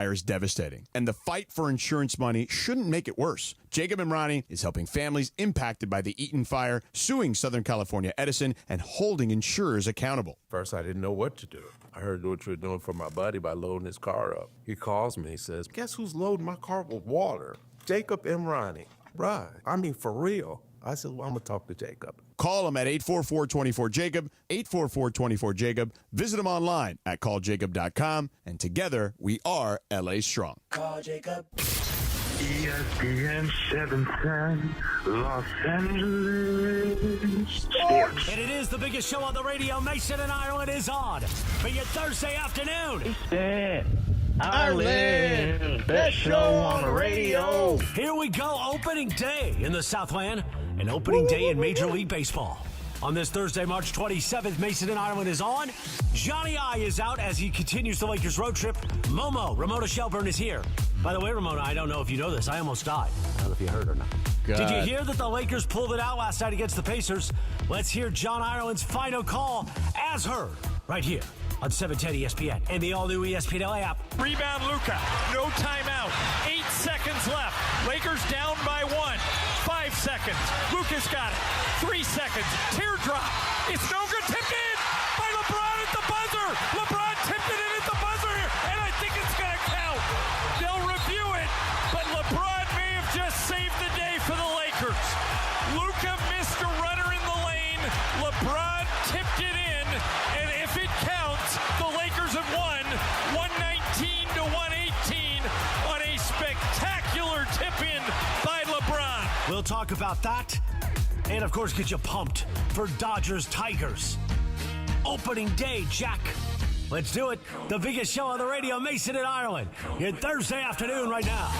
fire is devastating, and the fight for insurance money shouldn't make it worse. Jacob Imrani is helping families impacted by the Eaton fire, suing Southern California Edison, and holding insurers accountable. First, I didn't know what to do. I heard what you were doing for my buddy by loading his car up. He calls me, he says, guess who's loading my car with water? Jacob Imrani. Right. I mean, for real. I said, well, I'm going to talk to Jacob. Call him at 844-24-JACOB, 844-24-JACOB. Visit him online at calljacob.com, and together we are LA Strong. Call Jacob. ESPN 710, Los Angeles Sports. And it is the biggest show on the radio. Mason and Ireland is on for your Thursday afternoon. Ireland, best show on the radio. Here we go, opening day in the Southland and opening day in Major League Baseball. On this Thursday, March 27th, Mason and Ireland is on. Johnny I is out as he continues the Lakers road trip. Ramona Shelburne is here. By the way, Ramona, I don't know if you know this. I almost died. I don't know if you heard or not. God. Did you hear that the Lakers pulled it out last night against the Pacers? Let's hear John Ireland's final call as heard right here on 710 ESPN and the all-new ESPN LA app. Rebound Luka. No timeout. 8 seconds left. Lakers down by 1. 5 seconds. Luka's got it. 3 seconds. Teardrop. It's no good. Tipped in by LeBron at the buzzer. LeBron tipped it in at the buzzer, and I think it's going to count. They'll review it, but LeBron may have just saved the day for the Lakers. Luka missed a runner in the lane. LeBron tipped it in, and if it counts, the Lakers have won 119 to 118 on a spectacular tip-in by LeBron. We'll talk about that and, of course, get you pumped for Dodgers-Tigers. Opening day, Jack. Let's do it. The biggest show on the radio, Mason in Ireland. Your Thursday afternoon right now.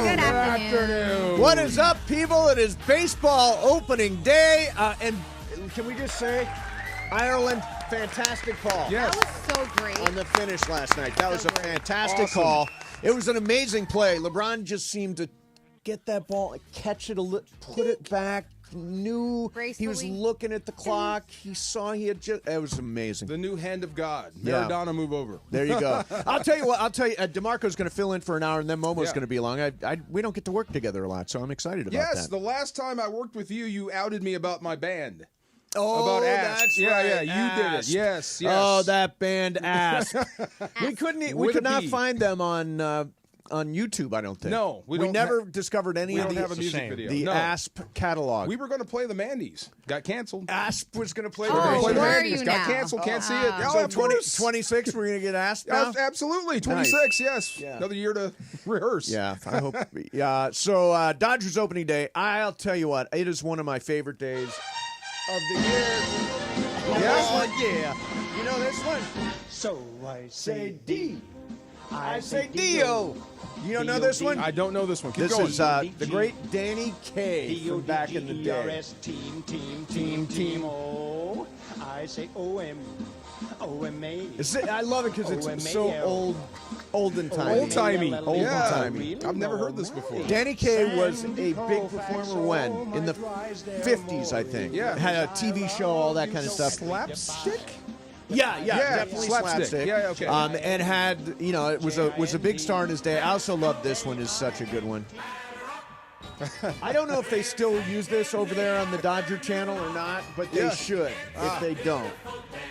Good afternoon. What is up, people? It is baseball opening day. And can we just say, Ireland, fantastic call. Yes. That was so great. On the finish last night. That was a fantastic call. It was an amazing play. LeBron just seemed to get that ball, catch it, put it back. Knew he was looking at the clock. He saw he had just. It was amazing. The new hand of God. Yeah. Maradona, move over. There you go. I'll tell you what. DeMarco's going to fill in for an hour, and then Momo's going to be along. We don't get to work together a lot, so I'm excited about that. Yes, the last time I worked with you, you outed me about my band. Oh, about that's right. right. Yeah, you did it. Yes. Oh, that band Asp. We could not find them on YouTube, I don't think. No, we never discovered any of don't have a music video. The Asp catalog. We were going to play the Mandy's. Got canceled. Asp was going to play the where are you Got now? canceled. Can't see it. So 26, we're going to get Asp now? Absolutely. 26, yes. Yeah. Another year to rehearse. Yeah, I hope. Yeah. So Dodgers opening day. I'll tell you what, it is one of my favorite days of the year. Yeah. You know this one? So I say D. I say Dio. You don't know this one? I don't know this one. Keep This going. is the great Danny Kaye from back in the day. Team. Oh, I say O-M. O-M-A. I love it because it's so olden timey. Old-timey. Old-timey. I've never heard this before. Danny Kaye was a big performer when? In the 50s, I think. Yeah. Had a TV show, all that kind of stuff. Slapstick? Yeah, definitely slapstick. Yeah, okay. And had, it was a big star in his day. I also love this one. Is such a good one. I don't know if they still use this over there on the Dodger channel or not, but they should if they don't.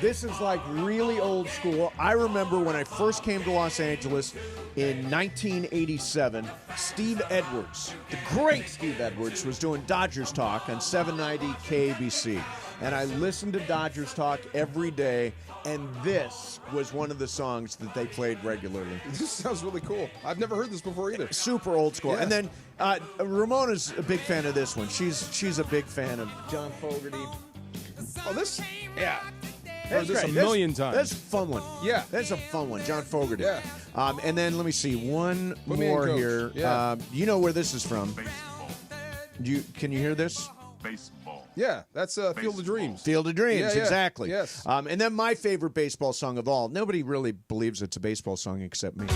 This is like really old school. I remember when I first came to Los Angeles in 1987, Steve Edwards, the great Steve Edwards, was doing Dodgers Talk on 790 KABC. And I listened to Dodgers Talk every day, and this was one of the songs that they played regularly. This sounds really cool. I've never heard this before either. Super old school. Yeah. And then Ramona's a big fan of this one. She's a big fan of John Fogerty. Oh, this? Yeah. That's this great. a million times. That's a fun one. Yeah. That's a fun one. John Fogerty. Yeah. And then let me see. One Put me in, more Coach. here. Yeah. You know where this is from. Can you hear this? Baseball. Yeah, that's Field of Dreams. Field of Dreams, Yeah, yeah. exactly. Yes. And then my favorite baseball song of all. Nobody really believes it's a baseball song except me.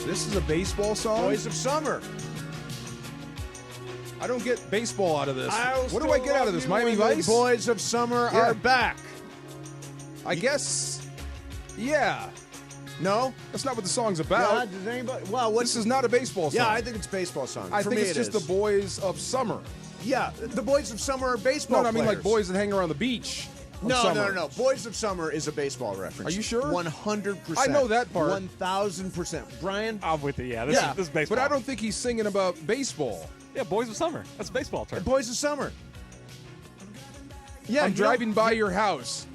This is a baseball song? Boys of Summer. I don't get baseball out of this. I'll What do I get out of this? still Miami love you when Vice? the Boys of Summer are back. I guess, yeah. No? That's not what the song's Yeah, about. does anybody? Well, This is not a baseball song. Yeah, I think it's a baseball song. I For think me, it's it just is. the boys of summer. Yeah, the Boys of Summer are baseball No, I mean like players. boys that hang around the beach. on No, summer. no. Boys of Summer is a baseball reference. Are you sure? 100%. I know that part. 1,000%. Brian? I'm with you. Yeah, this is baseball. But I don't think he's singing about baseball. Yeah, Boys of Summer. That's a baseball term. Boys of Summer. Yeah, I'm driving by your house.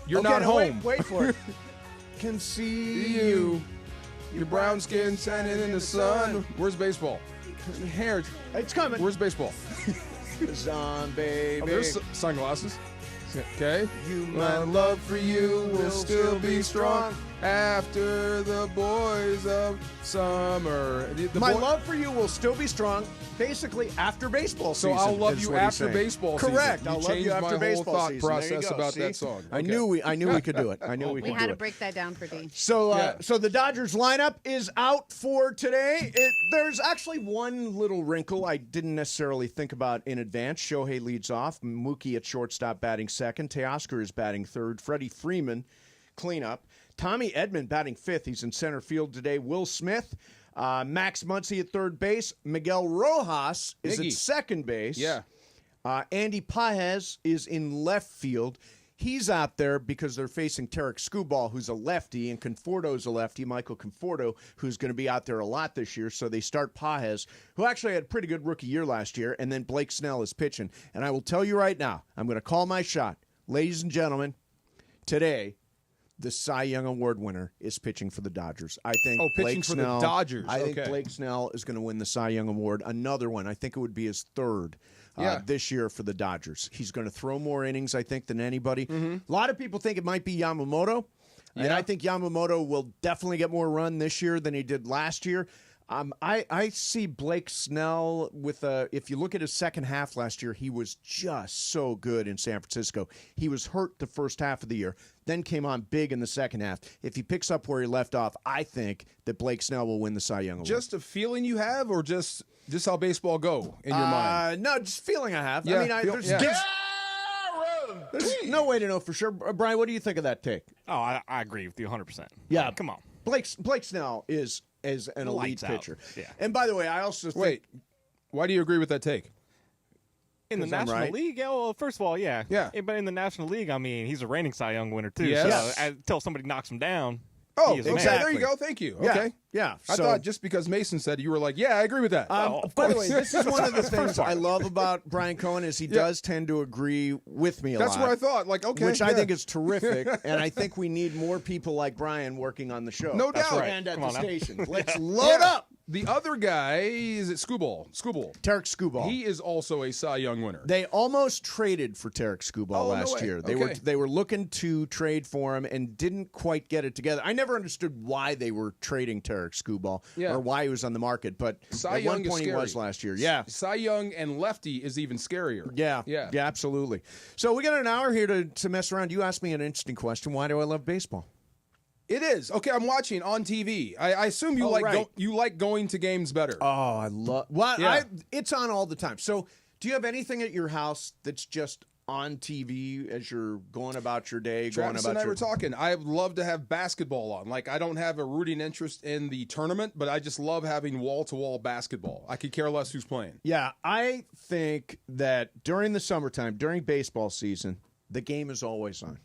You're Okay, not no, home. Wait for it. Can see You. Your brown skin shining in the sun. Where's baseball? Hair. It's coming. Where's baseball? On, baby. Oh, there's sunglasses. Okay. My love for you will still be strong after the boys of summer. My love for you will still be strong, basically after baseball So season. I'll love is you what he's after saying. baseball season. Correct. You I'll love changed you my after whole baseball thought season. There you process go. about See? that song. I Okay. knew we could do it. I knew we We could had do to it. break that down for D. So, Yeah. so the Dodgers lineup is out for today. There's actually one little wrinkle I didn't necessarily think about in advance. Shohei leads off. Mookie at shortstop batting second. Teoscar is batting third. Freddie Freeman, cleanup. Tommy Edman batting fifth. He's in center field today. Will Smith, Max Muncy at third base. Miguel Rojas is Iggy. at second base. Yeah. Andy Paez is in left field. He's out there because they're facing Tarek Skubal, who's a lefty, and Conforto's a lefty, Michael Conforto, who's going to be out there a lot this year. So they start Paez, who actually had a pretty good rookie year last year, and then Blake Snell is pitching. And I will tell you right now, I'm going to call my shot. Ladies and gentlemen, today, the Cy Young Award winner is pitching for the Dodgers. I think Oh, pitching Blake for the Snell, Dodgers. I think Okay. Blake Snell is going to win the Cy Young Award. Another one. I think it would be his third Yeah. this year for the Dodgers. He's going to throw more innings, I think, than anybody. A lot of people think it might be Yamamoto. And Yeah. I think Yamamoto will definitely get more run this year than he did last year. I see Blake Snell with if you look at his second half last year, he was just so good in San Francisco. He was hurt the first half of the year, then came on big in the second half. If he picks up where he left off, I think that Blake Snell will win the Cy Young Award. Just a feeling you have, or just how baseball go in your mind? No, just feeling I have. Yeah, I mean, there's no way to know for sure. Brian, what do you think of that take? Oh, I agree with you 100%. Yeah. Come on. Blake Snell is an elite Lights out. pitcher. Yeah. And by the way, I also think Wait, why do you agree with that take? In the 'Cause I'm National right. League, yeah, well, first of all, yeah. Yeah. But in the National League, I mean, he's a reigning Cy Young winner, too. Yes. So until somebody knocks him down, Oh, he is a okay. man. There you go. Thank you. Yeah, Okay. yeah. I So- thought just because Mason said it, you were like, yeah, I agree with that. By the way, this is one of the things I love about Brian Cohen is he does tend to agree with me a That's lot. what I thought. Like, okay. Which I yeah. think is terrific, and I think we need more people like Brian working on the show. No That's doubt. right. And at Come the on now. station. Let's load up. The other guy is it Skubal. Tarek Skubal. He is also a Cy Young winner. They almost traded for Tarek Skubal Oh, no last way. year. They Okay. were looking to trade for him and didn't quite get it together. I never understood why they were trading Tarek Skubal Yeah. or why he was on the market, but Cy at Young one is point he scary. was last year. Yeah. Cy Young and lefty is even scarier. Yeah, Yeah. absolutely. So we got an hour here to mess around. You asked me an interesting question. Why do I love baseball? It is. Okay, I'm watching on TV. I assume you right. you like going to games better. Oh, I love. Well, Yeah. it's on all the time. So, do you have anything at your house that's just on TV as you're going about your day? Travis going and about I your were talking. I would love to have basketball on. Like, I don't have a rooting interest in the tournament, but I just love having wall-to-wall basketball. I could care less who's playing. Yeah, I think that during the summertime, during baseball season, the game is always on.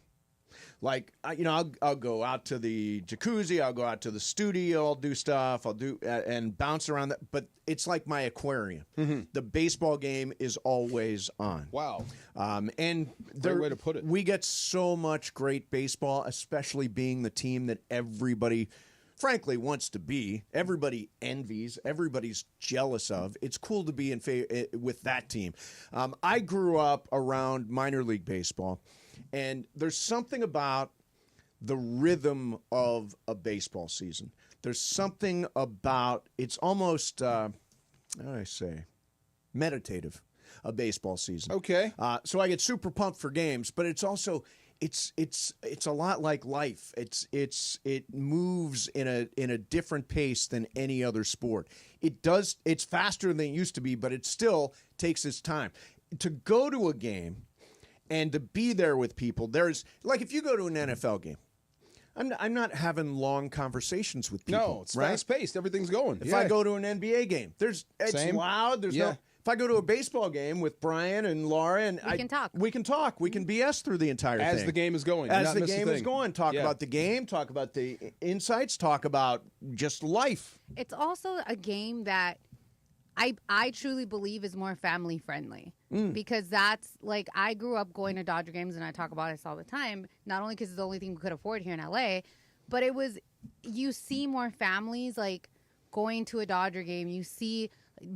Like, I'll go out to the jacuzzi, I'll go out to the studio, I'll do stuff, I'll do and bounce around that. But it's like my aquarium. The baseball game is always on. Wow. And Great way to put it. We get so much great baseball, especially being the team that everybody, frankly, wants to be. Everybody envies. Everybody's jealous of. It's cool to be with that team. I grew up around minor league baseball, and there's something about the rhythm of a baseball season. There's something about it's almost how do I say meditative. A baseball season. Okay. So I get super pumped for games, but it's also it's a lot like life. It moves in a different pace than any other sport. It's faster than it used to be, but it still takes its time. To go to a game and to be there with people. There's like if you go to an NFL game, I'm not having long conversations with people. No, it's right? fast paced. Everything's going. If I go to an NBA game, it's Same. loud. There's no. If I go to a baseball game with Brian and Laura, and We can talk. We can talk. We can BS through the entire thing. As the game is going. As Not the miss a game is thing. going. Talk Yeah. about the game. Talk about the insights. Talk about just life. It's also a game that I truly believe is more family friendly because that's like I grew up going to Dodger games and I talk about this all the time. Not only because it's the only thing we could afford here in LA, but it was you see more families like going to a Dodger game. You see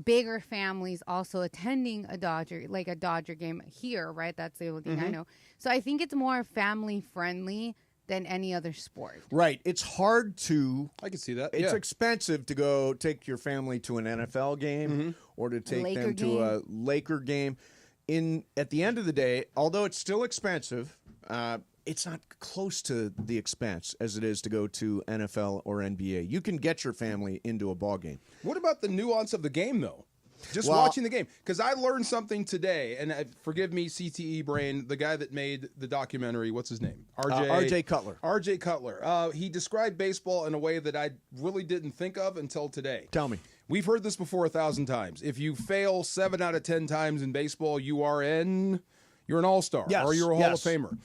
bigger families also attending a Dodger game here, right? That's the only thing I know. So I think it's more family friendly than any other sport. Right. It's hard to. I can see that. It's yeah. expensive to go take your family to an NFL game or to take them to a Laker game. At the end of the day, although it's still expensive, it's not close to the expense as it is to go to NFL or NBA. You can get your family into a ball game. What about the nuance of the game, though? Just Well- watching the game. Because I learned something today, and forgive me, CTE brain, the guy that made the documentary, what's his name? R.J. Cutler. R.J. Cutler. He described baseball in a way that I really didn't think of until today. Tell me. We've heard this before 1,000 times. If you fail 7 out of 10 times in baseball, you're an all-star Yes, or you're a Hall yes. of Famer.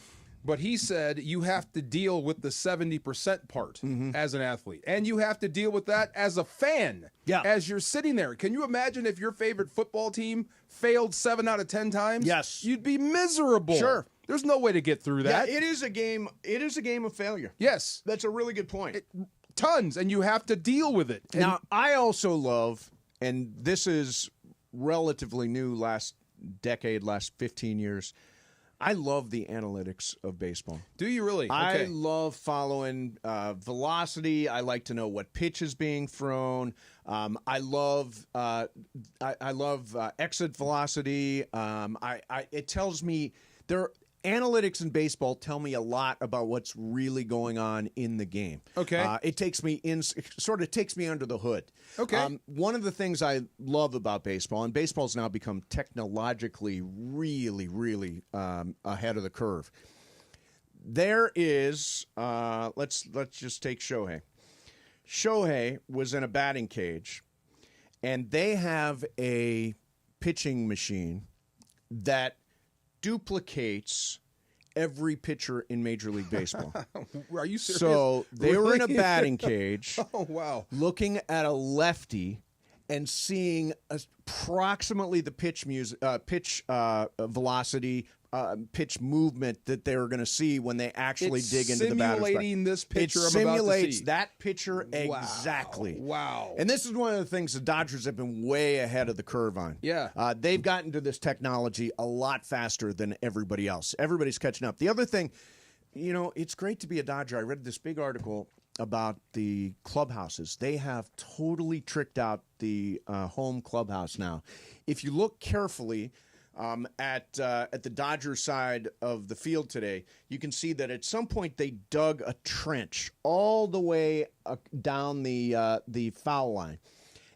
But he said you have to deal with the 70% part as an athlete. And you have to deal with that as a fan as you're sitting there. Can you imagine if your favorite football team failed 7 out of 10 times? Yes. You'd be miserable. Sure. There's no way to get through that. Yeah, it is a game. It is a game of failure. Yes. That's a really good point. Tons. And you have to deal with it. And Now, I also love, and this is relatively new last decade, last 15 years, I love the analytics of baseball. do you really? I Okay. love following velocity. I like to know what pitch is being thrown. I love exit velocity. It tells me analytics in baseball tell me a lot about what's really going on in the game. Okay. It takes me sort of takes me under the hood. Okay. One of the things I love about baseball, and baseball's now become technologically really, really ahead of the curve. There is, let's just take Shohei. Shohei was in a batting cage, and they have a pitching machine that duplicates every pitcher in Major League Baseball. Are you serious? So they were in a Really? batting cage Oh, wow. looking at a lefty and seeing approximately the pitch velocity, pitch movement that they were going to see when they actually It's dig into the batter's box. simulating this pitcher It I'm about to simulates see. that pitcher exactly. Wow. And this is one of the things the Dodgers have been way ahead of the curve on. Yeah. They've gotten to this technology a lot faster than everybody else. Everybody's catching up. The other thing, it's great to be a Dodger. I read this big article about the clubhouses. They have totally tricked out the home clubhouse now. If you look carefully at the Dodgers side of the field today, you can see that at some point they dug a trench all the way down the foul line,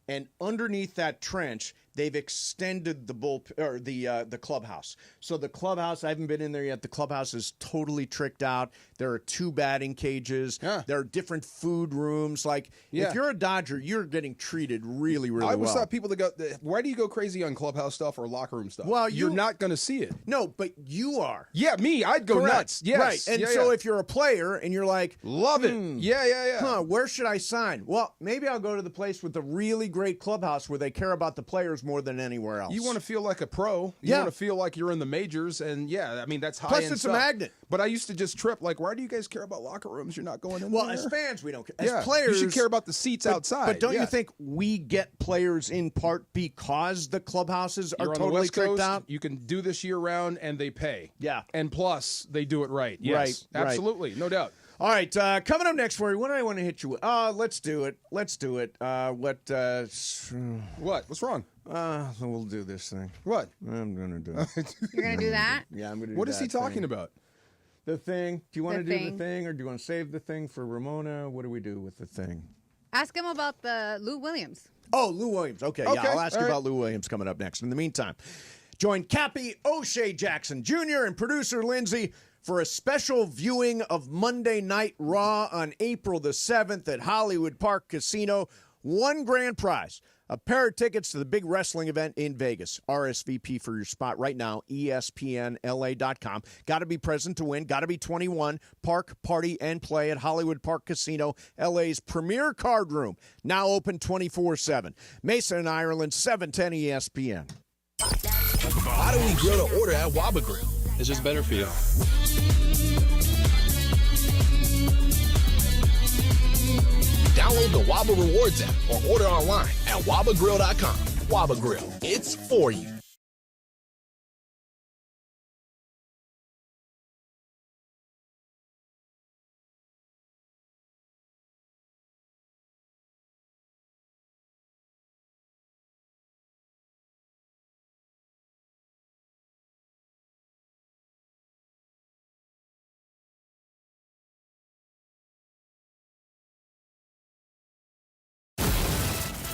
and underneath that trench they've extended the clubhouse. So the clubhouse, I haven't been in there yet. The clubhouse is totally tricked out. There are 2 batting cages. Yeah. There are different food rooms. Like if you're a Dodger, you're getting treated really, really well. I always thought people that go, why do you go crazy on clubhouse stuff or locker room stuff? Well, you're not going to see it. No, but you are. Yeah, me, I'd go Correct. nuts. Yes. Right. And Yeah, so yeah. if you're a player and you're like, Love it. Yeah. where should I sign? Well, maybe I'll go to the place with the really great clubhouse where they care about the players more than anywhere else. You want to feel like a pro. You Yeah. want to feel like you're in the majors. And that's high Plus, end it's a stuff. magnet. But I used to just trip. Like, why do you guys care about locker rooms? You're not going in Well, there. as fans, we don't care. Yeah. As players, you should care about the seats outside. But don't Yeah. you think we get players in part because the clubhouses You're are on the totally West tricked Coast, out? you can do this year round, and they pay. Yeah. And plus, they do it right. Yes, Right, right. absolutely, no doubt. All right, coming up next for you, what do I want to hit you with? Let's do it. Let's do it. What? What's wrong? We'll do this thing. What? I'm going to do it. You're going to do that? Yeah, I'm going to do What is he that talking thing. about? The thing. Do you want The to do thing. the thing, or do you want to save the thing for Ramona? What do we do with the thing? Ask him about the Lou Williams. Oh, Lou Williams. Okay, Okay, yeah, I'll ask all you right. about Lou Williams coming up next. In the meantime, Join Cappy O'Shea Jackson Jr. and producer Lindsay for a special viewing of Monday Night Raw on April the 7th at Hollywood Park Casino. One grand prize, a pair of tickets to the big wrestling event in Vegas. RSVP for your spot right now, ESPNLA.com. Got to be present to win. Got to be 21. Park, party, and play at Hollywood Park Casino, LA's premier card room. Now open 24/7. Mason and Ireland, 710 ESPN. Why do we grill to order at Waba Grill? It's just better for you. Download the Waba Rewards app or order online at wabagrill.com. Waba Grill, it's for you.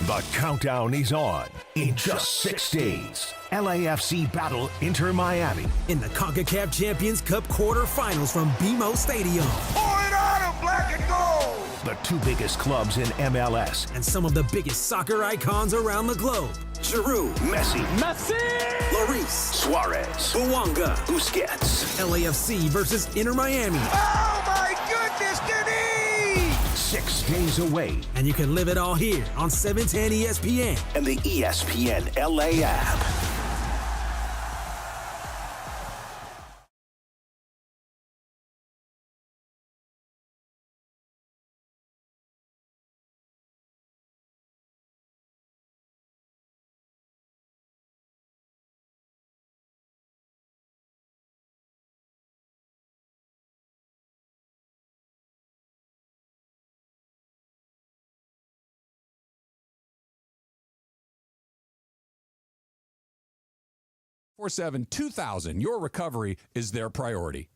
The countdown is on. In just 6 days, LAFC battle Inter Miami in the CONCACAF Champions Cup quarterfinals from BMO Stadium. Pour it on, black and gold! The two biggest clubs in MLS and some of the biggest soccer icons around the globe. Giroud, Messi, Lloris, Suarez, Bouanga, Busquets. LAFC versus Inter Miami. Oh my goodness, Denise! 6 days away. And you can live it all here on 710 ESPN and the ESPN LA app. .47 2000. Your recovery is their priority.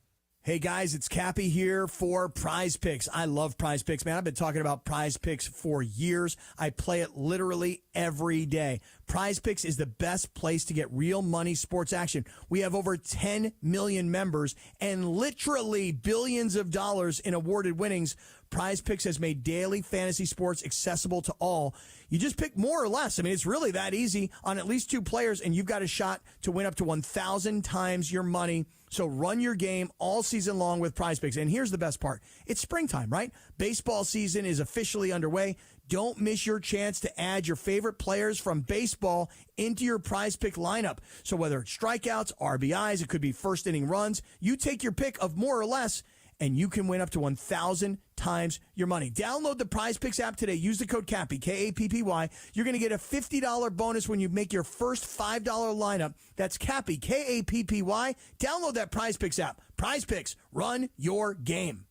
Hey guys, it's Cappy here for Prize Picks. I love Prize Picks, man. I've been talking about Prize Picks for years. I play it literally every day. Prize Picks is the best place to get real money sports action. We have over 10 million members and literally billions of dollars in awarded winnings. Prize Picks has made daily fantasy sports accessible to all. You just pick more or less. I mean, it's really that easy on at least two players, and you've got a shot to win up to 1,000 times your money. So run your game all season long with Prize Picks. And here's the best part. It's springtime, right? Baseball season is officially underway. Don't miss your chance to add your favorite players from baseball into your Prize Pick lineup. So whether it's strikeouts, RBIs, it could be first inning runs, you take your pick of more or less, and you can win up to 1,000 times your money. Download the Prize Picks app today. Use the code CAPPY, K-A-P-P-Y. You're going to get a $50 bonus when you make your first $5 lineup. That's CAPPY, K-A-P-P-Y. Download that Prize Picks app. Prize Picks, run your game.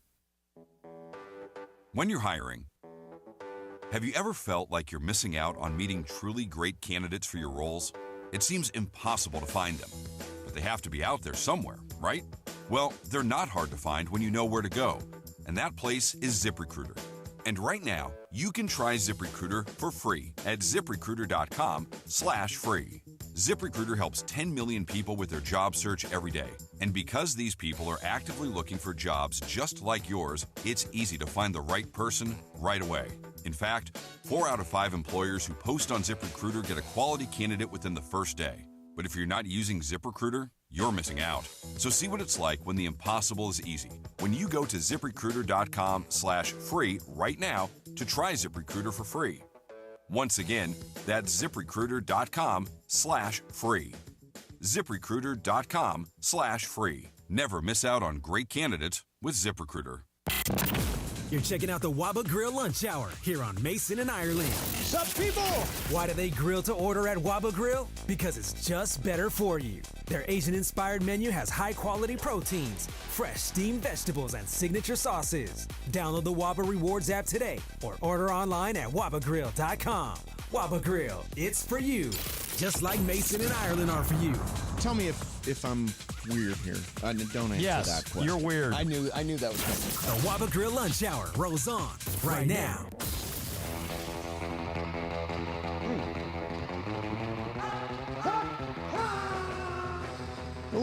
When you're hiring, have you ever felt like you're missing out on meeting truly great candidates for your roles? It seems impossible to find them, but they have to be out there somewhere, right? Well, they're not hard to find when you know where to go, and that place is ZipRecruiter. And right now, you can try ZipRecruiter for free at ZipRecruiter.com/free. ZipRecruiter helps 10 million people with their job search every day. And because these people are actively looking for jobs just like yours, it's easy to find the right person right away. In fact, 4 out of 5 employers who post on ZipRecruiter get a quality candidate within the first day. But if you're not using ZipRecruiter, you're missing out. So see what it's like when the impossible is easy. When you go to ZipRecruiter.com/free right now to try ZipRecruiter for free. Once again, that's ZipRecruiter.com/free. ZipRecruiter.com/free. Never miss out on great candidates with ZipRecruiter. You're checking out the Waba Grill Lunch Hour here on Mason and Ireland. Sup, people? Why do they grill to order at Waba Grill? Because it's just better for you. Their Asian-inspired menu has high-quality proteins, fresh steamed vegetables, and signature sauces. Download the Waba Rewards app today or order online at wabagrill.com. Waba Grill, it's for you. Just like Mason and Ireland are for you. Tell me if I'm weird here. Don't answer Yes, that question. you're weird. I knew that was coming. The Waba Grill Lunch Hour rolls on right now.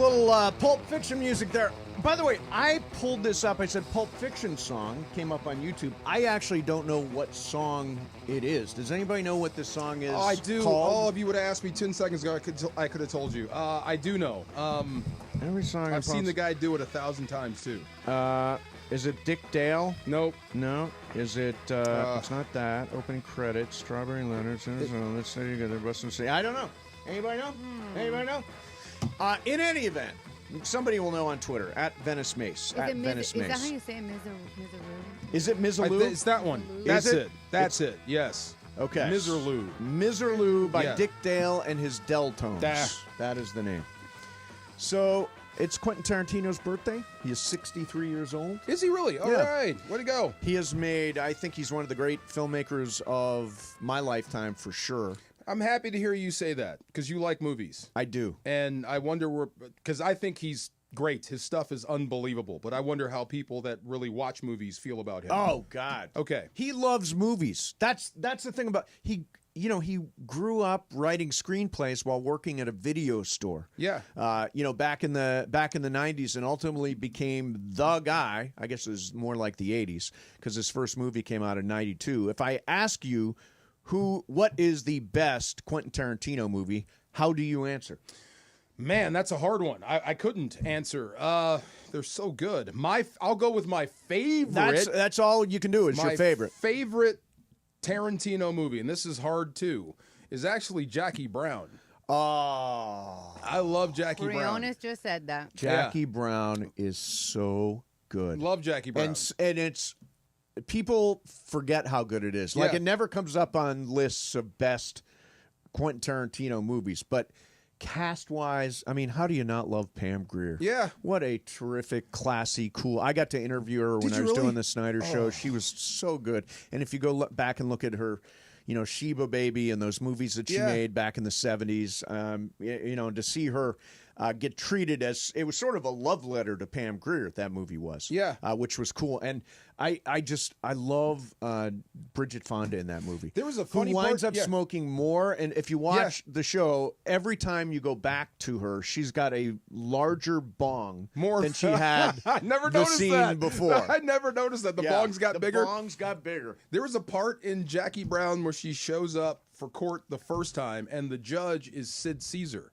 little Pulp Fiction music there. By the way, I pulled this up. I said Pulp Fiction song came up on YouTube. I actually don't know what song it is. Does anybody know what this song is? Oh, I do. called? All of you would have asked me 10 seconds ago. I could have told you. I do know. Every song I've seen the guy do it 1,000 times too. Is it Dick Dale? Nope. No. Is it? It's not that. Opening credits. Strawberry Leonard's. Let's say you got the rest of the. I don't know. Anybody know? Anybody know? In any event, somebody will know on Twitter at Venice Mace. Is that how you say Miseroo? Is it Miserloo? It's that one. That's it. That's it. Yes. Okay. Miserloo. Miserloo by Yeah. Dick Dale and his Deltones. That is the name. So it's Quentin Tarantino's birthday. He is 63 years old. Is he really? All right. Way to go. He has made, I think he's one of the great filmmakers of my lifetime for sure. I'm happy to hear you say that because you like movies. I do. And I wonder, because I think he's great. His stuff is unbelievable. But I wonder how people that really watch movies feel about him. Oh, God. Okay. He loves movies. That's the thing about he grew up writing screenplays while working at a video store. Yeah. Back in the 90s, and ultimately became the guy. I guess it was more like the 80s because his first movie came out in 92. If I ask you what is the best Quentin Tarantino movie, how do you answer? Man, that's a hard one. I couldn't answer. They're so good. I'll go with my favorite. That's all you can do is your favorite. Favorite Tarantino movie, and this is hard too, is actually Jackie Brown. Oh, I love Jackie Brown. Briones just said that. Jackie Brown is so good. Love Jackie Brown. And it's people forget how good it is. Like it never comes up on lists of best Quentin Tarantino movies, but cast-wise, I mean, how do you not love Pam Grier? Yeah. What a terrific, classy, cool. I got to interview her when I was doing the Snyder Show. She was so good. And if you go back and look at her, Sheba Baby and those movies that she made back in the 70s, to see her get treated as, it was sort of a love letter to Pam Grier, that movie was. Yeah. Which was cool. And I love Bridget Fonda in that movie. There was a funny who winds part, up smoking more, and if you watch the show, every time you go back to her, she's got a larger bong than she had I never the noticed scene that. before. I never noticed that. The bongs got bigger. The bongs got bigger. There was a part in Jackie Brown where she shows up for court the first time, and the judge is Sid Caesar.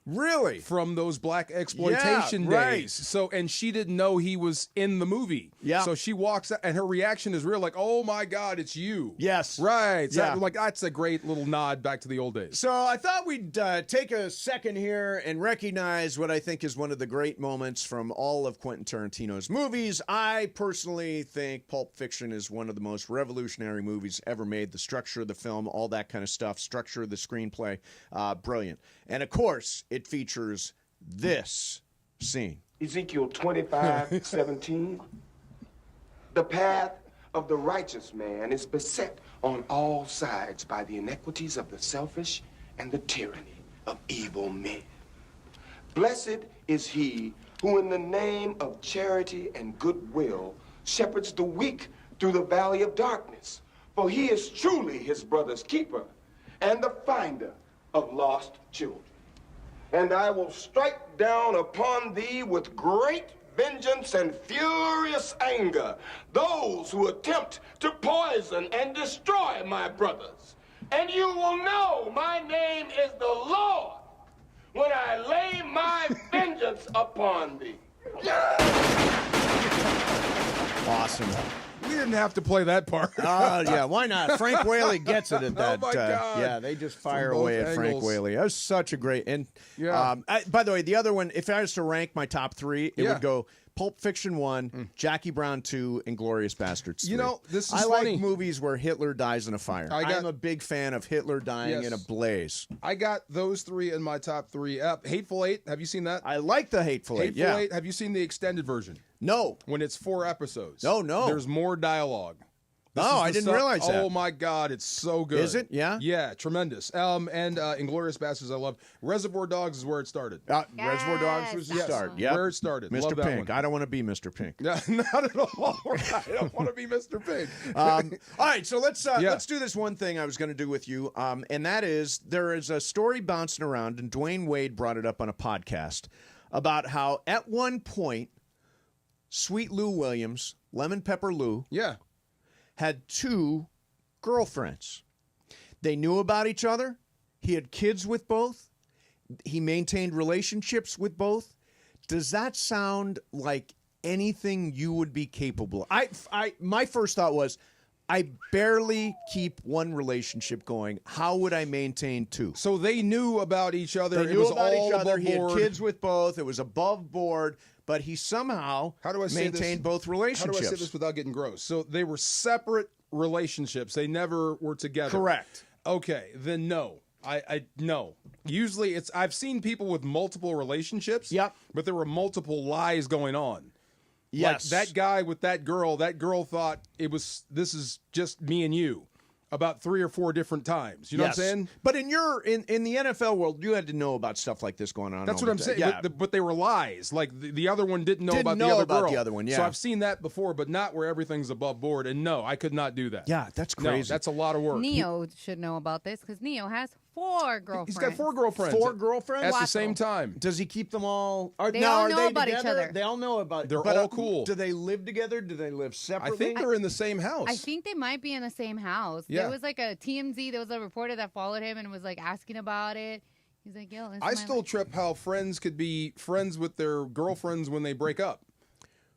Really? From those black exploitation days. Right. So, and she didn't know he was in the movie. Yeah. So she walks out, and her reaction is real, like, "Oh my God, it's you." Yes. Right. So Yeah. like, that's a great little nod back to the old days. So I thought we'd take a second here and recognize what I think is one of the great moments from all of Quentin Tarantino's movies. I personally think Pulp Fiction is one of the most revolutionary movies ever made. The structure of the film, all that kind of stuff, structure of the screenplay, brilliant. And of course, it features this scene. Ezekiel 25:17. The path of the righteous man is beset on all sides by the iniquities of the selfish and the tyranny of evil men. Blessed is he who in the name of charity and goodwill shepherds the weak through the valley of darkness, for he is truly his brother's keeper and the finder of lost children. And I will strike down upon thee with great vengeance and furious anger those who attempt to poison and destroy my brothers. And you will know my name is the Lord when I lay my vengeance upon thee. Awesome. We didn't have to play that part. Yeah, why not? Frank Whaley gets it at that. Oh my God. Yeah, they just fire From both away at Frank angles. Whaley. That was such a great. And Yeah. by the way, the other one, if I was to rank my top three, it Yeah. would go Pulp Fiction 1, Jackie Brown 2, and Glorious Bastards 3. You know, this is I funny. like movies where Hitler dies in a fire. I'm a big fan of Hitler dying Yes. in a blaze. I got those three in my top three. Hateful Eight. Have you seen that? I like the Hateful Eight. Hateful Yeah. Eight. Have you seen the extended version? No. When it's 4 episodes. Oh, no. There's more dialogue. This Oh, is the I didn't stuff- realize that. Oh my God, it's so good. Is it? Yeah? Yeah, tremendous. And Inglourious Basterds, I love. Reservoir Dogs is where it started. Reservoir Dogs was the Yes. start. Yep. Where it started. Mr. Love that Pink. one. I don't want to be Mr. Pink. No, not at all. I don't want to be Mr. Pink. All right, so let's do this one thing I was going to do with you, and that is there is a story bouncing around, and Dwayne Wade brought it up on a podcast about how at one point, Sweet Lou Williams, Lemon Pepper Lou, had 2 girlfriends. They knew about each other. He had kids with both. He maintained relationships with both. Does that sound like anything you would be capable of? My first thought was, I barely keep one relationship going. How would I maintain 2? So they knew about each other. They knew about each other. Above He had board. kids with both. It was above board, but he somehow maintained both relationships. How do I say this without getting gross? So they were separate relationships. They never were together. Correct. Okay, then no. I no. Usually I've seen people with multiple relationships. Yep. But there were multiple lies going on. Yes. Like that guy with that girl thought this is just me and you about 3 or 4 different times. You know what I'm saying? But in the NFL world, you had to know about stuff like this going on. That's all what I'm the saying. time. Yeah. But they were lies. Like the other one didn't know about know the other about girl. the other one, yeah. So I've seen that before, but not where everything's above board. And no, I could not do that. Yeah, that's No, crazy. that's a lot of work. Neo should know about this because Neo has 4 girlfriends. He's got 4 girlfriends. 4 girlfriends at the same time. Does he keep them all? They all are know they about each together? other. They all know about. They're but, all cool. Do they live together? Do they live I separately? think they're in the same house. I think they might be in the same house. Yeah. There was like a TMZ, there was a reporter that followed him and was like asking about it. He's like, yo, this is I my still life. trip how friends could be friends with their girlfriends when they break up.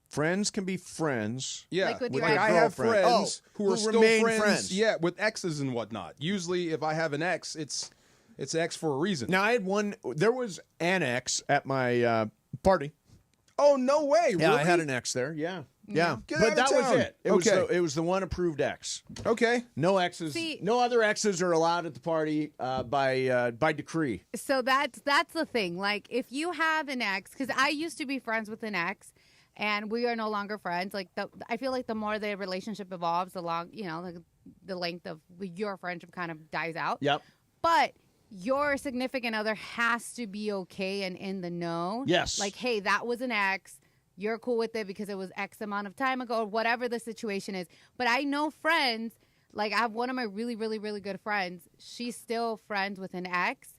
Friends can be friends. Yeah, Like with like your I have girlfriend. friends who are still remain friends. Yeah, with exes and whatnot. Usually, if I have an ex, it's X for a reason. Now I had one. There was an ex at my party. Oh no way! Yeah, really? I had an ex there. Yeah, yeah. Get but out that of was town. it. It was the one approved ex. Okay. No exes. See- no other exes are allowed at the party by decree. So that's the thing. Like, if you have an ex, because I used to be friends with an ex, and we are no longer friends. Like, I feel like the more the relationship evolves, the length of your friendship kind of dies out. Yep. But your significant other has to be okay and in the know. Yes. Like, hey, that was an ex. You're cool with it because it was X amount of time ago, or whatever the situation is. But I know friends, like I have one of my really, really, really good friends. She's still friends with an ex,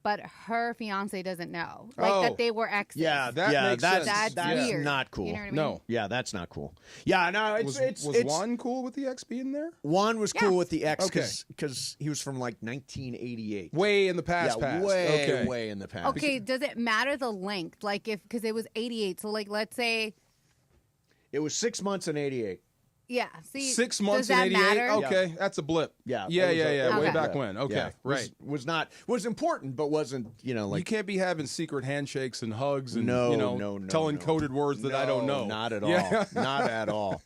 but her fiance doesn't know, like that they were exes. Yeah, that makes sense. That's weird. not cool. You know what I mean? No. Yeah, that's not cool. Yeah, no, it's Was Juan cool with the ex being there? Juan was cool with the ex Okay. because he was from like 1988. Way in the past. Yeah, past. way, Okay. way in the past. Okay, does it matter the length? Like, because it was 88, so like let's say, It was 6 months in 88. yeah. See, 6 months does that in 88. matter? Okay, that's a blip. Yeah, yeah, it was yeah. Way Okay. back when. Okay, Yeah, right. was important, but wasn't You like can't be having secret handshakes and hugs and no, telling no. coded words that I don't know. Not at all. Yeah. Not at all.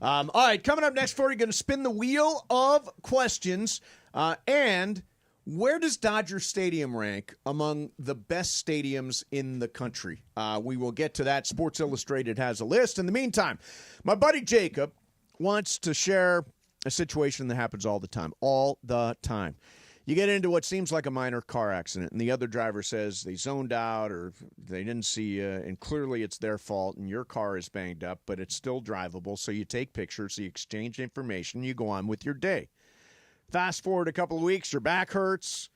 All right, coming up next for you, going to spin the wheel of questions. And where does Dodger Stadium rank among the best stadiums in the country? We will get to that. Sports Illustrated has a list. In the meantime, my buddy Jacob wants to share a situation that happens all the time. All the time. You get into what seems like a minor car accident, and the other driver says they zoned out or they didn't see you, and clearly it's their fault, and your car is banged up, but it's still drivable, so you take pictures, you exchange information, you go on with your day. Fast forward a couple of weeks, your back hurts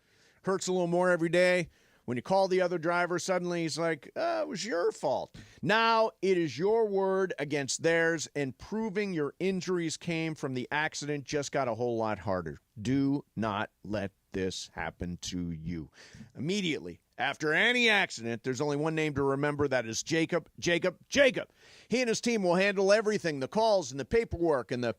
a little more every day. When you call the other driver, suddenly he's like, it was your fault. Now it is your word against theirs, and proving your injuries came from the accident just got a whole lot harder. Do not let this happen to you. Immediately after any accident, there's only one name to remember. That is Jacob. Jacob. He and his team will handle everything, the calls and the paperwork and the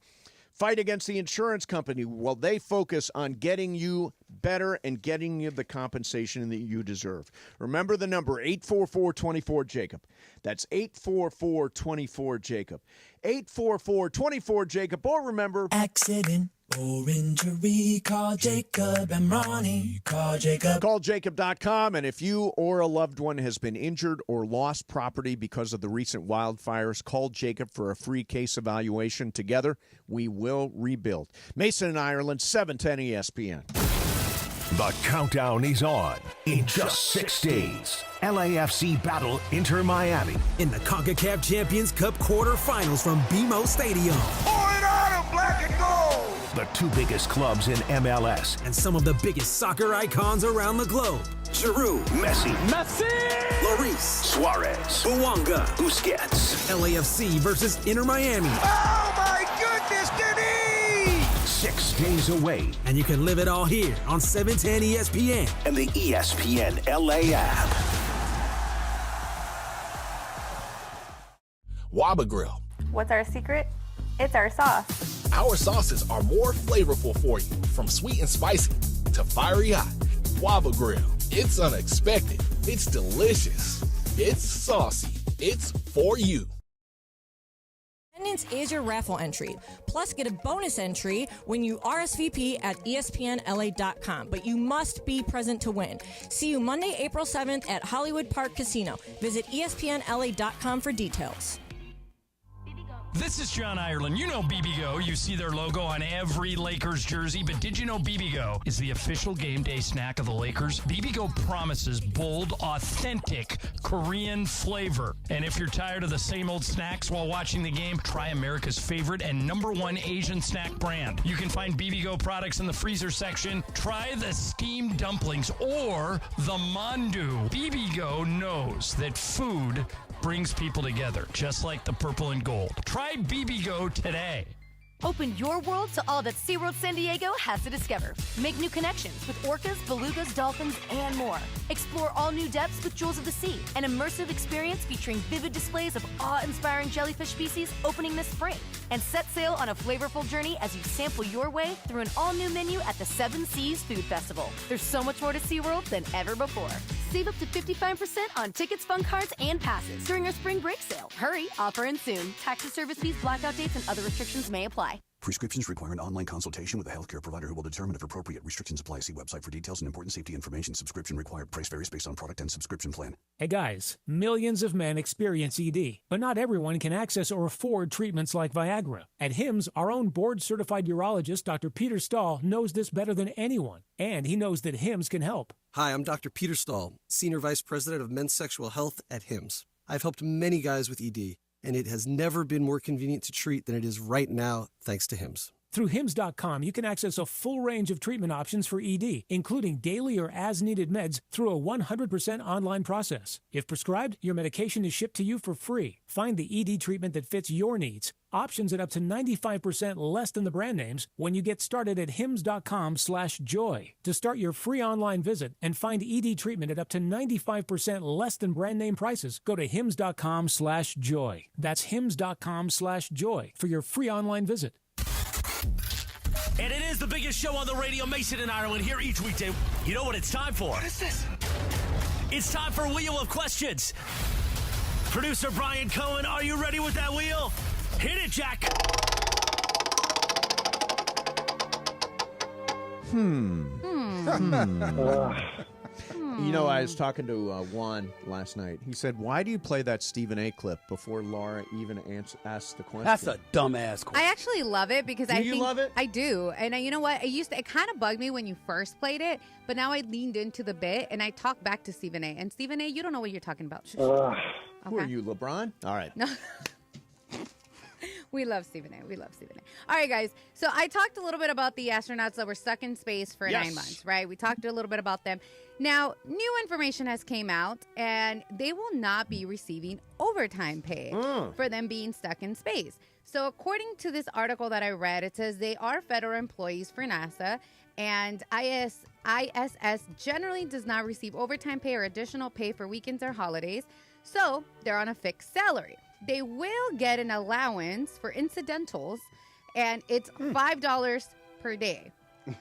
fight against the insurance company while they focus on getting you better and getting you the compensation that you deserve. Remember the number, 844-24-JACOB. That's 844-24-JACOB. 844-24-JACOB. Or remember, accident or injury, call Jacob and Ronnie. Call Jacob. Call Jacob.com, and if you or a loved one has been injured or lost property because of the recent wildfires, call Jacob for a free case evaluation. Together, we will rebuild. Mason and Ireland, 710 ESPN. The countdown is on. In just 6 days, LAFC battle Inter Miami. In the CONCACAF Champions Cup quarterfinals from BMO Stadium. Pour it on 'em, black and gold. The two biggest clubs in MLS. And some of the biggest soccer icons around the globe. Giroud, Messi, Lloris, Suarez, Bouanga, Busquets. LAFC versus Inter Miami. Oh my goodness, Denise! 6 days away. And you can live it all here on 710 ESPN. And the ESPN LA app. Waba Grill. What's our secret? It's our sauce. Our sauces are more flavorful for you, from sweet and spicy to fiery hot. Waba Grill. It's unexpected. It's delicious. It's saucy. It's for you. Attendance is your raffle entry. Plus, get a bonus entry when you RSVP at ESPNLA.com. But you must be present to win. See you Monday, April 7th at Hollywood Park Casino. Visit ESPNLA.com for details. This is John Ireland. You know BBGO. You see their logo on every Lakers jersey, but did you know BBGO is the official game day snack of the Lakers? BBGO promises bold, authentic Korean flavor. And if you're tired of the same old snacks while watching the game, try America's favorite and #1 Asian snack brand. You can find BBGO products in the freezer section. Try the steamed dumplings or the mandu. BBGO knows that food brings people together, just like the purple and gold. Try BBGO today. Open your world to all that SeaWorld San Diego has to discover. Make new connections with orcas, belugas, dolphins, and more. Explore all new depths with Jewels of the Sea, an immersive experience featuring vivid displays of awe-inspiring jellyfish species opening this spring. And set sail on a flavorful journey as you sample your way through an all-new menu at the Seven Seas Food Festival. There's so much more to SeaWorld than ever before. Save up to 55% on tickets, fun cards, and passes during our spring break sale. Hurry, offer ends soon. Taxes, service fees, blackout dates, and other restrictions may apply. Prescriptions require an online consultation with a healthcare provider who will determine if appropriate. Restrictions apply. See website for details and important safety information. Subscription required. Price varies based on product and subscription plan. Hey guys, millions of men experience ED, but not everyone can access or afford treatments like Viagra. At HIMSS, our own board-certified urologist, Dr. Peter Stahl, knows this better than anyone, and he knows that HIMSS can help. Hi, I'm Dr. Peter Stahl, Senior Vice President of Men's Sexual Health at HIMSS. I've helped many guys with ED, and it has never been more convenient to treat than it is right now, thanks to HIMSS. Through HIMSS.com, you can access a full range of treatment options for ED, including daily or as-needed meds through a 100% online process. If prescribed, your medication is shipped to you for free. Find the ED treatment that fits your needs. Options at up to 95% less than the brand names when you get started at hims.com/joy. To start your free online visit and find ED treatment at up to 95% less than brand name prices, go to hims.com/joy. That's hims.com/joy for your free online visit. And it is the biggest show on the radio, Mason and Ireland, here each weekday. You know what it's time for? What is this? It's time for Wheel of Questions. Producer Brian Cohen, are you ready with that wheel? Hit it, Jack. You know, I was talking to Juan last night. He said, "Why do you play that Stephen A. clip before Laura even asked the question?" That's a dumbass question. I actually love it because Do I you think love it? I do. And you know what? It kind of bugged me when you first played it, but now I leaned into the bit and I talked back to Stephen A. And Stephen A., you don't know what you're talking about. Who are you, LeBron? All right. No. We love Stephen A. We love Stephen A. All right, guys. So I talked a little bit about the astronauts that were stuck in space for 9 months, right? We talked a little bit about them. Now, new information has came out, and they will not be receiving overtime pay for them being stuck in space. So according to this article that I read, it says they are federal employees for NASA, and ISS generally does not receive overtime pay or additional pay for weekends or holidays, so they're on a fixed salary. They will get an allowance for incidentals, and it's $5 per day.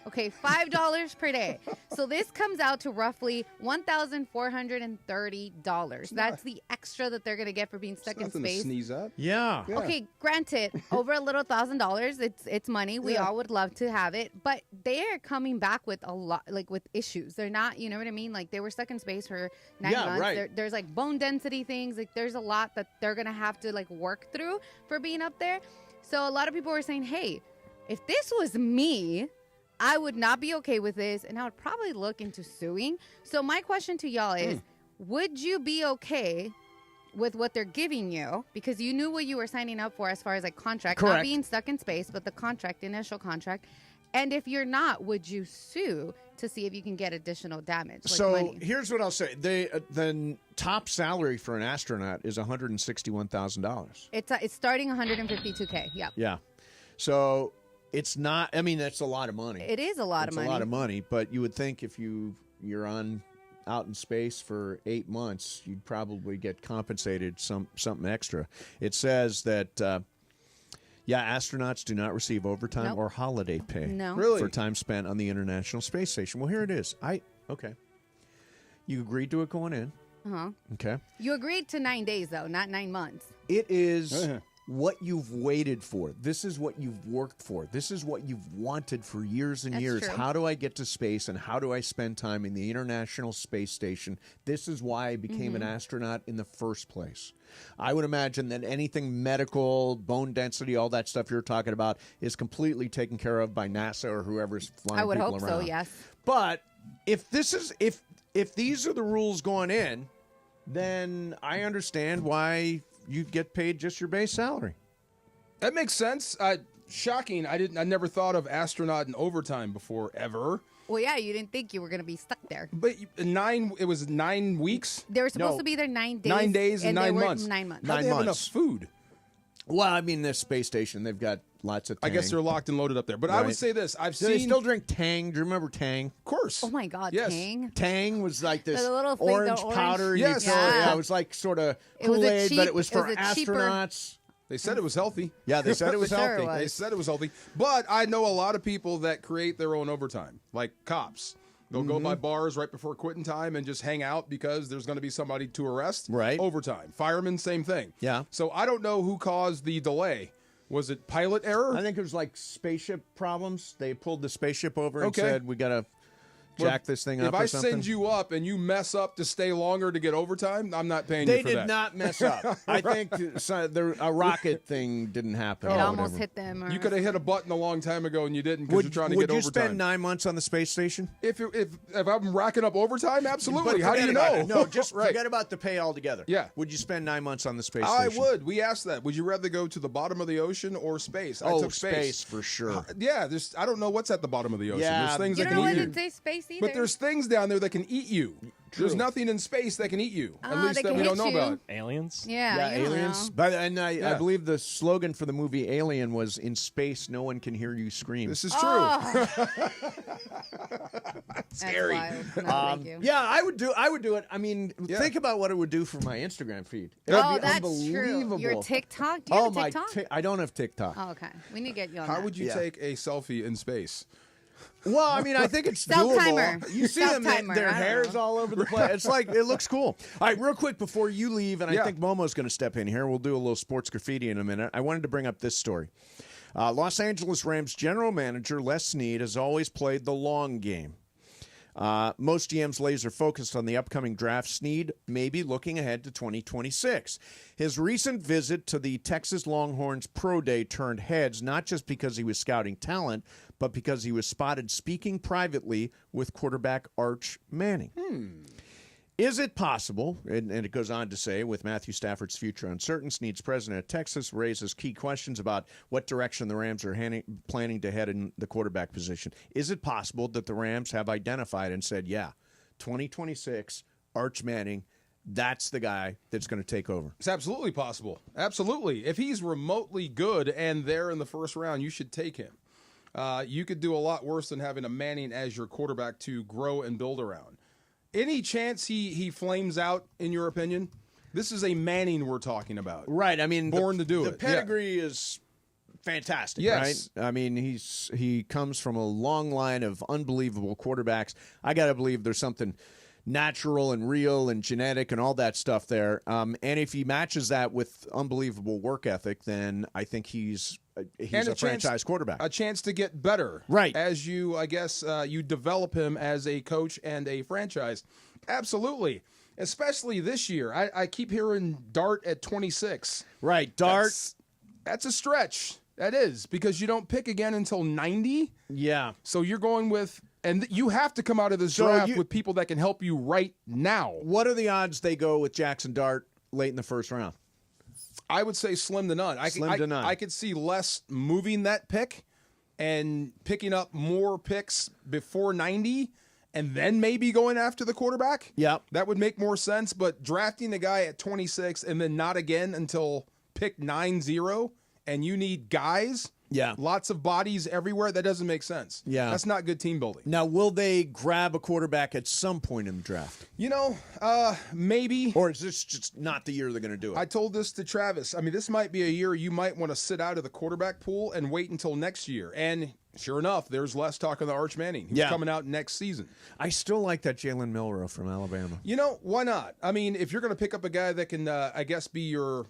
Okay, $5 per day. So this comes out to roughly $1,430. That's the extra that they're going to get for being stuck in Nothing space. to sneeze at. Yeah. Okay, granted, over a little $1,000, it's money. We all would love to have it, but they are coming back with a lot, like with issues. They're not, you know what I mean? Like they were stuck in space for 9 months. Right. There's like bone density things. Like there's a lot that they're gonna have to like work through for being up there. So a lot of people were saying, hey, if this was me, I would not be okay with this, and I would probably look into suing. So my question to y'all is, would you be okay with what they're giving you, because you knew what you were signing up for as far as like contract, Correct. not being stuck in space, but the contract, initial contract. And if you're not, would you sue to see if you can get additional damage? Like So money? here's what I'll say: the top salary for an astronaut is $161,000. It's starting 152K. Yeah. Yeah, so it's not. I mean, that's a lot of money. It is a lot of money. It's a lot of money, but you would think if you're out in space for 8 months, you'd probably get compensated something extra. It says that. Astronauts do not receive overtime or holiday pay for time spent on the International Space Station. Well, here it is. Okay. You agreed to it going in. Uh-huh. Okay. You agreed to 9 days, though, not 9 months. It is what you've waited for. This is what you've worked for. This is what you've wanted for years and That's years. true. How do I get to space, and how do I spend time in the International Space Station? This is why I became an astronaut in the first place. I would imagine that anything medical, bone density, all that stuff you're talking about is completely taken care of by NASA or whoever's flying I would people hope around. so, yes. But if these are the rules going in, then I understand why you get paid just your base salary. That makes sense. Shocking. I never thought of astronaut in overtime before, ever. Well, yeah, you didn't think you were going to be stuck there. But it was 9 weeks? They were supposed to be there 9 days. 9 days and 9 they were months. 9 months. How do they have enough food? Well, I mean, this space station, they've got lots of Tang. I guess they're locked and loaded up there. But I would say this. Do they still drink Tang? Do you remember Tang? Of course. Oh, my God, Yes. Tang. Tang was like this The little thing, the orange orange- powder. Yes. You fill it- Yeah. it was like sort of It was a Kool-Aid, but cheap- it was for it was a cheaper- astronauts. They said it was healthy. Yeah, they said it was For sure healthy. it was. They said it was healthy. But I know a lot of people that create their own overtime, like cops. They'll go by bars right before quitting time and just hang out because there's going to be somebody to arrest. Right. Overtime. Firemen, same thing. Yeah. So I don't know who caused the delay. Was it pilot error? I think it was like spaceship problems. They pulled the spaceship over and Okay. said, we got to jack this thing up If or I something. send you up and you mess up to stay longer to get overtime, I'm not paying They you for did that. not mess up. I think a rocket thing didn't happen. It or almost whatever. hit them. Or... You could have hit a button a long time ago and you didn't because you're trying to Would get you overtime. spend 9 months on the space station? If I'm racking up overtime, absolutely. But How do you forget about know? it. No, just right. forget about the pay altogether. Yeah. Would you spend 9 months on the space I station? would. We asked that. Would you rather go to the bottom of the ocean or space? I took space for sure. Yeah, I don't know what's at the bottom of the ocean. Yeah, There's things You that don't know can what eat to say space either. But there's things down there that can eat you. There's nothing in space that can eat you. At least they that can we don't hit know you. about. Aliens? Yeah, you don't aliens. know. I believe the slogan for the movie Alien was, "In space, no one can hear you scream." This is true. Oh. Scary. That's wild. No, thank you. Yeah, I would do it. I mean, think about what it would do for my Instagram feed. It Oh, would be that's unbelievable. true. Your TikTok? Do you have a my TikTok? I don't have TikTok. Oh, okay. We need to get you on How that. would you take a selfie in space? Well, I mean, I think it's Self-timer. doable. You see them; Self-timer. their I don't hair's know. all over the place. It's like it looks cool. All right, real quick before you leave, and I think Momo's going to step in here. We'll do a little sports graffiti in a minute. I wanted to bring up this story. Los Angeles Rams general manager Les Snead has always played the long game. Most GMs laser focused on the upcoming draft. Snead may be looking ahead to 2026. His recent visit to the Texas Longhorns Pro Day turned heads, not just because he was scouting talent, but because he was spotted speaking privately with quarterback Arch Manning. Is it possible, and it goes on to say, with Matthew Stafford's future uncertain, Snead's president of Texas raises key questions about what direction the Rams are planning to head in the quarterback position. Is it possible that the Rams have identified and said, yeah, 2026, Arch Manning, that's the guy that's going to take over? It's absolutely possible. Absolutely. If he's remotely good and there in the first round, you should take him. You could do a lot worse than having a Manning as your quarterback to grow and build around. Any chance he flames out, in your opinion? This is a Manning we're talking about. Right. I mean, born to do the it. pedigree is fantastic, Yes. right? I mean, he comes from a long line of unbelievable quarterbacks. I got to believe there's something natural and real and genetic and all that stuff there. And if he matches that with unbelievable work ethic, then I think he's a franchise quarterback. A chance to get better. Right. As you, I guess, you develop him as a coach and a franchise. Absolutely. Especially this year. I keep hearing Dart at 26. Right. Dart. That's a stretch. That is. Because you don't pick again until 90. Yeah. So you're going with... And you have to come out of this draft with people that can help you right now. What are the odds they go with Jackson Dart late in the first round? I would say slim to none. Slim to none. I could see Les moving that pick and picking up more picks before 90 and then maybe going after the quarterback. Yeah. That would make more sense. But drafting the guy at 26 and then not again until pick 9-0 and you need guys. Yeah. Lots of bodies everywhere. That doesn't make sense. Yeah. That's not good team building. Now, will they grab a quarterback at some point in the draft? Maybe. Or is this just not the year they're going to do it? I told this to Travis. I mean, this might be a year you might want to sit out of the quarterback pool and wait until next year. And sure enough, there's less talk of the Arch Manning. He's coming out next season. I still like that Jalen Milroe from Alabama. Why not? I mean, if you're going to pick up a guy that can, I guess, be your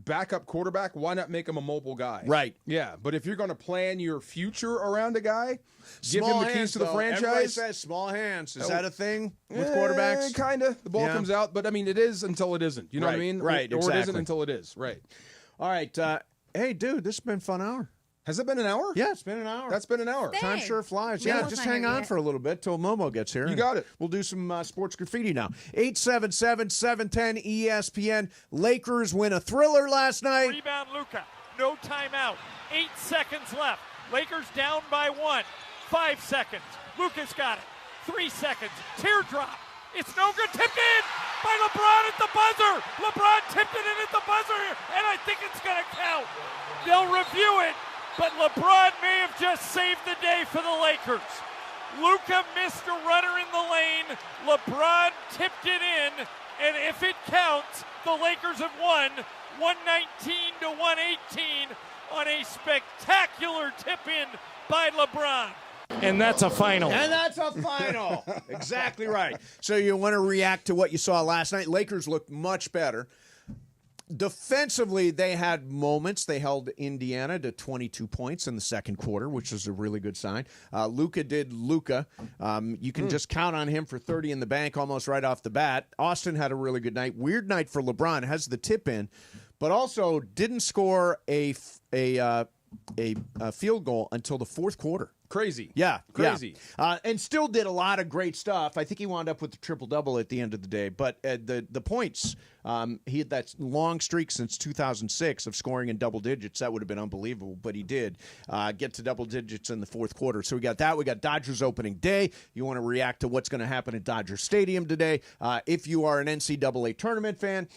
backup quarterback, why not make him a mobile guy? Right. Yeah, but if you're going to plan your future around a guy, give Small him the keys hands, to the though. franchise. Everybody says small hands. Is that a thing with quarterbacks? Kind of. The ball comes out, but I mean, it is until it isn't. You know what I mean? Right, Or exactly. it isn't until it is. Right. All right. Hey, dude, this has been a fun hour. Has it been an hour? Yeah, it's been an hour. That's been an hour. Time sure flies. Momo's Yeah, not just here hang on yet. for a little bit till Momo gets here. You got it. We'll do some sports graffiti now. 877-710 ESPN. Lakers win a thriller last night. Rebound Luka. No timeout. 8 seconds left. Lakers down by 1. 5 seconds. Luka's got it. 3 seconds. Teardrop. It's no good. Tipped in by LeBron at the buzzer. LeBron tipped it in at the buzzer, and I think it's going to count. They'll review it, but LeBron may have just saved the day for the Lakers. Luka missed a runner in the lane. LeBron tipped it in, and if it counts, the Lakers have won 119-118 on a spectacular tip-in by LeBron. And that's a final. And that's a final. Exactly right. So you want to react to what you saw last night. Lakers looked much better. Defensively, they had moments. They held Indiana to 22 points in the second quarter, which is a really good sign. Luka did Luka. You can just count on him for 30 in the bank almost right off the bat. Austin had a really good night. Weird night for LeBron. Has the tip in, but also didn't score a field goal until the fourth quarter. Crazy. Yeah. Crazy. Yeah. And still did a lot of great stuff. I think he wound up with the triple-double at the end of the day. But the points, he had that long streak since 2006 of scoring in double digits. That would have been unbelievable, but he did get to double digits in the fourth quarter. So we got that. We got Dodgers opening day. You want to react to what's going to happen at Dodger Stadium today. If you are an NCAA tournament fan,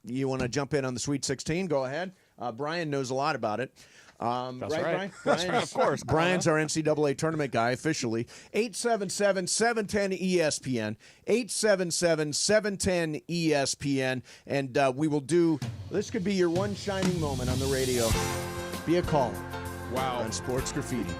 you want to jump in on the Sweet 16, go ahead. Brian knows a lot about it. That's right. Brian? Of course. Brian's our NCAA tournament guy officially. 877-710-ESPN. 877-710-ESPN. And we will do, this could be your one shining moment on the radio. Be a caller. Wow. On Sports Graffiti.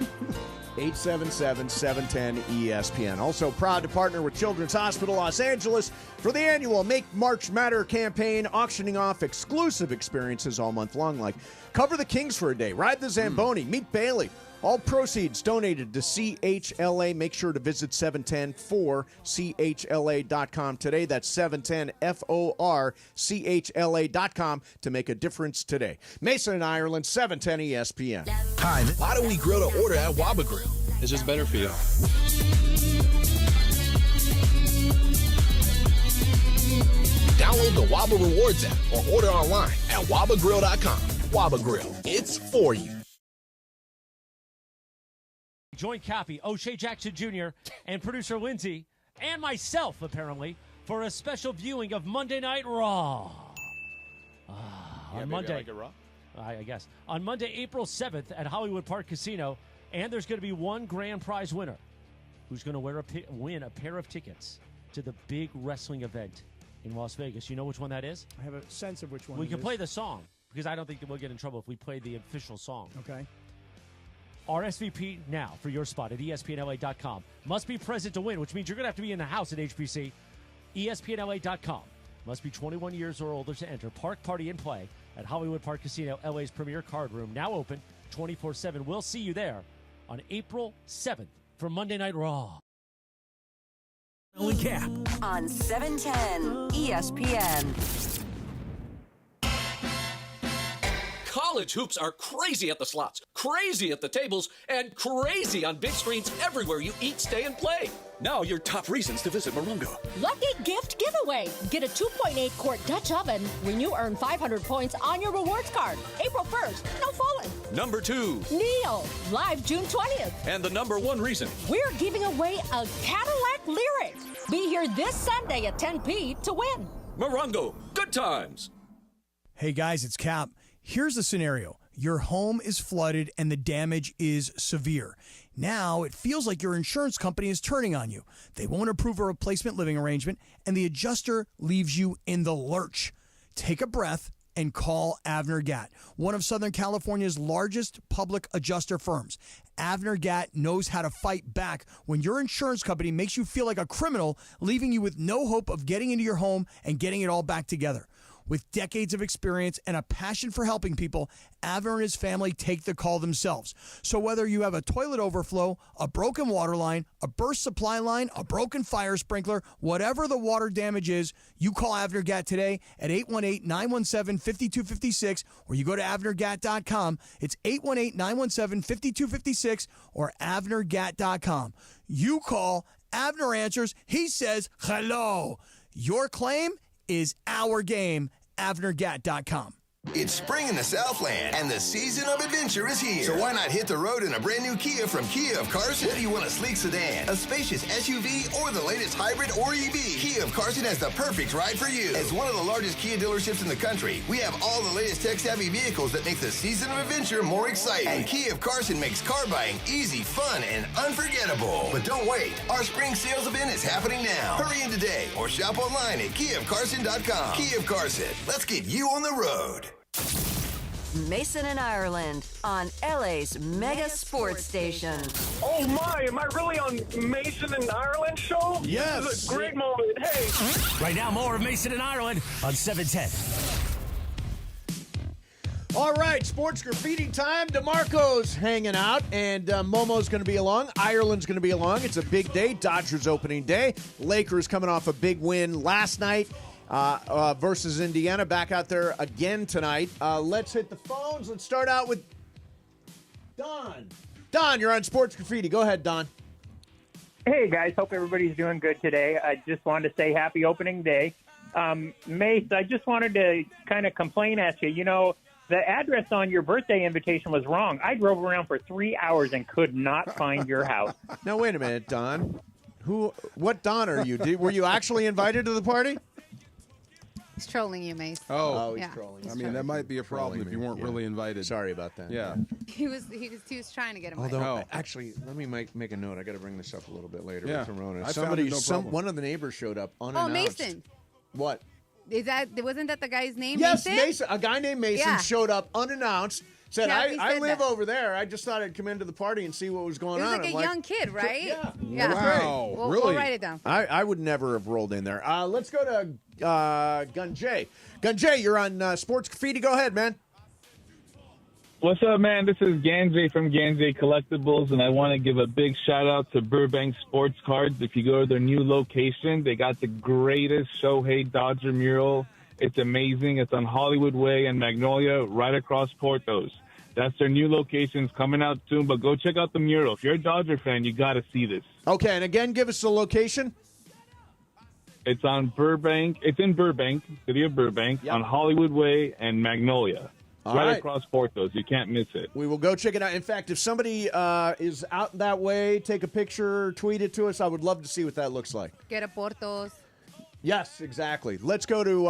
877-710-ESPN. Also proud to partner with Children's Hospital Los Angeles for the annual Make March Matter campaign, auctioning off exclusive experiences all month long, like Cover the Kings for a day, Ride the Zamboni, Meet Bailey. All proceeds donated to CHLA. Make sure to visit 710-4CHLA.com today. That's 710-FORCHLA.com to make a difference today. Mason and Ireland, 710 ESPN. Hi. Why do we grill to order at Waba Grill? It's just better for you. Download the Waba Rewards app or order online at wabagrill.com. Waba Grill. It's for you. Join Cappy, O'Shea Jackson Jr., and producer Lindsay, and myself, apparently, for a special viewing of Monday Night Raw. On Monday. I like it raw. I guess. On Monday, April 7th at Hollywood Park Casino, and there's going to be one grand prize winner who's going to win a pair of tickets to the big wrestling event in Las Vegas. You know which one that is? I have a sense of which one We it can is. play the song, because I don't think that we'll get in trouble if we play the official song. Okay. RSVP now for your spot at ESPNLA.com. Must be present to win, which means you're going to have to be in the house at HPC. ESPNLA.com. Must be 21 years or older to enter. Park, party, and play at Hollywood Park Casino, LA's premier card room. Now open 24/7. We'll see you there on April 7th for Monday Night Raw. Cap on 710 ESPN. Call College hoops are crazy at the slots, crazy at the tables, and crazy on big screens everywhere you eat, stay, and play. Now your top reasons to visit Morongo. Lucky gift giveaway. Get a 2.8 quart Dutch oven when you earn 500 points on your rewards card. April 1st. No fooling. Number 2. Neil. Live June 20th. And the number 1 reason. We're giving away a Cadillac Lyric. Be here this Sunday at 10 p to win. Morongo. Good times. Hey guys, it's Cap. Here's the scenario. Your home is flooded and the damage is severe. Now it feels like your insurance company is turning on you. They won't approve a replacement living arrangement and the adjuster leaves you in the lurch. Take a breath and call Avner Gatt, one of Southern California's largest public adjuster firms. Avner Gatt knows how to fight back when your insurance company makes you feel like a criminal, leaving you with no hope of getting into your home and getting it all back together. With decades of experience and a passion for helping people, Avner and his family take the call themselves. So whether you have a toilet overflow, a broken water line, a burst supply line, a broken fire sprinkler, whatever the water damage is, you call Avner Gatt today at 818-917-5256 or you go to avnergatt.com. It's 818-917-5256 or avnergatt.com. You call, Avner answers, he says hello. Your claim is our game. avnergatt.com. It's spring in the Southland, and the season of adventure is here. So why not hit the road in a brand new Kia from Kia of Carson? Whether you want a sleek sedan, a spacious SUV, or the latest hybrid or EV, Kia of Carson has the perfect ride for you. As one of the largest Kia dealerships in the country, we have all the latest tech-savvy vehicles that make the season of adventure more exciting. And Kia of Carson makes car buying easy, fun, and unforgettable. But don't wait. Our spring sales event is happening now. Hurry in today or shop online at KiaofCarson.com. Kia of Carson. Let's get you on the road. Mason and Ireland on LA's mega sports station. Oh my, am I really on Mason and Ireland show? Yes. This is a great moment. Hey. Right now, more of Mason and Ireland on 710. All right, sports graffiti time. DeMarco's hanging out, and Momo's going to be along. Ireland's going to be along. It's a big day. Dodgers opening day. Lakers coming off a big win last night. Versus Indiana, back out there again tonight. Let's hit the phones. Let's start out with Don. Don, you're on Sports Graffiti. Go ahead, Don. Hey, guys. Hope everybody's doing good today. I just wanted to say happy opening day. Mace, I just wanted to kind of complain at you. You know, the address on your birthday invitation was wrong. I drove around for 3 hours and could not find your house. Now, wait a minute, Don. What Don are you? Were you actually invited to the party? He's trolling you, Mace. Oh, he's trolling. I mean, that might be a problem if you weren't really invited. Sorry about that. Yeah. He was trying to get him. Although, actually, let me make a note. I got to bring this up a little bit later Yeah. with Corona. I found it no problem. One of the neighbors showed up unannounced. Oh, Mason. What? Wasn't that the guy's name? Yes, Mason. A guy named Mason showed up unannounced. Said, Yeah, he I said live that. over there. I just thought I'd come into the party and see what was going He was on. like I'm a young kid, right? Yeah. Wow. We'll write it down. I would never have rolled in there. Let's go to Gunjay. Gunjay, you're on Sports Graffiti. Go ahead, man. What's up, man? This is Ganjay from Ganjay Collectibles, and I want to give a big shout-out to Burbank Sports Cards. If you go to their new location, they got the greatest Shohei Dodger mural. It's amazing. It's on Hollywood Way and Magnolia, right across Portos. That's their new locations coming out soon, but go check out the mural. If you're a Dodger fan, you got to see this. Okay, and again, give us the location. It's on Burbank. It's in Burbank, city of Burbank, on Hollywood Way and Magnolia. All right right. across Portos. You can't miss it. We will go check it out. In fact, if somebody is out that way, take a picture, tweet it to us. I would love to see what that looks like. Get a Portos. Yes, exactly. Let's go to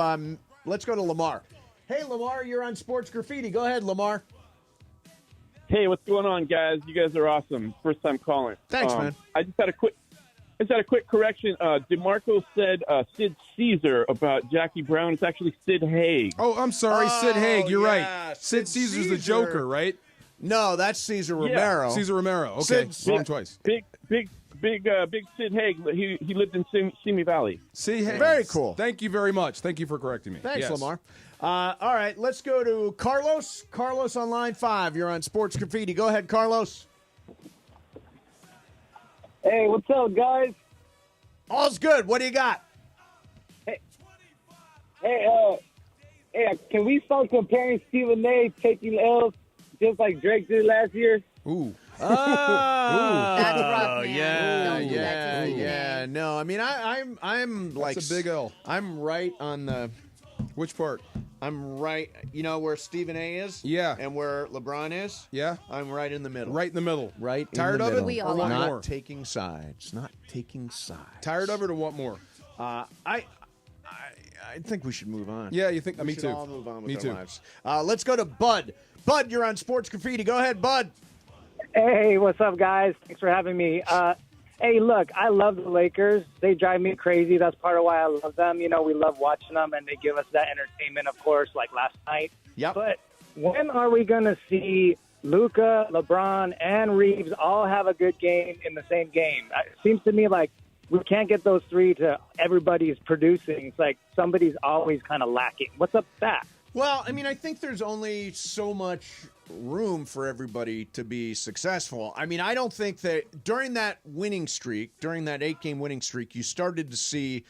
Lamar. Hey, Lamar, you're on Sports Graffiti. Go ahead, Lamar. Hey, what's going on, guys? You guys are awesome. First time calling. Thanks, man. I just had a quick correction. DeMarco said Sid Caesar about Jackie Brown. It's actually Sid Haig. Oh, I'm sorry, Sid Haig. You're yeah, right. Sid Caesar's the Joker, right? No, that's Caesar Romero. Caesar Romero. Okay, wrong twice. Big Sid Haig. He lived in Simi Valley. See, hey, Very cool. Thank you very much. Thank you for correcting me. Thanks, Yes. Lamar. All right, let's go to Carlos. Carlos on line 5. You're on Sports Graffiti. Go ahead, Carlos. Hey, what's up, guys? All's good. What do you got? Hey, Hey, can we start comparing Stephen A. taking L's just like Drake did last year? Ooh. Oh, That's rough, man. yeah, Don't do that to Stephen yeah. A. No, I mean, I'm like That's a big L. I'm right on the. Which part? I'm right. You know where Stephen A. is? Yeah. And where LeBron is? Yeah. I'm right in the middle. Right in the middle. Right. Tired in the of it? middle. We all want Not more? taking sides. Not taking sides. Tired of it or want more? I think we should move on. Yeah, you think? We Me should too. all move on with Me our too. lives. Let's go to Bud. Bud, you're on Sports Graffiti. Go ahead, Bud. Hey, what's up, guys? Thanks for having me. Hey, look, I love the Lakers. They drive me crazy. That's part of why I love them. You know, we love watching them, and they give us that entertainment, of course, like last night. Yep. But when are we going to see Luka, LeBron, and Reeves all have a good game in the same game? It seems to me like we can't get those three to everybody's producing. It's like somebody's always kind of lacking. What's up with that? Well, I mean, I think there's only so much room for everybody to be successful. I mean, I don't think that during that winning streak, during that 8-game winning streak, you started to see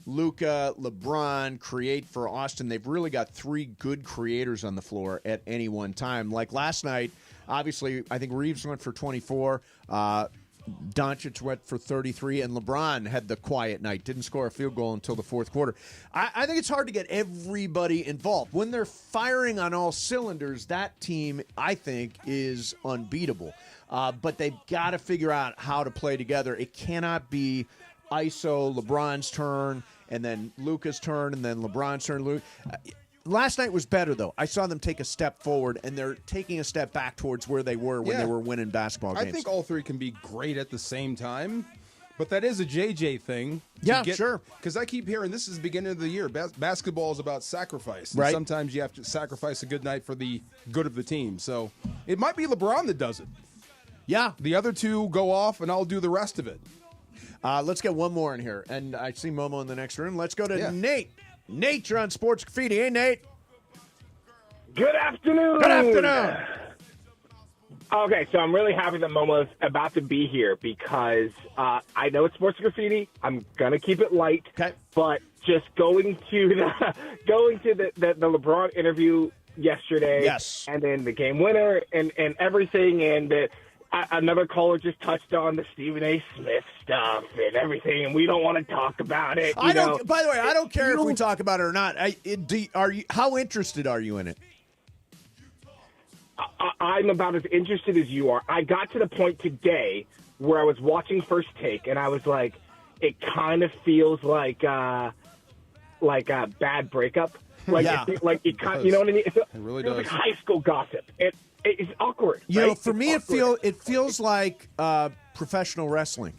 Luka, LeBron create for Austin. They've really got three good creators on the floor at any one time. Like last night, obviously, I think Reeves went for 24. Doncic went for 33, and LeBron had the quiet night. Didn't score a field goal until the fourth quarter. I think it's hard to get everybody involved. When they're firing on all cylinders, that team, I think, is unbeatable. But they've got to figure out how to play together. It cannot be ISO, LeBron's turn, and then Luka's turn, and then LeBron's turn. Last night was better, though. I saw them take a step forward, and they're taking a step back towards where they were when they were winning basketball games. I think all three can be great at the same time, but that is a JJ thing. Yeah, sure. Because I keep hearing this is the beginning of the year. Basketball is about sacrifice. And Right. sometimes you have to sacrifice a good night for the good of the team. So it might be LeBron that does it. Yeah. The other two go off, and I'll do the rest of it. Let's get one more in here. And I see Momo in the next room. Let's go to Nate. Nate, you're on Sports Graffiti. Hey, Nate. Good afternoon. Good afternoon. Okay, so I'm really happy that Momo's about to be here because I know it's Sports Graffiti. I'm gonna keep it light. Okay. But just going to the LeBron interview yesterday. Yes. And then the game winner and everything, and another caller just touched on the Stephen A. Smith stuff and everything, and we don't want to talk about it. By the way, I don't care if we talk about it or not. How interested are you in it? I'm about as interested as you are. I got to the point today where I was watching First Take, and I was like, it kind of feels like a bad breakup. Like, Yeah. You know what I mean? It really feels does. like high school gossip. It's awkward. You right? know, for It's me, awkward. it feels like professional wrestling.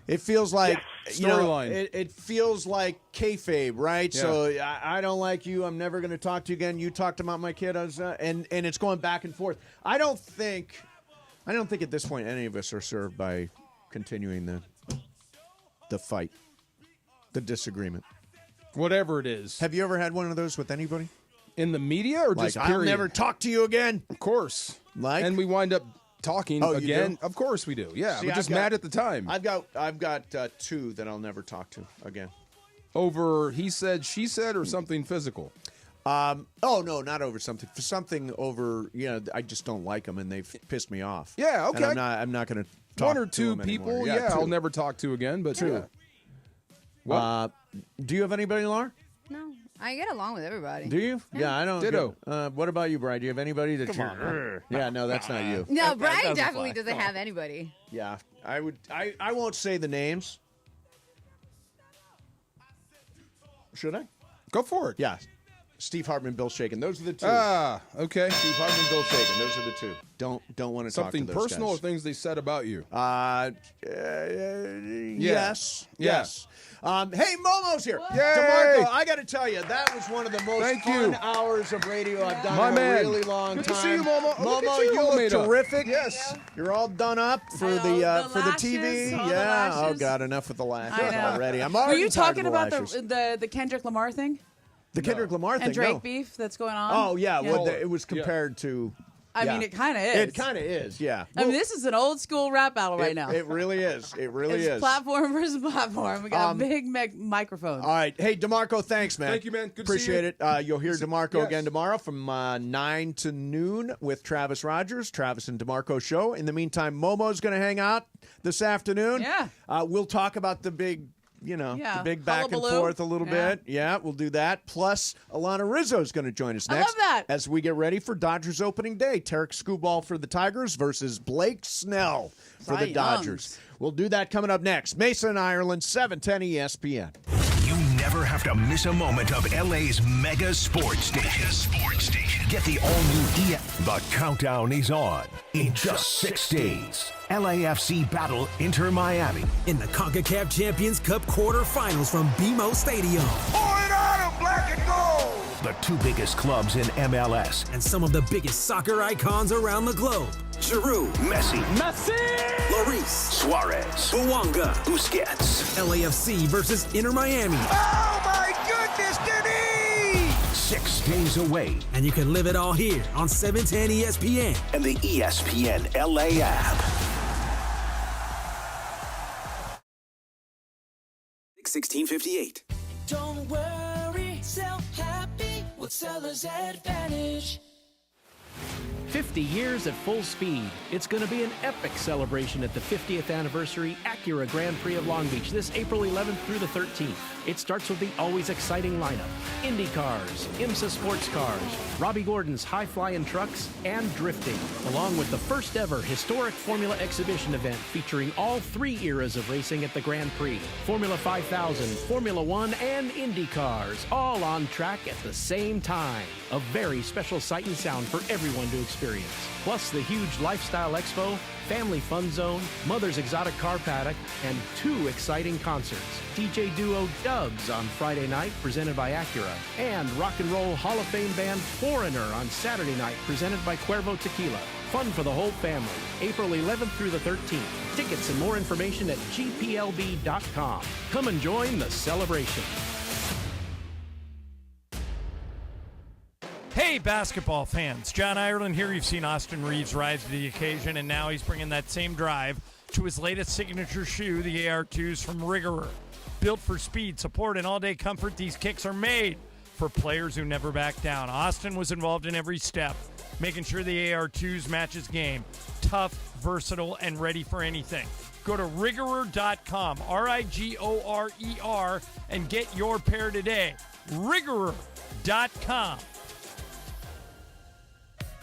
It feels like Storyline. It feels like kayfabe, right? Yeah. So I don't like you. I'm never going to talk to you again. You talked about my kid, and it's going back and forth. I don't think at this point any of us are served by continuing the fight, the disagreement. Whatever it is. Have you ever had one of those with anybody? In the media or Like, just I'll period? never talk to you again. Of course. Like? And we wind up talking Oh, you again. do? Of course we do. Yeah, See, we're just I've got- mad at the time. I've got two that I'll never talk to again. Over he said, she said, or something physical. Oh no, not over something. For something over, I just don't like them, and they've pissed me off. Yeah, okay. And I'm not going to talk One or to two them people, anymore. yeah, two. I'll never talk to again, but Two. yeah. What? Do you have anybody, Laura? No, I get along with everybody. Do you? Yeah, I don't. Ditto. What about you, Brian? Do you have anybody that? Come on. Yeah, no, that's not you. No, Brian definitely doesn't have anybody. Yeah, I would. I won't say the names. Should I? Go for it. Yeah. Steve Hartman, Bill Shaken. Those are the two. Ah, okay. Steve Hartman, Bill Shaken. Those are the two. Don't want to talk to Something those personal guys. or things they said about you? Yes. Yes. Hey, Momo's here. Yay! DeMarco, I got to tell you, that was one of the most Thank fun you. hours of radio I've done My in man. a really long Good time. to see you, Momo. Look Momo, at you, you all look made up. terrific. Yes. You're all done up for the TV. all the Yeah. Oh lashes. God, enough with the lashes I know. already. I'm Were already you tired talking of the about lashes. the Kendrick Lamar thing? The Kendrick Lamar thing? And Drake no. beef that's going on? Oh yeah, well, it was compared to I mean, it kind of is. It kind of is, yeah. I mean, this is an old school rap battle right now. It really is. It really It's is. platform versus platform. We got big microphones. All right. Hey, DeMarco, thanks, man. Thank you, man. Good Appreciate to see you. it. You'll hear DeMarco again tomorrow from 9 to noon with Travis Rogers, Travis and DeMarco show. In the meantime, Momo's going to hang out this afternoon. Yeah. We'll talk about the big, the big back and Hullabaloo. forth a little bit. Yeah, we'll do that. Plus, Alana Rizzo is going to join us I next. love that. As we get ready for Dodgers opening day. Tarek Skubal for the Tigers versus Blake Snell for the Cy Dodgers. We'll do that coming up next. Mason, Ireland, 710 ESPN. You never have to miss a moment of LA's mega sports station. Get the all-new The countdown is on. In just 6 days, LAFC battle Inter Miami. In the CONCACAF Champions Cup quarterfinals from BMO Stadium. Pour it on them, black and gold! The two biggest clubs in MLS. And some of the biggest soccer icons around the globe. Giroud, Messi, Lloris, Suarez, Bouanga, Busquets. LAFC versus Inter Miami. Oh my goodness, Denise! 6 days away. And you can live it all here on 710 ESPN. And the ESPN LA app. 1658. Don't worry, sell happy with Seller's Advantage. 50 years at full speed. It's going to be an epic celebration at the 50th anniversary Acura Grand Prix of Long Beach this April 11th through the 13th. It starts with the always exciting lineup: Indy cars, IMSA sports cars, Robbie Gordon's high-flying trucks, and drifting, along with the first ever historic Formula Exhibition event featuring all 3 eras of racing at the Grand Prix: Formula 5000, Formula 1, and Indy cars, all on track at the same time. A very special sight and sound for everyone to experience. Plus the huge Lifestyle Expo, Family Fun Zone, Mother's Exotic Car Paddock, and 2 exciting concerts. DJ duo Dubs on Friday night, presented by Acura, and Rock and Roll Hall of Fame band Foreigner on Saturday night, presented by Cuervo Tequila. Fun for the whole family. April 11th through the 13th. Tickets and more information at gplb.com. Come and join the celebration. Hey, basketball fans. John Ireland here. You've seen Austin Reeves rise to the occasion, and now he's bringing that same drive to his latest signature shoe, the AR2s from Rigorer. Built for speed, support, and all-day comfort, these kicks are made for players who never back down. Austin was involved in every step, making sure the AR2s match his game. Tough, versatile, and ready for anything. Go to Rigorer.com, R-I-G-O-R-E-R, and get your pair today. Rigorer.com.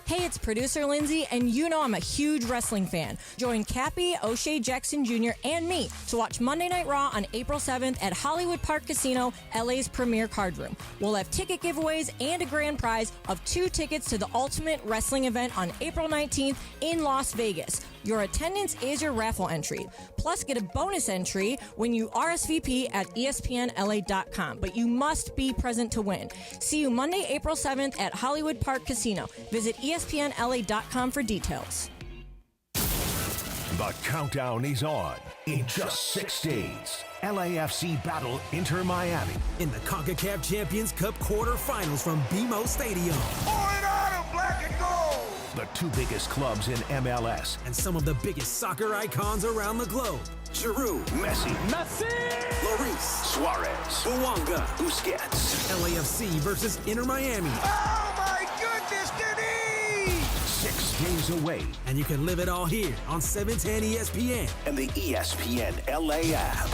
Hey, it's producer Lindsay, and you know I'm a huge wrestling fan. Join Cappy, O'Shea Jackson Jr., and me to watch Monday Night Raw on April 7th at Hollywood Park Casino, LA's premier card room. We'll have ticket giveaways and a grand prize of 2 tickets to the Ultimate Wrestling event on April 19th in Las Vegas. Your attendance is your raffle entry. Plus, get a bonus entry when you RSVP at ESPNLA.com. But you must be present to win. See you Monday, April 7th at Hollywood Park Casino. Visit ESPNLA.com for details. The countdown is on. In just 6 days, LAFC battle Inter Miami. In the CONCACAF Champions Cup quarterfinals from BMO Stadium. Pour it on them, black and gold! The two biggest clubs in MLS. And some of the biggest soccer icons around the globe. Giroud, Messi, Lloris, Suarez, Bouanga, Busquets. LAFC versus Inter Miami. Oh my goodness, Denise! 6 days away. And you can live it all here on 710 ESPN. And the ESPN LA app.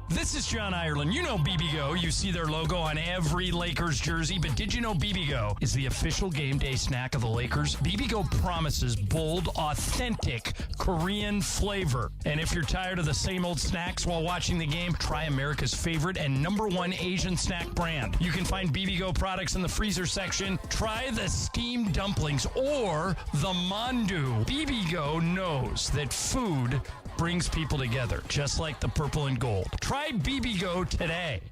This is John Ireland. You know BBGO. You see their logo on every Lakers jersey, but did you know BBGO is the official game day snack of the Lakers? BBGO promises bold, authentic Korean flavor. And if you're tired of the same old snacks while watching the game, try America's favorite and #1 Asian snack brand. You can find BBGO products in the freezer section. Try the steamed dumplings or the mandu. BBGO knows that food brings people together, just like the purple and gold. Try BBGO today.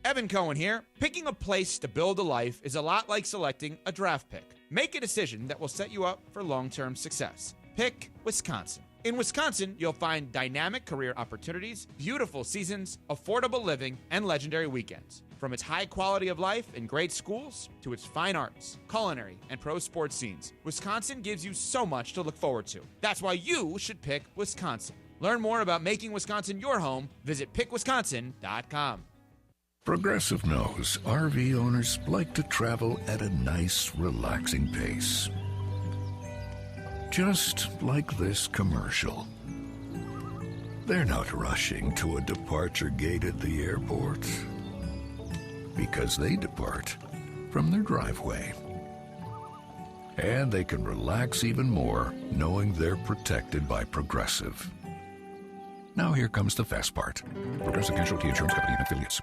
Evan Cohen here. Picking a place to build a life is a lot like selecting a draft pick. Make a decision that will set you up for long-term success. Pick Wisconsin. In Wisconsin, you'll find dynamic career opportunities, beautiful seasons, affordable living, and legendary weekends. From its high quality of life and great schools to its fine arts, culinary, and pro sports scenes, Wisconsin gives you so much to look forward to. That's why you should pick Wisconsin. Learn more about making Wisconsin your home. Visit pickwisconsin.com. Progressive knows RV owners like to travel at a nice, relaxing pace. Just like this commercial. They're not rushing to a departure gate at the airport because they depart from their driveway. And they can relax even more knowing they're protected by Progressive. Now here comes the fast part. Progressive Casualty Insurance Company and affiliates.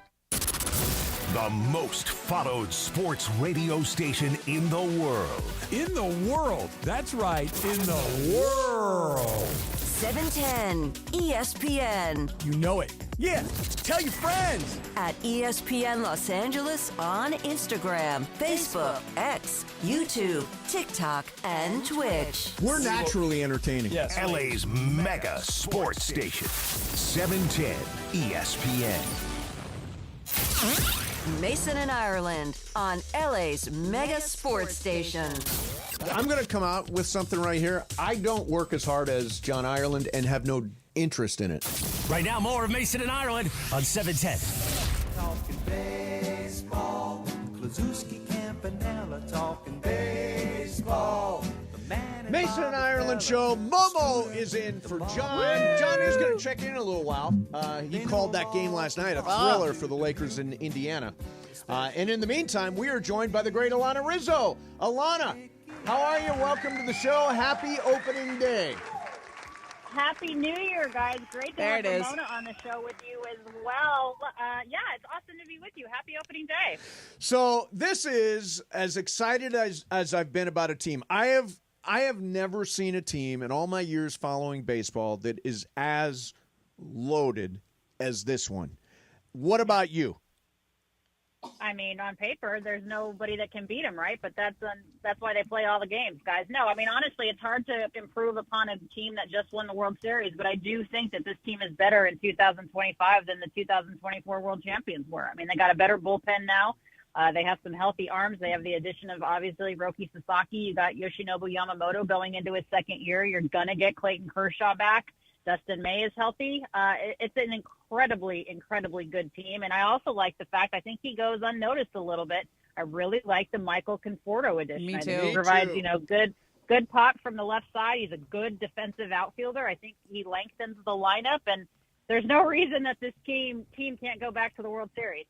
The most followed sports radio station in the world. In the world. That's right. In the world. 710 ESPN. You know it. Yeah. Tell your friends. At ESPN Los Angeles on Instagram, Facebook, X, YouTube, TikTok, and Twitch. We're naturally entertaining. Yes. LA's mega sports station. 710 ESPN. Mason and Ireland on LA's mega sports station. I'm going to come out with something right here. I don't work as hard as John Ireland and have no interest in it. Right now, more of Mason and Ireland on 710. Talking baseball, Klazuski, Campanella, talking baseball. Mason and Ireland show. Momo is in for John. John is going to check in a little while. He called that game last night a thriller for the Lakers in Indiana. And in the meantime, we are joined by the great Alanna Rizzo. Alana, how are you? Welcome to the show. Happy opening day. Happy New Year, guys. Great to have Ramona on the show with you as well. Yeah, it's awesome to be with you. Happy opening day. So this is as excited as I've been about a team. I have never seen a team in all my years following baseball that is as loaded as this one. What about you? I mean, on paper, there's nobody that can beat them, right? But that's why they play all the games, guys. No, I mean, honestly, it's hard to improve upon a team that just won the World Series, but I do think that this team is better in 2025 than the 2024 World Champions were. I mean, they got a better bullpen now. They have some healthy arms. They have the addition of, obviously, Roki Sasaki. You got Yoshinobu Yamamoto going into his second year. You're going to get Clayton Kershaw back. Dustin May is healthy. It's an incredibly, incredibly good team. And I also like the fact, I think he goes unnoticed a little bit. I really like the Michael Conforto addition. Me I too. think he provides, good pop from the left side. He's a good defensive outfielder. I think he lengthens the lineup. And there's no reason that this team can't go back to the World Series.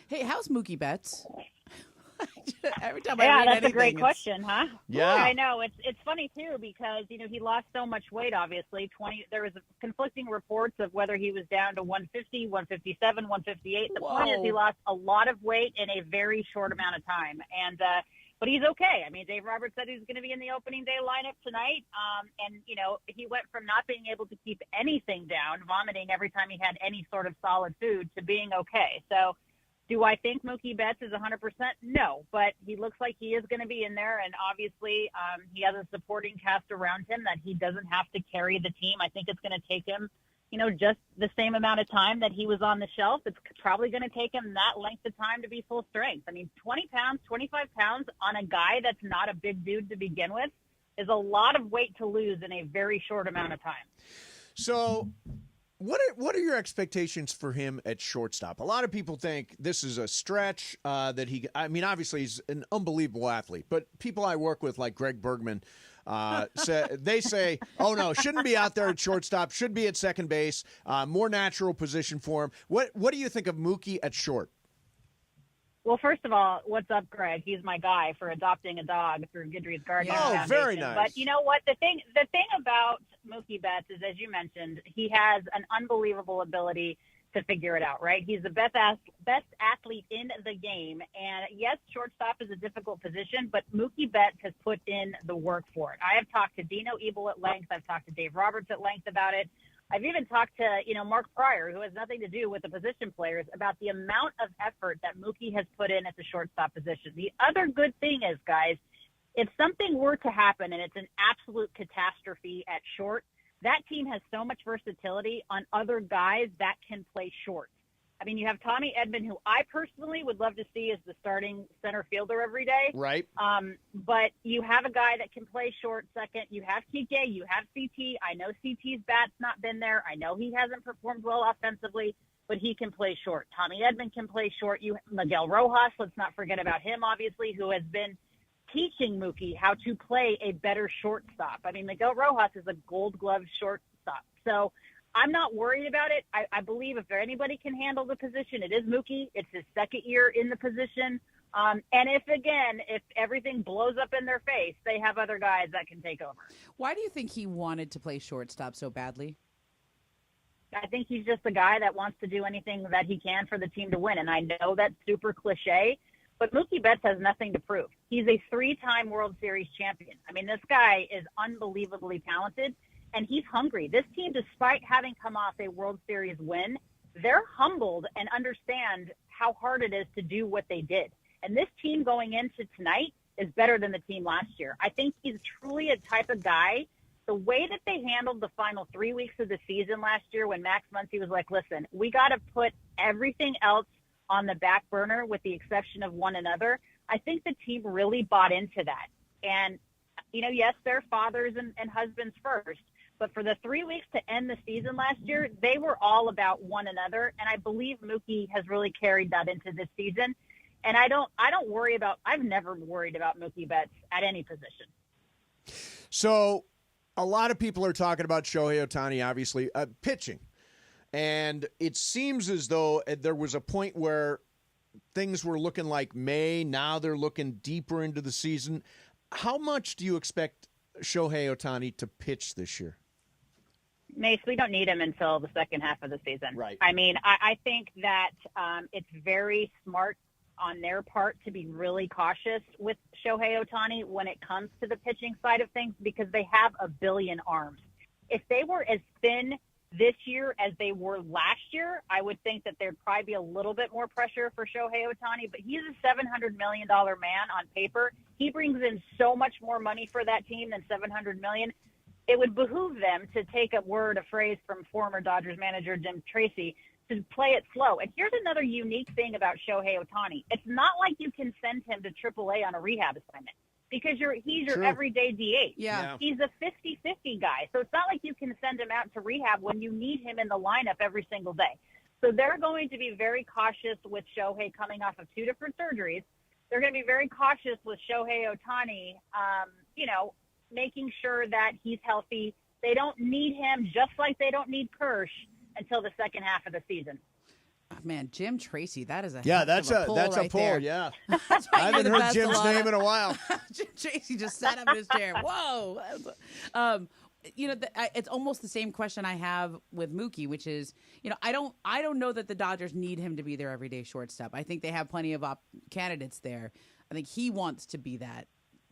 Hey, how's Mookie Betts? Every time yeah, I read that's anything, a great question, huh? Yeah, I know. It's funny too because he lost so much weight. Obviously, there was conflicting reports of whether he was down to 150, 157, 158. The point is he lost a lot of weight in a very short amount of time, and but he's okay. I mean, Dave Roberts said he's going to be in the opening day lineup tonight, and he went from not being able to keep anything down, vomiting every time he had any sort of solid food, to being okay. So. Do I think Mookie Betts is 100%? No, but he looks like he is going to be in there, and obviously he has a supporting cast around him that he doesn't have to carry the team. I think it's going to take him, just the same amount of time that he was on the shelf. It's probably going to take him that length of time to be full strength. I mean, 20 pounds, 25 pounds on a guy that's not a big dude to begin with is a lot of weight to lose in a very short amount of time. So what are your expectations for him at shortstop? A lot of people think this is a stretch obviously he's an unbelievable athlete, but people I work with like Greg Bergman say, oh no, shouldn't be out there at shortstop, should be at second base, more natural position for him. What do you think of Mookie at short? Well, first of all, what's up, Greg? He's my guy for adopting a dog through Goodreads Guardian Foundation. Very nice. But you know what? The thing about Mookie Betts is, as you mentioned, he has an unbelievable ability to figure it out, right? He's the best athlete in the game. And yes, shortstop is a difficult position, but Mookie Betts has put in the work for it. I have talked to Dino Ebel at length. I've talked to Dave Roberts at length about it. I've even talked to, Mark Pryor, who has nothing to do with the position players, about the amount of effort that Mookie has put in at the shortstop position. The other good thing is, guys, if something were to happen and it's an absolute catastrophe at short, that team has so much versatility on other guys that can play short. I mean, you have Tommy Edman, who I personally would love to see as the starting center fielder every day. Right. But you have a guy that can play short second. You have TK. You have CT. I know CT's bat's not been there. I know he hasn't performed well offensively, but he can play short. Tommy Edman can play short. Miguel Rojas, let's not forget about him, obviously, who has been teaching Mookie how to play a better shortstop. I mean, Miguel Rojas is a Gold Glove shortstop. So I'm not worried about it. I believe if anybody can handle the position, it is Mookie. It's his second year in the position. And if everything blows up in their face, they have other guys that can take over. Why do you think he wanted to play shortstop so badly? I think he's just a guy that wants to do anything that he can for the team to win. And I know that's super cliche, but Mookie Betts has nothing to prove. He's a 3-time World Series champion. I mean, this guy is unbelievably talented. And he's hungry. This team, despite having come off a World Series win, they're humbled and understand how hard it is to do what they did. And this team going into tonight is better than the team last year. I think he's truly a type of guy. The way that they handled the final 3 weeks of the season last year when Max Muncy was like, listen, we got to put everything else on the back burner with the exception of one another. I think the team really bought into that. And, yes, they're fathers and husbands first. But for the 3 weeks to end the season last year, they were all about one another. And I believe Mookie has really carried that into this season. And I've never worried about Mookie Betts at any position. So a lot of people are talking about Shohei Ohtani, obviously, pitching. And it seems as though there was a point where things were looking like May. Now they're looking deeper into the season. How much do you expect Shohei Ohtani to pitch this year? Mace, we don't need him until the second half of the season. Right. I mean, I think that it's very smart on their part to be really cautious with Shohei Ohtani when it comes to the pitching side of things because they have a billion arms. If they were as thin this year as they were last year, I would think that there'd probably be a little bit more pressure for Shohei Ohtani, but he's a $700 million man on paper. He brings in so much more money for that team than $700 million. It would behoove them to take a phrase from former Dodgers manager Jim Tracy to play it slow. And here's another unique thing about Shohei Ohtani. It's not like you can send him to AAA on a rehab assignment because he's your everyday DH. Yeah. He's a 50-50 guy. So it's not like you can send him out to rehab when you need him in the lineup every single day. So they're going to be very cautious with Shohei coming off of 2 different surgeries. They're going to be very cautious with Shohei Ohtani, making sure that he's healthy. They don't need him just like they don't need Kirsch until the second half of the season. Oh, man, Jim Tracy, that is a that's a pull. There. Yeah, I haven't heard Jim's name in a while. Jim Tracy just sat up in his chair. Whoa. It's almost the same question I have with Mookie, which is, I don't know that the Dodgers need him to be their everyday shortstop. I think they have plenty of candidates there. I think he wants to be that.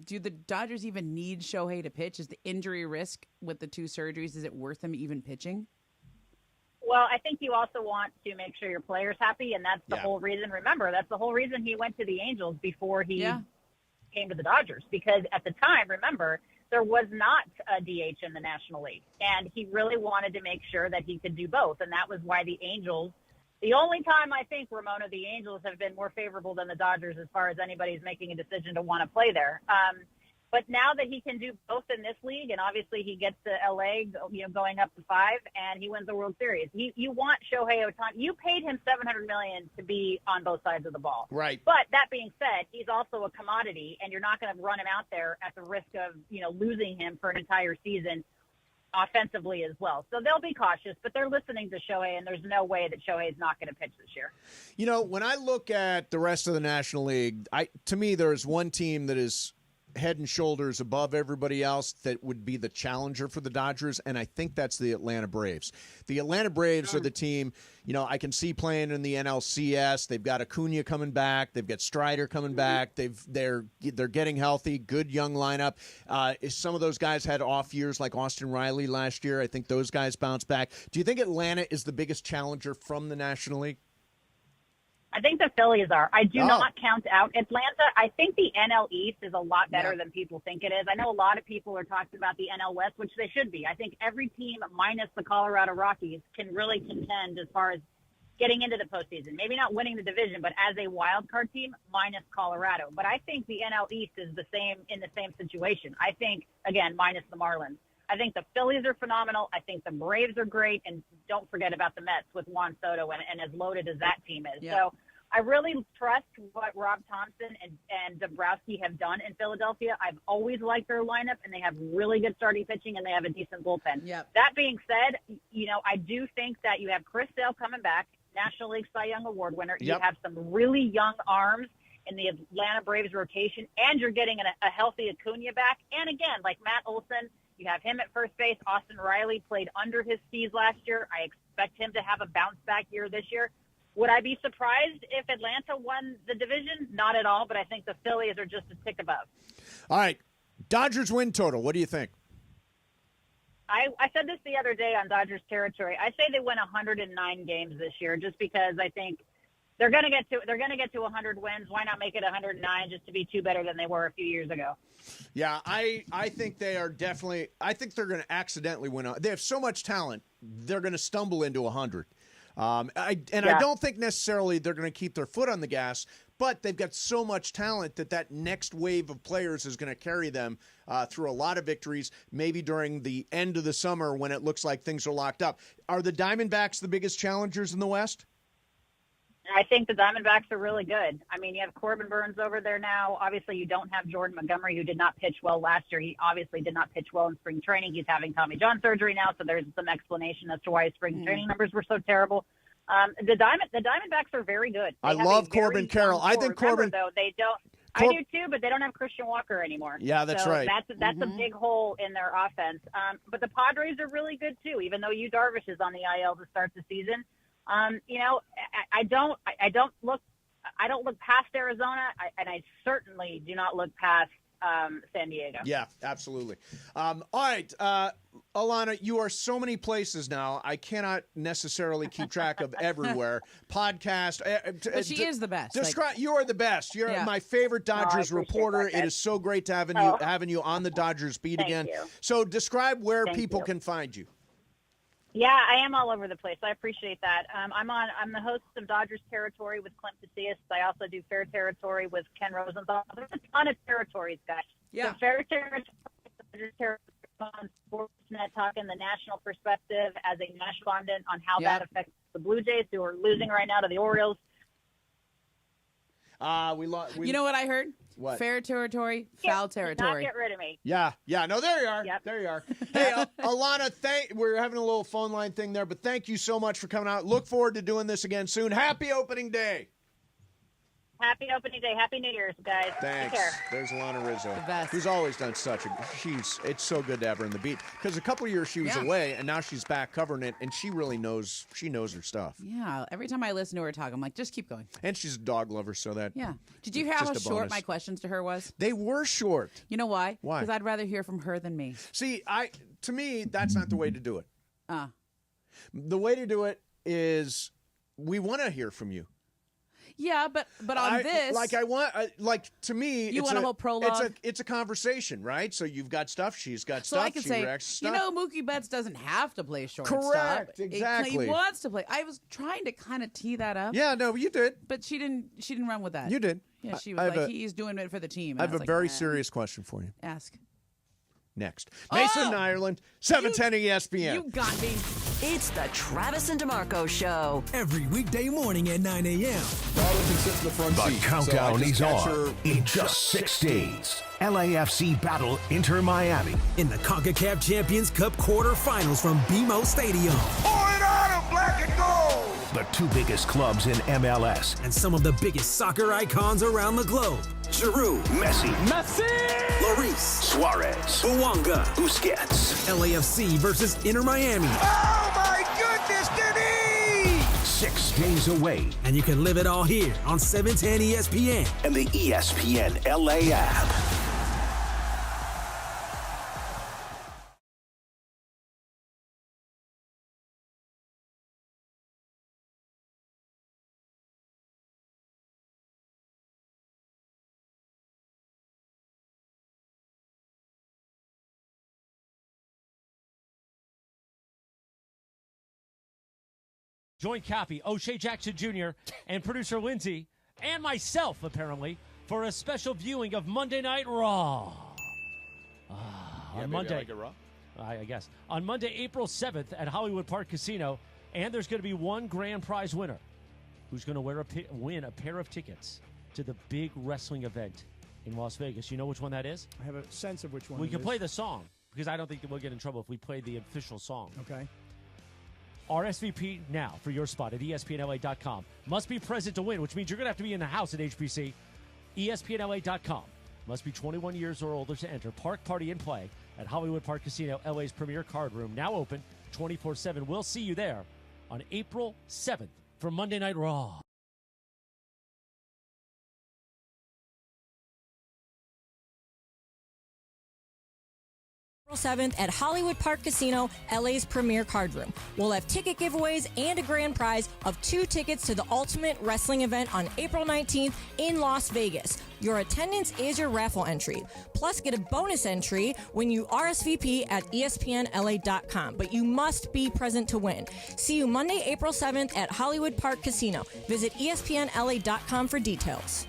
Do the Dodgers even need Shohei to pitch? Is the injury risk with the 2 surgeries, is it worth him even pitching? Well, I think you also want to make sure your player's happy, and that's the whole reason. Remember, that's the whole reason he went to the Angels before he came to the Dodgers, because at the time, remember, there was not a DH in the National League, and he really wanted to make sure that he could do both, and that was why the Angels, the only time I think, Ramona, the Angels have been more favorable than the Dodgers as far as anybody's making a decision to want to play there. But now that he can do both in this league, and obviously he gets to LA, going up to 5, and he wins the World Series. You want Shohei Ohtani. You paid him $700 million to be on both sides of the ball. Right. But that being said, he's also a commodity, and you're not going to run him out there at the risk of losing him for an entire season offensively as well. So they'll be cautious, but they're listening to Shohei, and there's no way that Shohei is not going to pitch this year. When I look at the rest of the National League, to me, there's one team that is head and shoulders above everybody else that would be the challenger for the Dodgers, and I think that's the Atlanta Braves. The Atlanta Braves are the team, I can see playing in the NLCS. They've got Acuna coming back. They've got Strider coming back. They're getting healthy, good young lineup. Some of those guys had off years like Austin Riley last year. I think those guys bounced back. Do you think Atlanta is the biggest challenger from the National League? I think the Phillies are. I do not count out Atlanta. I think the NL East is a lot better than people think it is. I know a lot of people are talking about the NL West, which they should be. I think every team minus the Colorado Rockies can really contend as far as getting into the postseason. Maybe not winning the division, but as a wild card team, minus Colorado. But I think the NL East is in the same situation. I think, again, minus the Marlins. I think the Phillies are phenomenal. I think the Braves are great. And don't forget about the Mets with Juan Soto and as loaded as that team is. Yeah. So I really trust what Rob Thompson and Dombrowski have done in Philadelphia. I've always liked their lineup, and they have really good starting pitching, and they have a decent bullpen. Yep. That being said, I do think that you have Chris Sale coming back, National League Cy Young Award winner. Yep. You have some really young arms in the Atlanta Braves rotation, and you're getting a healthy Acuna back. And again, like Matt Olson, you have him at first base. Austin Riley played under his skis last year. I expect him to have a bounce-back year this year. Would I be surprised if Atlanta won the division? Not at all, but I think the Phillies are just a tick above. All right. Dodgers win total. What do you think? I said this the other day on Dodgers territory. I say they win 109 games this year just because I think they're going to get to 100 wins. Why not make it 109 just to be two better than they were a few years ago? Yeah, I think they are definitely – I think they're going to accidentally win. They have so much talent, they're going to stumble into 100. I don't think necessarily they're going to keep their foot on the gas, but they've got so much talent that next wave of players is going to carry them through a lot of victories, maybe during the end of the summer when it looks like things are locked up. Are the Diamondbacks the biggest challengers in the West? I think the Diamondbacks are really good. I mean, you have Corbin Burns over there now. Obviously, you don't have Jordan Montgomery, who did not pitch well last year. He obviously did not pitch well in spring training. He's having Tommy John surgery now, so there's some explanation as to why his spring training numbers were so terrible. The Diamondbacks are very good. I love Corbin Carroll. I think Corbin. Though they don't. I do too, but they don't have Christian Walker anymore. Yeah, that's so right. That's a big hole in their offense. But the Padres are really good too, even though Yu Darvish is on the IL to start the season. I don't look past Arizona, and I certainly do not look past San Diego. Yeah, absolutely. All right, Alana, you are so many places now. I cannot necessarily keep track of everywhere. Podcast. But she is the best. You are the best. You're my favorite Dodgers reporter. It is so great to having you on the Dodgers beat again. You. So describe where people can find you. Yeah, I am all over the place. I appreciate that. I'm the host of Dodgers Territory with Clint Pacias. I also do Fair Territory with Ken Rosenthal. There's a ton of territories, guys. Yeah. So Fair Territory, Dodgers Territory on Sportsnet, talking the national perspective as a national respondent on how that affects the Blue Jays, who are losing right now to the Orioles. You know what I heard? What? Fair territory, foul territory. Not get rid of me. Yeah. No, there you are. Yep. There you are. Hey, Alana, we're having a little phone line thing there, but thank you so much for coming out. Look forward to doing this again soon. Happy opening day. Happy opening day. Happy New Year's, guys. Thanks. Take care. There's Alana Rizzo, The best. who's always done it's so good to have her in the beat. Because a couple of years she was away, and now she's back covering it, and she really knows her stuff. Yeah. Every time I listen to her talk, I'm like, just keep going. And she's a dog lover, so that. Yeah. Did you hear how just a short bonus. my questions to her was? They were short. You know why? Why? Because I'd rather hear from her than me. See, to me, that's not the way to do it. Uh. The way to do it is we want to hear from you. Yeah, but on this, to me, you want a whole prologue. It's a conversation, right? So you've got stuff, she's got stuff. So I could she say, reacts to stuff. Mookie Betts doesn't have to play shortstop. Correct, exactly. He wants to play. I was trying to kind of tee that up. Yeah, no, you did. But she didn't run with that. You did. Yeah, she was like, he's doing it for the team. And I have a very serious question for you. Ask. Next. Mason, Ireland, 710 ESPN. You got me. It's the Travis and DeMarco Show. Every weekday morning at 9 a.m. The countdown is on. In just 6 days, LAFC battle Inter Miami. In the CONCACAF Champions Cup quarterfinals from BMO Stadium. Black and gold. The two biggest clubs in MLS. And some of the biggest soccer icons around the globe. Giroud, Messi, Lloris, Suarez, Bouanga, Busquets. LAFC versus Inter Miami. Oh my goodness, did he? 6 days away. And you can live it all here on 710 ESPN. And the ESPN LA app. Join Cappy, O'Shea Jackson Jr., and producer Lindsay, and myself, apparently, for a special viewing of Monday Night Raw. On Monday. I like it raw. I guess. On Monday, April 7th at Hollywood Park Casino, and there's going to be one grand prize winner who's going to win a pair of tickets to the big wrestling event in Las Vegas. You know which one that is? I have a sense of which one We it can is. play the song, because I don't think that we'll get in trouble if we play the official song. Okay. RSVP now for your spot at ESPNLA.com. Must be present to win, which means you're going to have to be in the house at HBC. ESPNLA.com. Must be 21 years or older to enter. Park Party and Play at Hollywood Park Casino, LA's premier card room. Now open 24/7. We'll see you there on April 7th for Monday Night Raw. April 7th at Hollywood Park Casino, LA's premier card room. We'll have ticket giveaways and a grand prize of 2 tickets to the Ultimate Wrestling event on April 19th in Las Vegas. Your attendance is your raffle entry. Plus, get a bonus entry when you RSVP at ESPNLA.com. But you must be present to win. See you Monday, April 7th at Hollywood Park Casino. Visit ESPNLA.com for details.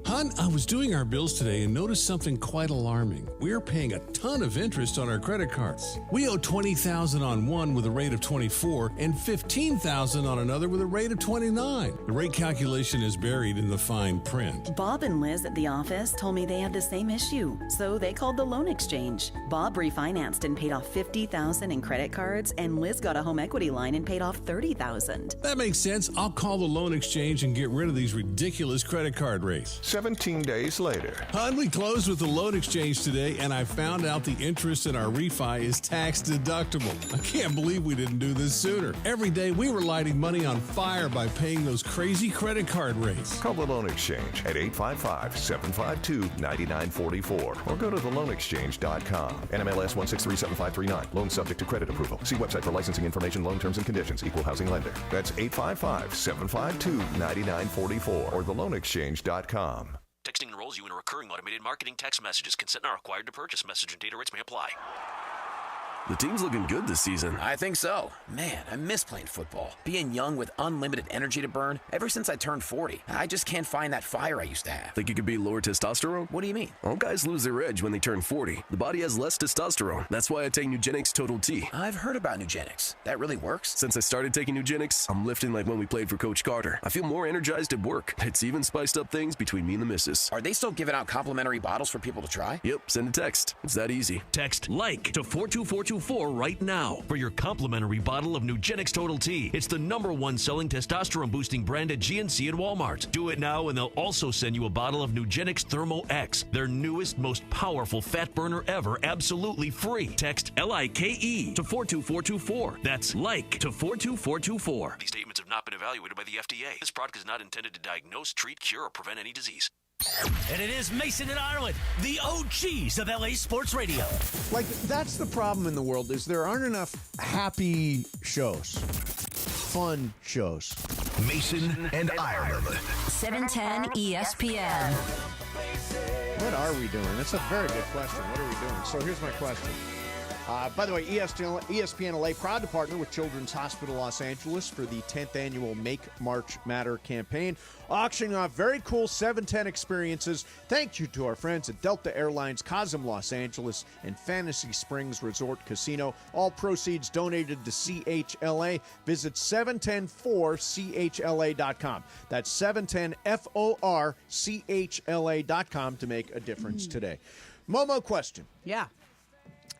Hon, I was doing our bills today and noticed something quite alarming. We're paying a ton of interest on our credit cards. We owe $20,000 on one with a rate of 24 and $15,000 on another with a rate of 29. The rate calculation is buried in the fine print. Bob and Liz at the office told me they had the same issue, so they called the loan exchange. Bob refinanced and paid off $50,000 in credit cards, and Liz got a home equity line and paid off $30,000. That makes sense. I'll call the loan exchange and get rid of these ridiculous credit card rates. 17 days later. Hon, we closed with the loan exchange today, and I found out the interest in our refi is tax deductible. I can't believe we didn't do this sooner. Every day we were lighting money on fire by paying those crazy credit card rates. Call the Loan Exchange at 855-752-9944 or go to theloanexchange.com. NMLS 1637539. Loan subject to credit approval. See website for licensing information, loan terms and conditions. Equal housing lender. That's 855-752-9944 or theloanexchange.com. Texting enrolls you in a recurring automated marketing text messages. Consent not required to purchase. Message and data rates may apply. The team's looking good this season. I think so. Man, I miss playing football. Being young with unlimited energy to burn. Ever since I turned 40, I just can't find that fire I used to have. Think you could be lower testosterone? What do you mean? All guys lose their edge when they turn 40. The body has less testosterone. That's why I take Nugenix Total T. I've heard about Nugenix. That really works? Since I started taking Nugenix, I'm lifting like when we played for Coach Carter. I feel more energized at work. It's even spiced up things between me and the missus. Are they still giving out complimentary bottles for people to try? Yep, send a text. It's that easy. Text LIKE to 42424 right now for your complimentary bottle of Nugenix Total T. It's the #1 selling testosterone boosting brand at GNC and Walmart. Do it now and they'll also send you a bottle of Nugenix Thermo X, their newest, most powerful fat burner ever, absolutely free. Text LIKE to 42424. That's LIKE to 42424. These statements have not been evaluated by the FDA. This product is not intended to diagnose, treat, cure, or prevent any disease. And it is Mason and Ireland, the OGs of LA Sports Radio. Like, that's the problem in the world, is there aren't enough happy shows, fun shows. Mason and Ireland. 710 ESPN. What are we doing? That's a very good question. What are we doing? So here's my question. By the way, ESPN LA, proud to partner with Children's Hospital Los Angeles for the 10th annual Make March Matter campaign, auctioning off very cool 710 experiences. Thank you to our friends at Delta Airlines, Cosm Los Angeles, and Fantasy Springs Resort Casino. All proceeds donated to CHLA. Visit 710forchla.com. That's 710forchla.com to make a difference today. Momo, question. Yeah.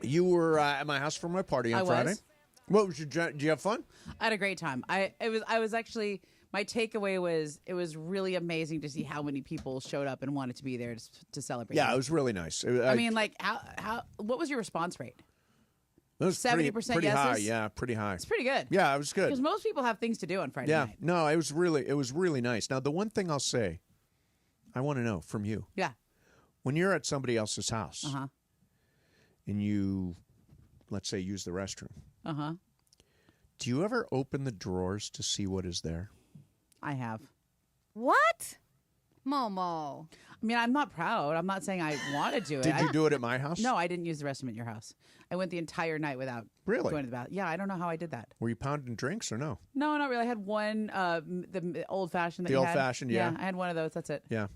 You were at my house for my party on Friday. What was your? Did you have fun? I had a great time. I was actually, my takeaway was it was really amazing to see how many people showed up and wanted to be there to celebrate. Yeah, it was really nice. I mean, like what was your response rate? It was 70% pretty yeses? high. Yeah, pretty high. It's pretty good. Yeah, it was good. Because most people have things to do on Friday night. No, it was really nice. Now, the one thing I'll say, I want to know from you. Yeah. When you're at somebody else's house, and you, let's say, use the restroom. Do you ever open the drawers to see what is there? I have. What? Momo. I mean, I'm not proud. I'm not saying I want to do it. Did you do it at my house? No, I didn't use the restroom at your house. I went the entire night without Really? going to the bathroom. Yeah, I don't know how I did that. Were you pounding drinks or no? No, not really. I had one, the old fashioned. The old-fashioned, yeah. I had one of those. That's it. Yeah.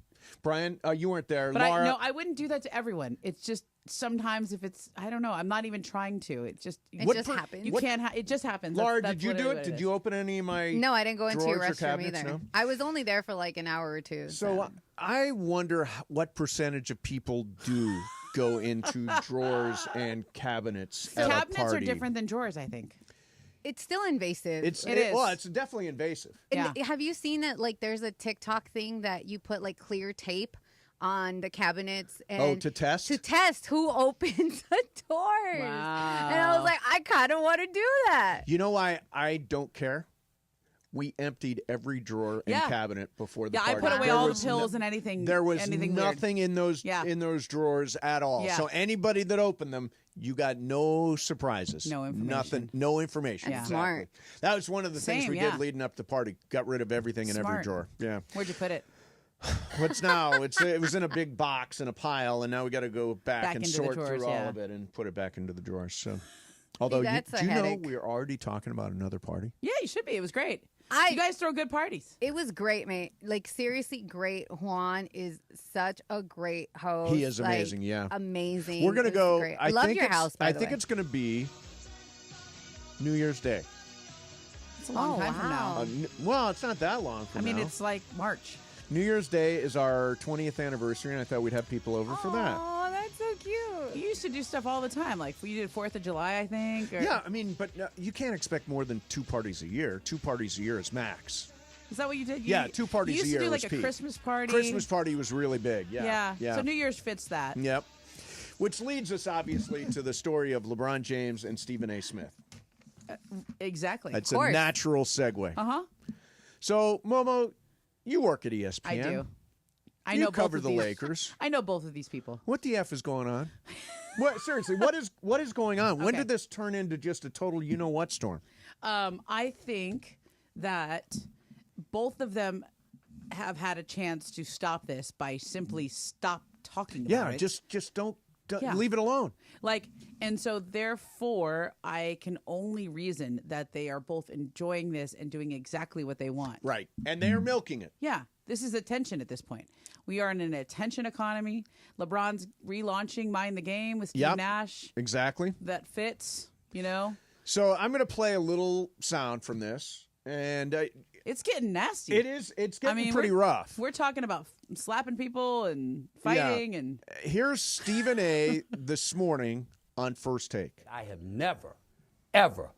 Brian, you weren't there. But Laura, I wouldn't do that to everyone. It's just sometimes if it's, I don't know. I'm not even trying to. It just happens. You can't. It just happens. Laura, That's did you do it? Did you open any of my? No, I didn't go into your drawers or restroom cabinets? either. No? I was only there for like an hour or two. So I wonder what percentage of people do go into drawers and cabinets at a Cabinets party. are different than drawers, I think. It's still invasive. It is. Well, it's definitely invasive. And have you seen that? Like, there's a TikTok thing that you put like clear tape on the cabinets and to test who opens the doors. Wow. And I was like, I kind of want to do that. You know why I don't care? We emptied every drawer and cabinet before the party. I put away all the pills and anything. There was anything nothing weird. in those drawers at all. Yeah. So anybody that opened them, you got no surprises. No information. Nothing. No information. That's Exactly. smart. That was one of the things Same, we yeah. did leading up to the party. Got rid of everything in every Smart. drawer. Yeah. Where'd you put it? What's now? It was in a big box in a pile, and now we got to go back and into the sort drawers, through all yeah. of it and put it back into the drawers. So, although that's a do you know headache. we're already talking about another party? Yeah, you should be. It was great. You guys throw good parties. It was great, mate. Like, seriously great. Juan is such a great host. He is amazing, Like, yeah. Amazing. We're gonna It was go. great. I love think your it's, house, by I the think way. it's going to be New Year's Day. It's a long time from now. Well, it's not that long from I mean, now. it's like March. New Year's Day is our 20th anniversary, and I thought we'd have people over for that. Oh, that's so cute. You used to do stuff all the time. Like, we did 4th of July, I think. Or... Yeah, I mean, but you can't expect more than 2 parties a year. 2 parties a year is max. Is that what you did? Yeah, 2 parties you a used year to do was like a peak. Christmas party. Christmas party was really big. Yeah. So New Year's fits that. Yep. Which leads us, obviously, to the story of LeBron James and Stephen A. Smith. Exactly. That's a natural segue. Uh-huh. So, Momo, you work at ESPN. I do. I You know cover both of the these. Lakers. I know both of these people. What the F is going on? What seriously? What is going on? When Okay. did this turn into just a total you know what storm? I think that both of them have had a chance to stop this by simply stop talking about it. just don't Yeah. leave it alone. Like, and so therefore, I can only reason that they are both enjoying this and doing exactly what they want. Right, and they're milking it. Yeah, this is attention at this point. We are in an attention economy. LeBron's relaunching Mind the Game with Steve Yep. Nash. Exactly. That fits, you know? So I'm going to play a little sound from this, and It's getting nasty. it is. It's getting pretty we're- rough. We're talking about slapping people and fighting and Here's Stephen A. this morning on First Take. I have never, ever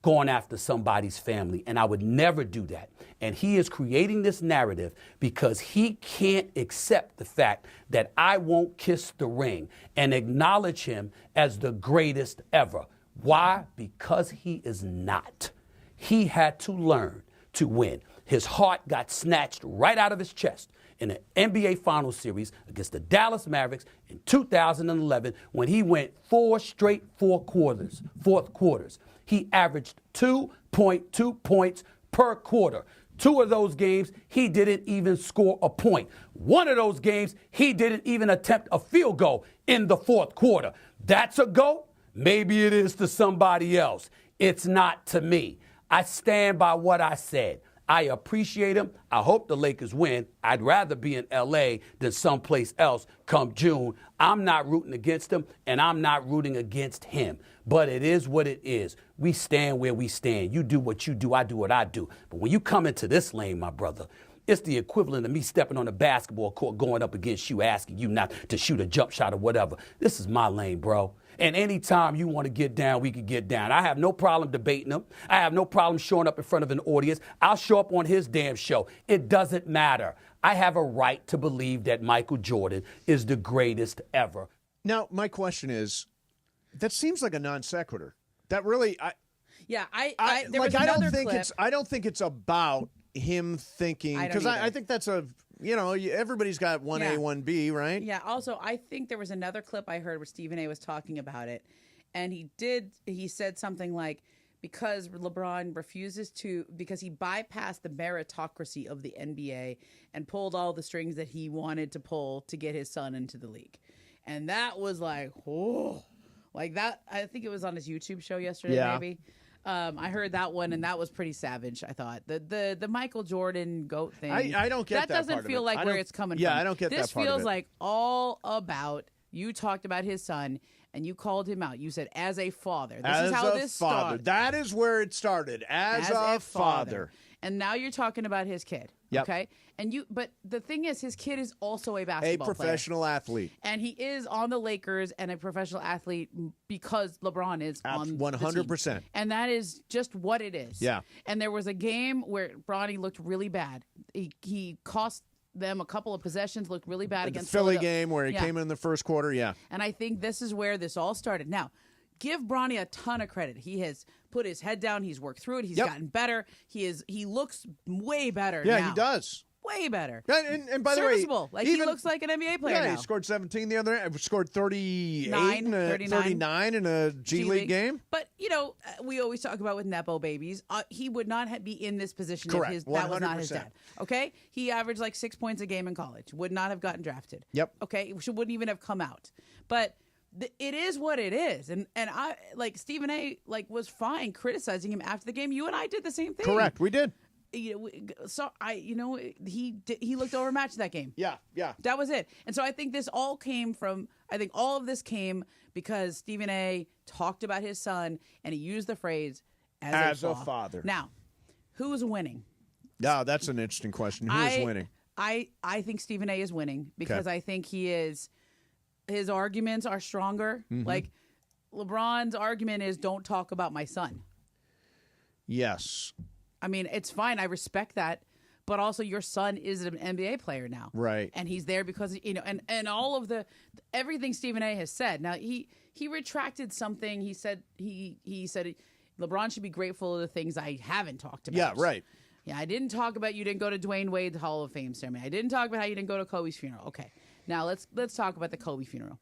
gone after somebody's family, and I would never do that. And he is creating this narrative because he can't accept the fact that I won't kiss the ring and acknowledge him as the greatest ever. Why? Because he is not. He had to learn to win. His heart got snatched right out of his chest in the NBA Finals Series against the Dallas Mavericks in 2011 when he went 4 straight fourth quarters. He averaged 2.2 points per quarter. 2 of those games, he didn't even score a point. 1 of those games, he didn't even attempt a field goal in the fourth quarter. That's a go? Maybe it is to somebody else. It's not to me. I stand by what I said. I appreciate him. I hope the Lakers win. I'd rather be in L.A. than someplace else come June. I'm not rooting against him, and I'm not rooting against him. But it is what it is. We stand where we stand. You do what you do. I do what I do. But when you come into this lane, my brother, it's the equivalent of me stepping on a basketball court, going up against you, asking you not to shoot a jump shot or whatever. This is my lane, bro. And anytime you want to get down, we can get down. I have no problem debating him. I have no problem showing up in front of an audience. I'll show up on his damn show. It doesn't matter. I have a right to believe that Michael Jordan is the greatest ever. Now, my question is, that seems like a non sequitur. That really, yeah, there was I don't another think clip. I don't think it's about him thinking, because I think that's everybody's got 1A, Yeah. 1B, right? Yeah. Also, I think there was another clip I heard where Stephen A. was talking about it, and he said something like, because LeBron refuses to, because he bypassed the meritocracy of the NBA and pulled all the strings that he wanted to pull to get his son into the league. And that was like, oh, like that. I think it was on his YouTube show yesterday, maybe. I heard that one, and that was pretty savage. I thought the Michael Jordan GOAT thing. I don't get that. That doesn't part feel of it. like where it's coming from. Yeah, I don't get this that part of feels it. like all about. You talked about his son, and you called him out. You said, "As a father, this is how this started." That is where it started. As a father. And now you're talking about his kid. Yep. Okay. But the thing is, his kid is also a basketball professional player. athlete. And he is on the Lakers and a professional athlete because LeBron is on 100%. the team. And that is just what it is. Yeah. And there was a game where Bronny looked really bad. He cost them a couple of possessions, looked really bad against the Philly Philadelphia. game where he came in the first quarter. Yeah. And I think this is where this all started. Now, give Bronny a ton of credit. He has put his head down. He's worked through it. He's gotten better. He looks way better now. Yeah, he does. Way better. And by the way, serviceable. Like he looks like an NBA player now. He scored 17 the other night. Scored 39 in a G League game. But, we always talk about with Nepo babies, he would not be in this position Correct. if that was not his 100%. dad. Okay? He averaged like 6 points a game in college. Would not have gotten drafted. Yep. Okay? Wouldn't even have come out. But it is what it is. And I, like, Stephen A, was fine criticizing him after the game. You and I did the same thing. Correct. We did. He looked overmatched that game. Yeah. That was it. And so I think all of this came because Stephen A talked about his son and he used the phrase as a father. Now, who's winning? Yeah, that's an interesting question. Who's winning? I think Stephen A is winning because I think his arguments are stronger. Mm-hmm. Like LeBron's argument is don't talk about my son. Yes. I mean, it's fine. I respect that. But also your son is an NBA player now. Right. And he's there because, and all of everything Stephen A has said. Now, he retracted something. He said LeBron should be grateful of the things I haven't talked about. Yeah, right. Yeah, I didn't talk about you didn't go to Dwayne Wade's Hall of Fame ceremony. I didn't talk about how you didn't go to Kobe's funeral. Okay. Now, let's talk about the Kobe funeral.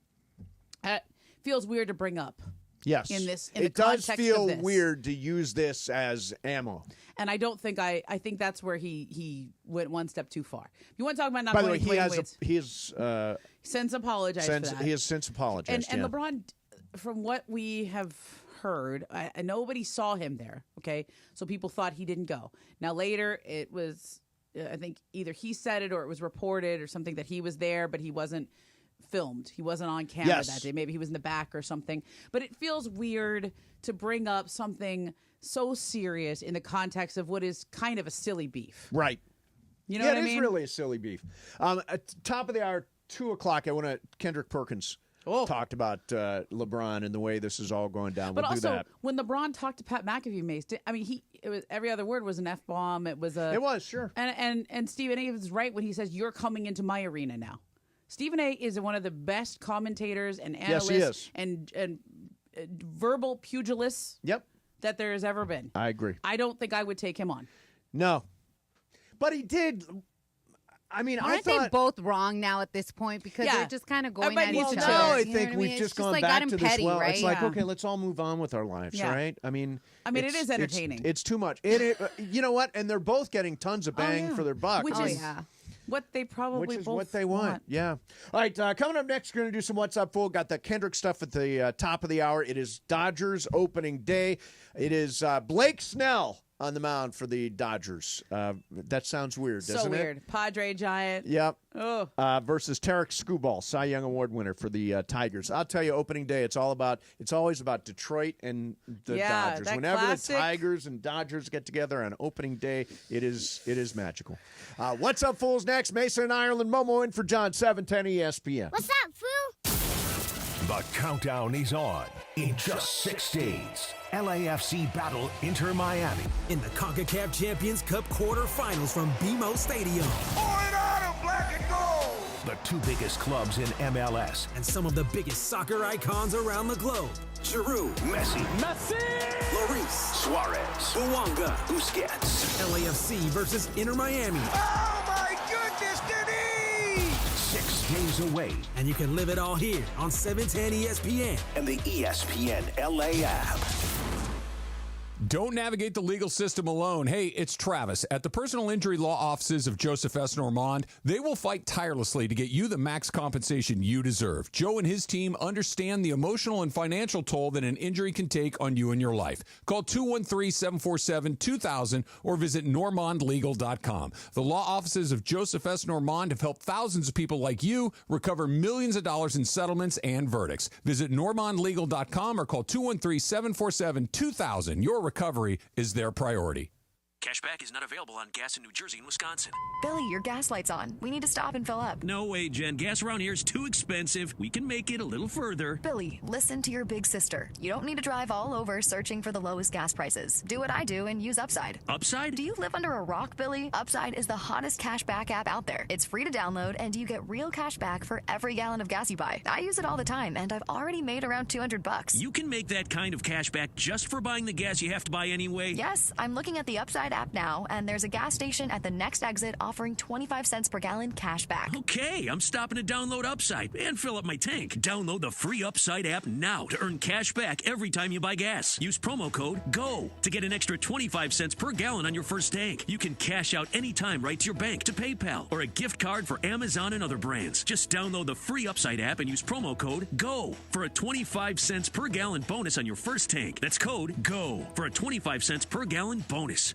Feels weird to bring up. Yes. It does feel weird to use this as ammo. And I don't think I think that's where he went one step too far. If you want to talk about not By the going way, to Dwayne he has since apologized for that. He has since apologized. And LeBron, from what we have heard, nobody saw him there. Okay, so people thought he didn't go. Now later, it was I think either he said it or it was reported or something that he was there, but he wasn't filmed. He wasn't on camera that day. Maybe he was in the back or something. But it feels weird to bring up something so serious in the context of what is kind of a silly beef. Right. You know what I mean? It is really a silly beef. At top of the hour, 2:00, Kendrick Perkins talked about LeBron and the way this is all going down. But we'll also, do that. when LeBron talked to Pat McAfee, it was every other word was an F-bomb. It was sure. And Stephen A was right when he says, you're coming into my arena now. Stephen A is one of the best commentators and analysts and verbal pugilists that there has ever been. I agree. I don't think I would take him on. No. But he did. I mean, Aren't they both wrong now at this point because they're just kind of going at each other? No, I You know think what we've mean? just It's gone like back got to him this petty, well. right? It's like, okay, let's all move on with our lives, right? I mean, it is entertaining. It's too much. You know what? And they're both getting tons of bang for their buck. Which is what they probably Which is both what they want. Yeah. All right, coming up next, we're going to do some What's Up Fool. Got the Kendrick stuff at the top of the hour. It is Dodgers opening day. It is Blake Snell on the mound for the Dodgers. That sounds weird, doesn't it? So weird. Padre Giant. Yep. Oh. Versus Tarek Skubal, Cy Young Award winner for the Tigers. I'll tell you, opening day, it's always about Detroit and the Dodgers. Whenever classic. the Tigers and Dodgers get together on opening day, it is magical. What's Up, Fools? Next, Mason and Ireland. Momo in for John, 710 ESPN. What's up, fool? The countdown is on. In just 6 days, LAFC battle Inter Miami. In the CONCACAF Champions Cup quarterfinals from BMO Stadium. Black and gold. The two biggest clubs in MLS. And some of the biggest soccer icons around the globe. Giroud, Messi, Lloris, Suarez, Luanga, Busquets. LAFC versus Inter Miami. Oh my goodness, Denise! 6 days away. And you can live it all here on 710 ESPN. And the ESPN LA app. Don't navigate the legal system alone. Hey, it's Travis. At the personal injury law offices of Joseph S. Normand, they will fight tirelessly to get you the max compensation you deserve. Joe and his team understand the emotional and financial toll that an injury can take on you and your life. Call 213-747-2000 or visit normandlegal.com. The law offices of Joseph S. Normand have helped thousands of people like you recover millions of dollars in settlements and verdicts. Visit normandlegal.com or call 213-747-2000. Your recovery is their priority. Cashback is not available on gas in New Jersey and Wisconsin. Billy, your gas light's on. We need to stop and fill up. No way, Jen. Gas around here is too expensive. We can make it a little further. Billy, listen to your big sister. You don't need to drive all over searching for the lowest gas prices. Do what I do and use Upside. Upside? Do you live under a rock, Billy? Upside is the hottest cashback app out there. It's free to download, and you get real cash back for every gallon of gas you buy. I use it all the time, and I've already made around $200. You can make that kind of cash back just for buying the gas you have to buy anyway? Yes, I'm looking at the Upside app now, and there's a gas station at the next exit offering 25 cents per gallon cash back. Okay, I'm stopping to download Upside and fill up my tank. Download the free Upside app now to earn cash back every time you buy gas. Use promo code GO to get an extra 25 cents per gallon on your first tank. You can cash out anytime right to your bank, to PayPal, or a gift card for Amazon and other brands. Just download the free Upside app and use promo code GO for a 25 cents per gallon bonus on your first tank. That's code GO for a 25 cents per gallon bonus.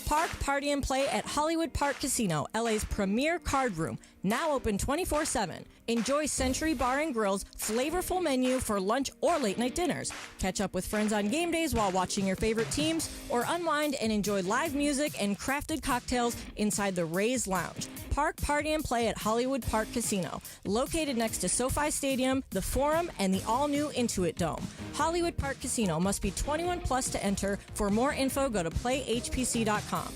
Park, party, and play at Hollywood Park Casino, LA's premier card room. Now open 24/7. Enjoy Century Bar and Grill's flavorful menu for lunch or late-night dinners. Catch up with friends on game days while watching your favorite teams, or unwind and enjoy live music and crafted cocktails inside the Rays Lounge. Park, party, and play at Hollywood Park Casino, located next to SoFi Stadium, the Forum, and the all-new Intuit Dome. Hollywood Park Casino must be 21 plus to enter. For more info, go to playhpc.com.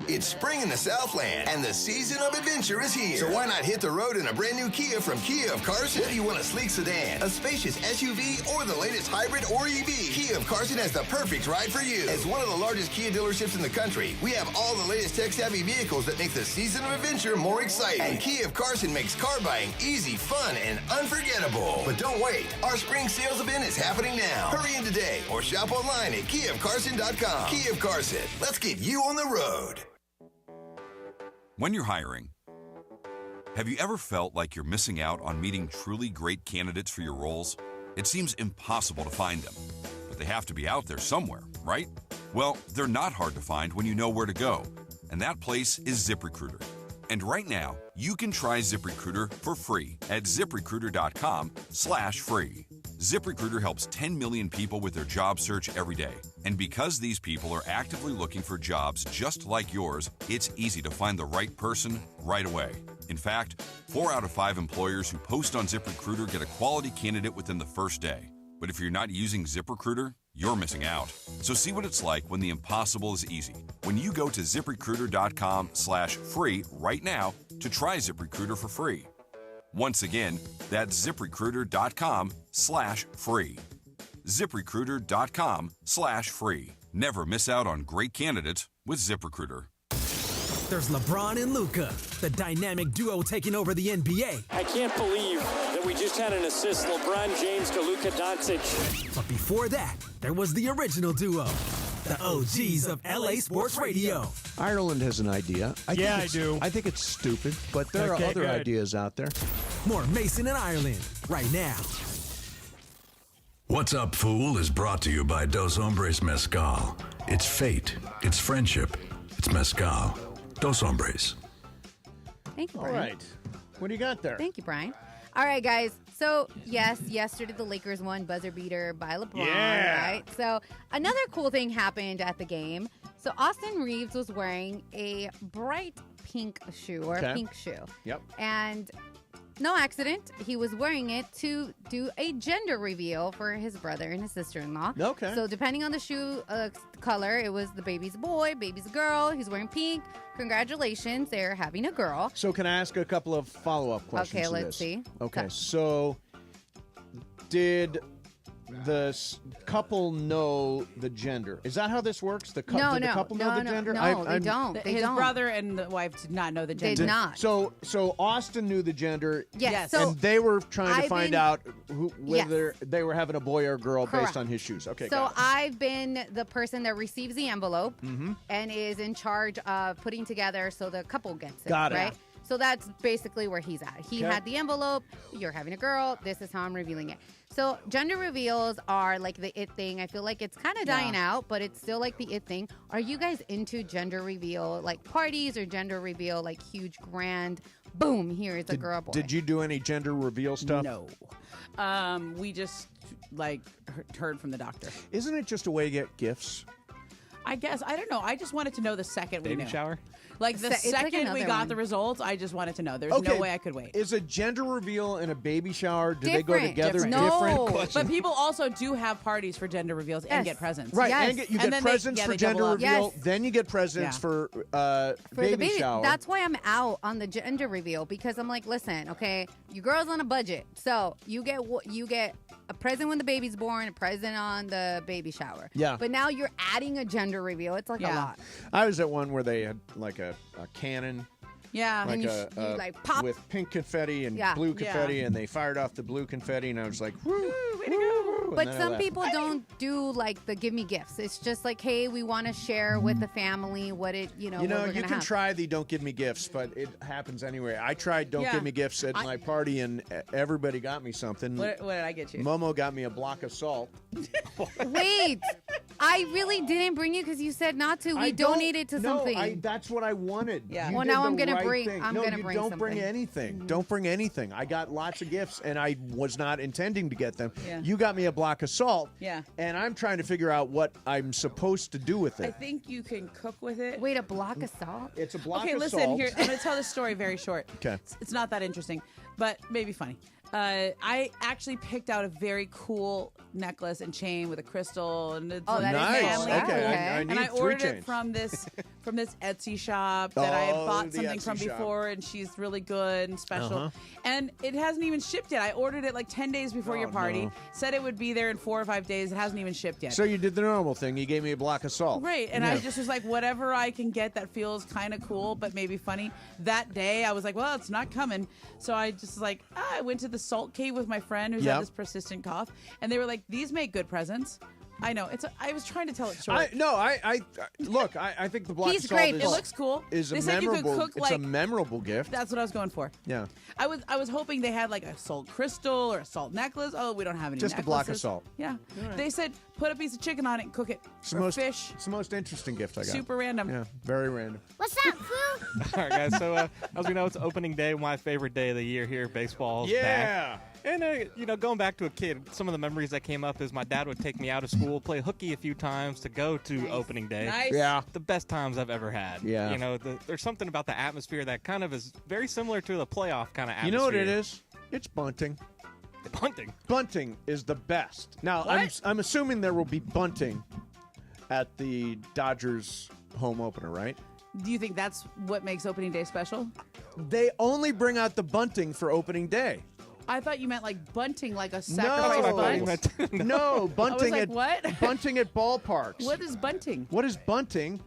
It's spring in the Southland, and the season of adventure is here. So why not hit the road in a brand new Kia from Kia of Carson? Whether you want a sleek sedan, a spacious SUV, or the latest hybrid or EV, Kia of Carson has the perfect ride for you. As one of the largest Kia dealerships in the country, we have all the latest tech-savvy vehicles that make the season of adventure more exciting. And Kia of Carson makes car buying easy, fun, and unforgettable. But don't wait. Our spring sales event is happening now. Hurry in today or shop online at KiaofCarson.com. Kia of Carson. Let's get you on the road. When you're hiring, have you ever felt like you're missing out on meeting truly great candidates for your roles? It seems impossible to find them, but they have to be out there somewhere, right? Well, they're not hard to find when you know where to go, and that place is ZipRecruiter. And right now, you can try ZipRecruiter for free at ZipRecruiter.com/free. ZipRecruiter helps 10 million people with their job search every day. And because these people are actively looking for jobs just like yours, it's easy to find the right person right away. In fact, 4 out of 5 employers who post on ZipRecruiter get a quality candidate within the first day. But if you're not using ZipRecruiter, you're missing out. So see what it's like when the impossible is easy. When you go to ZipRecruiter.com/free right now to try ZipRecruiter for free. Once again, that's ZipRecruiter.com/free. ZipRecruiter.com/free. Never miss out on great candidates with ZipRecruiter. There's LeBron and Luka, the dynamic duo taking over the NBA. I can't believe that we just had an assist, LeBron James to Luka Doncic. But before that, there was the original duo, the OGs of LA Sports Radio. Ireland has an idea. I do. I think it's stupid, but there are other ideas out there. More Mason and Ireland right now. What's Up, Fool is brought to you by Dos Hombres Mezcal. It's fate. It's friendship. It's mezcal. Dos Hombres. Thank you, All Brian. right. What do you got there? Thank you, Brian. All right, guys. So, yes, yesterday the Lakers won buzzer beater by LeBron, right? So, another cool thing happened at the game. So, Austin Reeves was wearing a bright pink shoe or a pink shoe. Yep. And no accident, he was wearing it to do a gender reveal for his brother and his sister-in-law. Okay. So, depending on the shoe color, it was the baby's a boy, baby's a girl. He's wearing pink. Congratulations, they're having a girl. So can I ask a couple of follow-up questions? Okay, to let's this? see. Okay, so did couple know the gender. Is that how this works? The couple know the gender? No, they don't. His brother and the wife did not know the gender. Did not. So Austin knew the gender. Yes. And they were trying to find out whether they were having a boy or a girl Correct. based on his shoes. Okay. So I've been the person that receives the envelope and is in charge of putting together so the couple gets it. Got it. Right? So that's basically where he's at. He Okay. had the envelope. You're having a girl. This is how I'm revealing it. So gender reveals are like the it thing. I feel like it's kind of dying out, but it's still like the it thing. Are you guys into gender reveal like parties or gender reveal like huge grand? Boom! Here is a girl boy. Did you do any gender reveal stuff? No. We just heard from the doctor. Isn't it just a way to get gifts? I guess. I don't know. I just wanted to know the second we knew. Baby shower? Like the It's like second we another got one. the results, I just wanted to know. There's Okay. no way I could wait. Is a gender reveal and a baby shower, do they go Different. together? No. But people also do have parties for gender reveals and get presents. Right, Yes. and you And get then presents for they double gender up. reveal, Yes. then you get presents Yeah. for for the baby shower. That's why I'm out on the gender reveal because I'm like, listen, okay, your girl's on a budget, so you get a present when the baby's born, a present on the baby shower. Yeah. But now you're adding a gender reveal. It's like a lot. I was at one where they had like a cannon. Yeah. Like And you like pop. with pink confetti and Yeah. blue confetti, Yeah. and they fired off the blue confetti, and I was like, woo, Way to go. and But then I some left. people don't do like the give me gifts. It's just like, hey, we want to share with the family what it, what we're you gonna can have. try the don't give me gifts, but it happens anyway. I tried don't Yeah. give me gifts at my party, and everybody got me something. What did I get you? Momo got me a block of salt. Wait, I really didn't bring you because you said not to. We donated to something. That's what I wanted. Yeah. You Well, did now the I'm gonna right bring- thing. I'm no, gonna you bring don't bring something. anything. Don't bring anything. I got lots of gifts, and I was not intending to get them. Yeah. You got me a block of salt. Yeah. And I'm trying to figure out what I'm supposed to do with I it. think you can cook with it. Wait, a block of salt? It's a block Okay, of listen, salt. here, I'm going to tell this story very short. Okay. It's not that interesting, but maybe funny. I actually picked out a very cool necklace and chain with a crystal, and it's Oh, that is Nice. family. Okay. I and need I 3 ordered chains. it from this Etsy shop that I had Oh, bought the something Etsy from shop. before, and she's really good and special. Uh-huh. And it hasn't even shipped yet. I ordered it like 10 days before your party. no. Said it would be there in 4 or 5 days. It hasn't even shipped yet. So you did the normal thing. You gave me a block of salt. Right, and I just was like, whatever I can get that feels kind of cool, but maybe funny. That day, I was like, well, it's not coming. So I just was like, I went to the salt cave with my friend who's Yep. had this persistent cough, and they were like, these make good presents. I know. I was trying to tell it short. Look. I think the block He's of salt great. is, It looks cool. is They a said you could memorable. cook, It's a like- memorable gift. That's what I was going for. Yeah. I was hoping they had like a salt crystal or a salt necklace. Oh, we don't have any. Just a necklaces. block of salt. Yeah. They said put a piece of chicken on it and cook it. It's the Or most fish. It's the most interesting gift I got. Super random. Yeah, very random. What's up, Foo? All right, guys. So, as we know, it's opening day, my favorite day of the year here. Baseball's back. And, going back to a kid, some of the memories that came up is my dad would take me out of school, play hooky a few times to go to opening day. Nice. Yeah. The best times I've ever had. Yeah. There's something about the atmosphere that kind of is very similar to the playoff kind of atmosphere. You know what it is? It's bunting. Bunting. Bunting is the best. Now, I'm assuming there will be bunting at the Dodgers home opener, right? Do you think that's what makes opening day special? They only bring out the bunting for opening day. I thought you meant like bunting, like a No, sacrifice bunt. no, bunting like, at what? bunting at ballparks. What is bunting? What is bunting?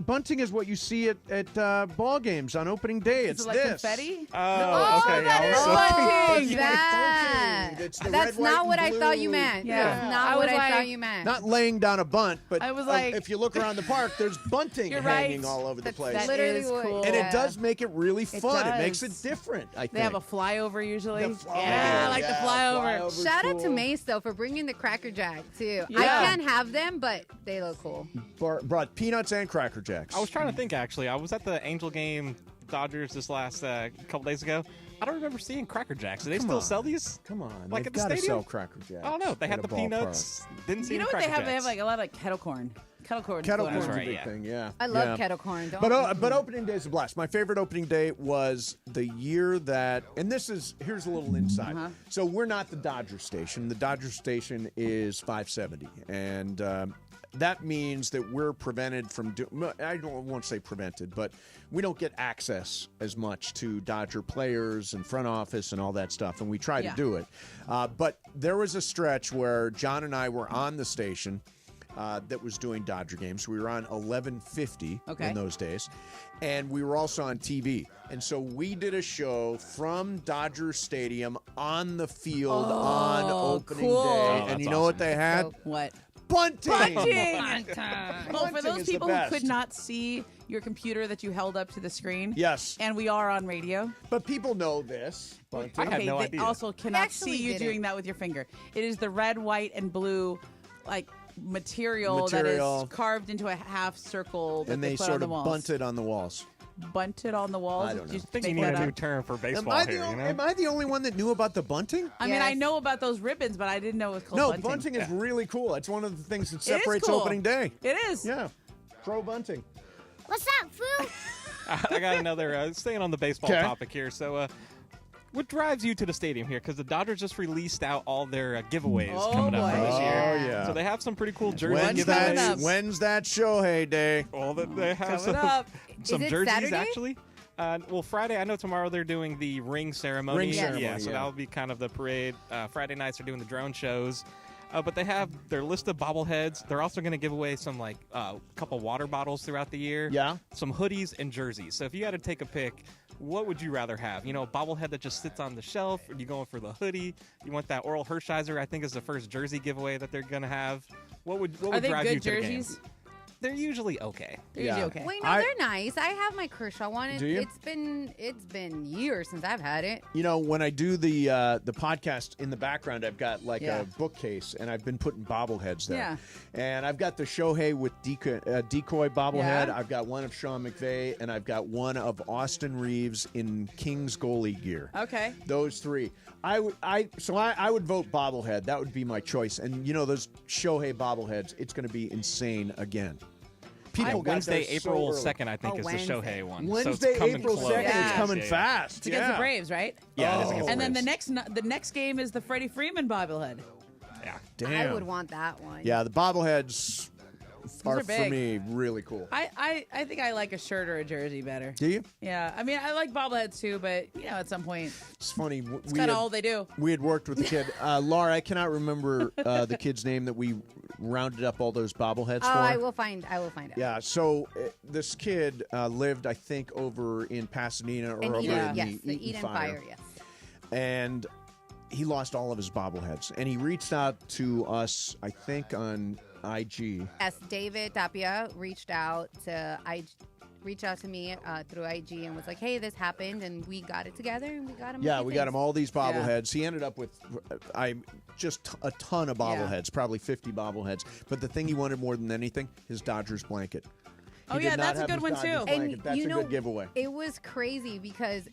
Bunting is what you see at ball games on opening day. Is It's it like this. confetti? Oh, okay. that is bunting. That. It's the That's red, white, not and what I blue. thought you meant. Yeah. That's not I what was I thought like- you meant. Not laying down a bunt, but I was like- if you look around the park, there's bunting You're hanging right. all over the That's place. That literally is what- cool. And Yeah. it does make it really fun. It makes it does. different, I think. They have a flyover usually. The flyover, Yeah, I like the flyover. flyover's Shout out to cool. Mace, though, for bringing the Cracker Jack, too. I Yeah. can't have them, but they look cool. Brought peanuts and Cracker Jacks. I was trying to think, actually. I was at the Angel game Dodgers this last couple days ago. I don't remember seeing Cracker Jacks. Do they still sell these? Come on. Like they've at the gotta stadium? sell Cracker Jacks. I don't know. They at had a the ballpark. peanuts. Didn't see You know any what they Cracker have? They have Jacks. like a lot of kettle corn. Kettle corn. Kettle corn's right, a big yeah. thing, yeah. I love yeah. kettle corn. But opening day is a blast. My favorite opening day was the year that, and here's a little insight. So we're not the Dodger station. The Dodger station is 570, and that means that we're prevented from I won't say prevented, but we don't get access as much to Dodger players and front office and all that stuff, and we try to do it. But there was a stretch where John and I were on the station that was doing Dodger games. We were on 1150 in those days, and we were also on TV. And so we did a show from Dodger Stadium on the field on opening day. Oh, And you know what they had? What? Bunting! Well, for those is the people who best. could not see your computer that you held up to the screen. Yes. And we are on radio. But people know this. Bunting. I had no they idea. also cannot actually see you did doing it. that with your finger. It is the red, white, and blue, material that is carved into a half circle that And they put sort on the of walls. bunted on the walls. Bunted on the walls. I don't know. Just I think you make need that a new up? term for baseball Am I the only one that knew about the bunting? I mean, I know about those ribbons, but I didn't know it was called No, bunting. bunting is really cool. It's one of the things that It is separates cool. opening day. It is. Yeah. Pro bunting. What's up, fool? I got another, staying on the baseball topic here. So, what drives you to the stadium here? Because the Dodgers just released out all their giveaways coming up for this year. Oh, yeah. So they have some pretty cool jersey When's giveaways. when's that Shohei day? Well, they have Coming up. some Is it jerseys, Saturday? actually. Well, Friday, I know tomorrow they're doing the ring ceremony. Ring ceremony, Yeah, so that'll be kind of the parade. Friday nights they're doing the drone shows. But they have their list of bobbleheads. They're also going to give away some, couple water bottles throughout the year. Yeah. Some hoodies and jerseys. So if you had to take a pick, what would you rather have? You know, a bobblehead that just sits on the shelf? Are you going for the hoodie? You want that Oral Hershiser, I think, is the first jersey giveaway that they're going to have. What would Are they drive good you to the game? jerseys? They're usually okay. They're usually okay. Wait, no, they're nice. I have my Kershaw one. Do you? It's been years since I've had it. You know, when I do the podcast in the background, I've got a bookcase, and I've been putting bobbleheads there. Yeah. And I've got the Shohei with decoy bobblehead. Yeah. I've got one of Sean McVay, and I've got one of Austin Reeves in Kings goalie gear. Okay. Those three. I would vote bobblehead. That would be my choice. And you know those Shohei bobbleheads, it's going to be insane again. People got Wednesday, those April so early. 2nd, I think, is the Shohei one. Wednesday, so it's coming April close. 2nd. Yeah. It's coming fast. It's against the Braves, right? Yeah, it is against the And then Braves. the next game is the Freddie Freeman bobblehead. Yeah. Damn. I would want that one. Yeah, the bobbleheads are are for big. me really cool. I think I like a shirt or a jersey better. Do you? Yeah, I mean I like bobbleheads too, but at some point It's funny. it's kind of all they do. We had worked with the kid, Laura. I cannot remember the kid's name that we rounded up all those bobbleheads Oh, for. I will find out. Yeah, so this kid lived, I think, over in Pasadena or And over Eden, in yes, the the Eden Fire, yes. And he lost all of his bobbleheads. And he reached out to us, I think, on IG. Yes, David Tapia reached out to me through IG and was like, "Hey, this happened," and we got it together and we got him. Yeah, we got him all these bobbleheads. He ended up with just a ton of bobbleheads, probably 50 bobbleheads. But the thing he wanted more than anything, his Dodgers blanket. Oh, He yeah, did not that's a have good his one, Dodgers too. blanket. And That's you a know, good giveaway. It was crazy because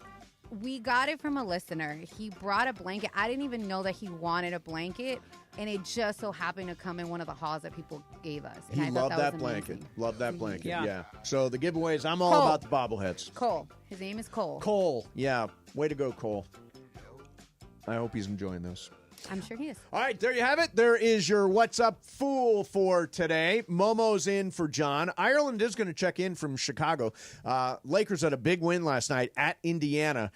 we got it from a listener. He brought a blanket. I didn't even know that he wanted a blanket, and it just so happened to come in one of the hauls that people gave us. And He I thought loved that was blanket. amazing. Loved that blanket. Yeah. Yeah. So the giveaways, I'm all Cole. about the bobbleheads. Cole. His name is Cole. Cole. Yeah. Way to go, Cole. I hope he's enjoying this. I'm sure he is. All right, there you have it. There is your What's Up Fool for today. Momo's in for John. Ireland is going to check in from Chicago. Lakers had a big win last night at Indiana.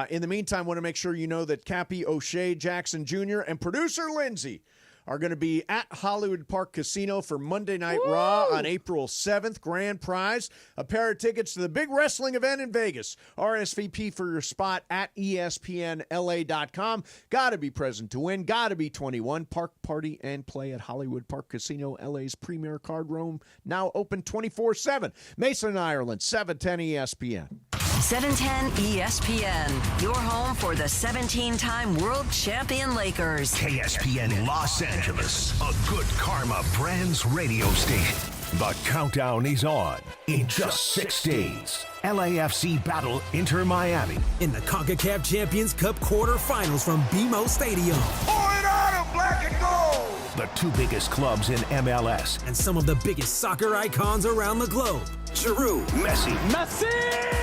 In the meantime, want to make sure you know that Cappy O'Shea Jackson Jr. and producer Lindsay are going to be at Hollywood Park Casino for Monday Night Raw on April 7th. Grand prize, a pair of tickets to the big wrestling event in Vegas. RSVP for your spot at ESPNLA.com. Got to be present to win. Got to be 21. Park, party, and play at Hollywood Park Casino, LA's premier card room. Now open 24/7. Mason, Ireland, 710 ESPN. 710 ESPN, your home for the 17-time world champion Lakers. KSPN Los Angeles, a good karma brands radio station. The countdown is on. In just 6 days, LAFC battle Inter Miami. In the CONCACAF Champions Cup quarterfinals from BMO Stadium. Pour it on 'em, black and gold. the two biggest clubs in MLS, and some of the biggest soccer icons around the globe. Giroud, Messi,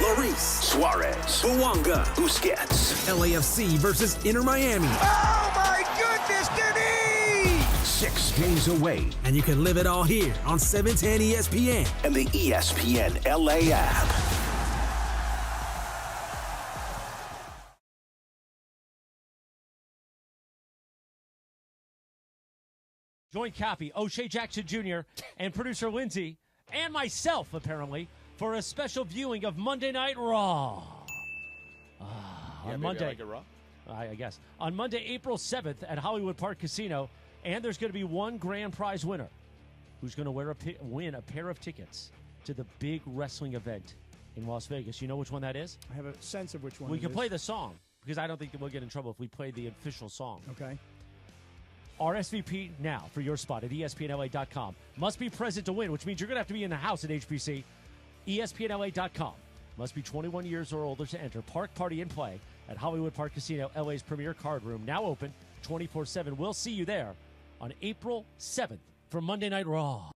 Lloris, Suarez, Bouanga, Busquets. LAFC versus Inter Miami. Oh my goodness, Denise! 6 days away. And you can live it all here on 710 ESPN and the ESPN LA app. Join Cappy, O'Shea Jackson Jr., and producer Lindsay, and myself, apparently, for a special viewing of Monday Night Raw. On Monday. I like it raw. I guess. On Monday, April 7th at Hollywood Park Casino, and there's going to be one grand prize winner who's going to win a pair of tickets to the big wrestling event in Las Vegas. You know which one that is? I have a sense of which one We it can is. play the song, because I don't think that we'll get in trouble if we play the official song. Okay. RSVP now for your spot at ESPNLA.com. Must be present to win, which means you're going to have to be in the house at HPC. ESPNLA.com. Must be 21 years or older to enter. Park, party, and play at Hollywood Park Casino, LA's premier card room. Now open 24/7. We'll see you there on April 7th for Monday Night Raw.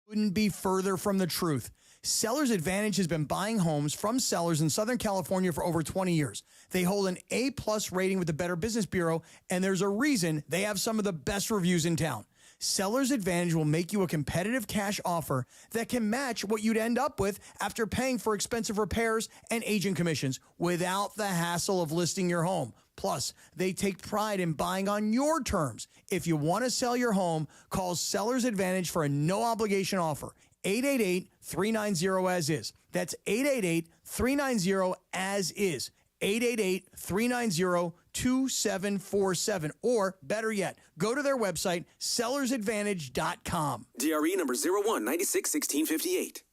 Couldn't be further from the truth. Sellers Advantage has been buying homes from sellers in Southern California for over 20 years. They hold an A+ rating with the Better Business Bureau, and there's a reason they have some of the best reviews in town. Sellers Advantage will make you a competitive cash offer that can match what you'd end up with after paying for expensive repairs and agent commissions without the hassle of listing your home. Plus, they take pride in buying on your terms. If you want to sell your home, call Sellers Advantage for a no-obligation offer. 888-390-AS-IS. That's 888-390-AS-IS. 888-390-2747. Or, better yet, go to their website, sellersadvantage.com. DRE number 01961658.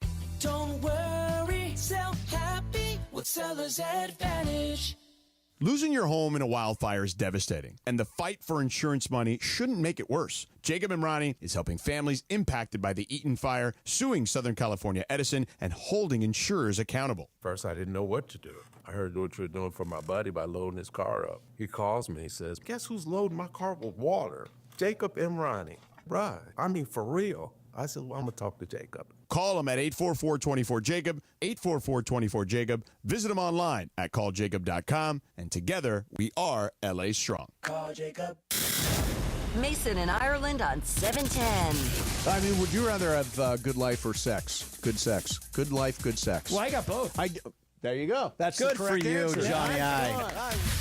Don't worry, sell happy with Seller's Advantage. Losing your home in a wildfire is devastating, and the fight for insurance money shouldn't make it worse. Jacob Imrani is helping families impacted by the Eaton fire, suing Southern California Edison, and holding insurers accountable. First, I didn't know what to do. I heard what you were doing for my buddy by loading his car up. He calls me, he says, guess who's loading my car with water? Jacob Imrani. Right. I mean, for real. I said, well, I'm going to talk to Jacob. Call him at 844-24-JACOB, 844-24-JACOB. Visit him online at calljacob.com, and together we are LA Strong. Call Jacob. Mason and Ireland on 710. I mean, would you rather have good life or sex? Good sex. Good life, good sex. Well, I got both. There you go. That's good the correct for you, answer. Johnny I.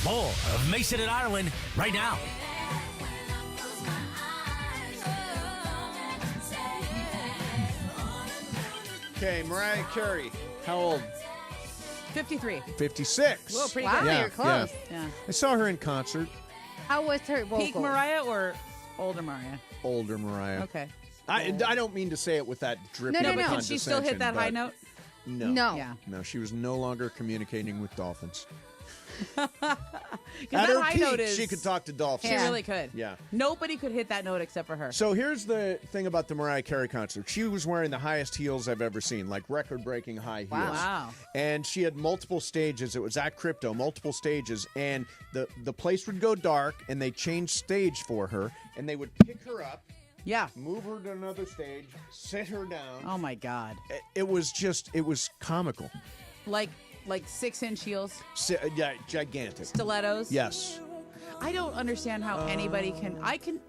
More of Mason and Ireland right now. Okay, Mariah Carey. How old? 53. 56. Well, pretty Wow, good. you're close. Yeah. I saw her in concert. How was her vocal? Peak Mariah or older Mariah? Older Mariah. Okay. I don't mean to say it with that dripping No, no, no. Can she still hit that high note? No. No. Yeah. No, she was no longer communicating with dolphins. Because At that her high peak, note is. she could talk to dolphins. She really could. Yeah. Nobody could hit that note except for her. So here's the thing about the Mariah Carey concert. She was wearing the highest heels I've ever seen, like record-breaking high heels. Wow. And she had multiple stages. It was at Crypto, multiple stages. And the place would go dark, and they changed stage for her, and they would pick her up. Yeah. Move her to another stage, sit her down. Oh, my God. It was comical. Like 6-inch heels? Yeah, gigantic. Stilettos? Yes. I don't understand how anybody can. I could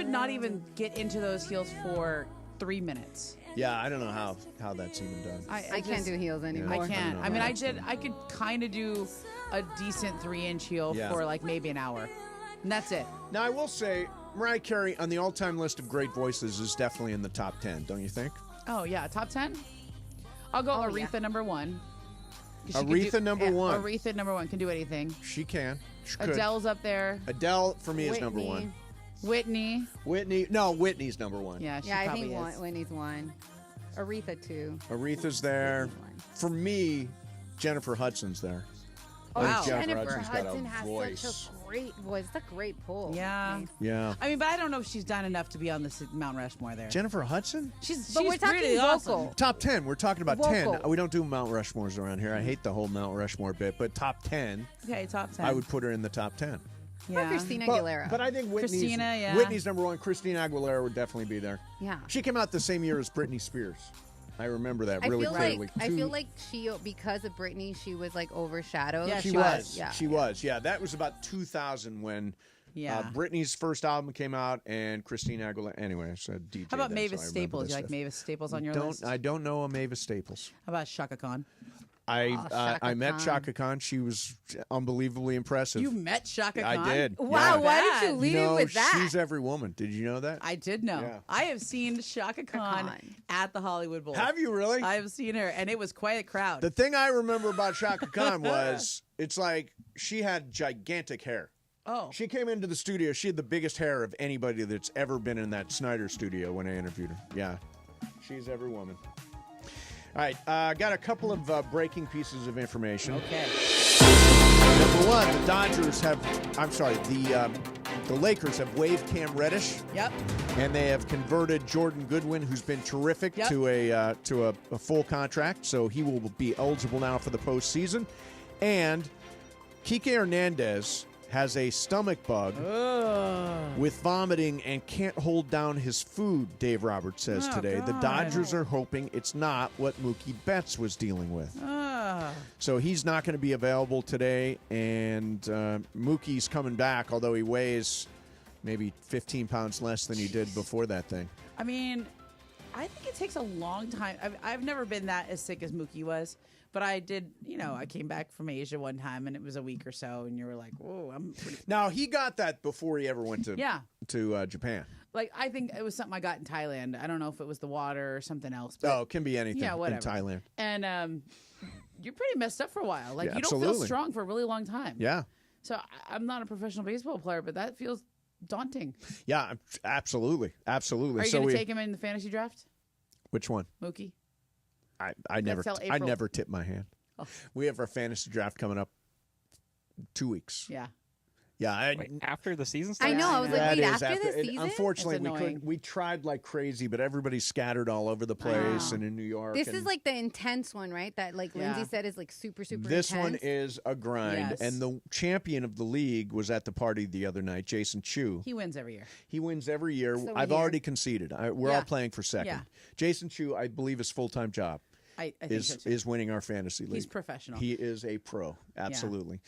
not even get into those heels for 3 minutes. Yeah, I don't know how that's even done. I can't do heels anymore. I can't. I mean, I could kind of do a decent 3-inch heel for like maybe an hour. And that's it. Now, I will say, Mariah Carey on the all-time list of great voices is definitely in the top 10, don't you think? Oh, yeah. Top 10? I'll go Aretha number 1. Aretha number 1. Aretha number 1 can do anything. She can. She could. Adele's up there. Adele, for me, is number 1. Whitney. No, Whitney's number 1. Yeah, she I probably think is. Whitney's 1. Aretha 2. Aretha's there. For me, Jennifer Hudson's there. Oh, Jennifer Hudson has such a great voice. It's a great pull. Yeah. Yeah. I mean, but I don't know if she's done enough to be on the Mount Rushmore there. Jennifer Hudson? But we're talking pretty vocal. awesome. Top 10. We're talking about Vocal. 10. We don't do Mount Rushmores around here. I hate the whole Mount Rushmore bit, but top 10. Okay, top 10. I would put her in the top 10. Or Christina Aguilera. But I think Whitney's number one. Christina Aguilera would definitely be there. Yeah. She came out the same year as Britney Spears. I remember that really clearly. I feel like she, because of Britney, she was like overshadowed. Yeah, she was. Yeah. She was. Yeah, that was about 2000 when Britney's first album came out and Christina Aguilera. Anyway, I said DJ. How about then, Mavis so Staples? You like Mavis Staples on your list? I don't know a Mavis Staples. How about Shaka Khan? I met Shaka Khan. She was unbelievably impressive. You met Shaka Khan? I did. Wow, why did you lead in with that? She's every woman. Did you know that? I did know. Yeah. I have seen Shaka Khan at the Hollywood Bowl. Have you really? I have seen her, and it was quite a crowd. The thing I remember about Shaka Khan was it's like she had gigantic hair. Oh. She came into the studio. She had the biggest hair of anybody that's ever been in that Snyder studio when I interviewed her. Yeah. She's every woman. All right, got a couple of breaking pieces of information. Okay. Number one, the Lakers have waived Cam Reddish. Yep. And they have converted Jordan Goodwin, who's been terrific, to a full contract. So he will be eligible now for the postseason. And Kike Hernandez has a stomach bug with vomiting and can't hold down his food, Dave Roberts says today. God. The Dodgers are hoping it's not what Mookie Betts was dealing with. So he's not going to be available today, and Mookie's coming back, although he weighs maybe 15 pounds less than he did before that thing. I mean, I think it takes a long time. I've never been that as sick as Mookie was. But I did, I came back from Asia one time, and it was a week or so, and you were like, whoa, I'm pretty... Now, he got that before he ever went to Japan. Like, I think it was something I got in Thailand. I don't know if it was the water or something else. But, it can be anything in Thailand. And you're pretty messed up for a while. Like, you don't absolutely. feel strong for a really long time. Yeah. So I'm not a professional baseball player, but that feels daunting. Yeah, absolutely. Absolutely. Are you going to take him in the fantasy draft? Which one? Mookie. I never tip my hand. Oh. We have our fantasy draft coming up 2 weeks. Yeah. Yeah. After the season starts? I know. I was like, wait, after the season? Unfortunately, we couldn't. We tried like crazy, but everybody's scattered all over the place and in New York. This is like the intense one, right? That like Lindsay said is like super, super This intense. one is a grind. Yes. And the champion of the league was at the party the other night, Jason Chu. He wins every year. He wins every year. So I've already conceded. We're all playing for second. Yeah. Jason Chu, I believe his full-time job. I think so too. Is winning our fantasy league. He's professional. He is a pro, absolutely.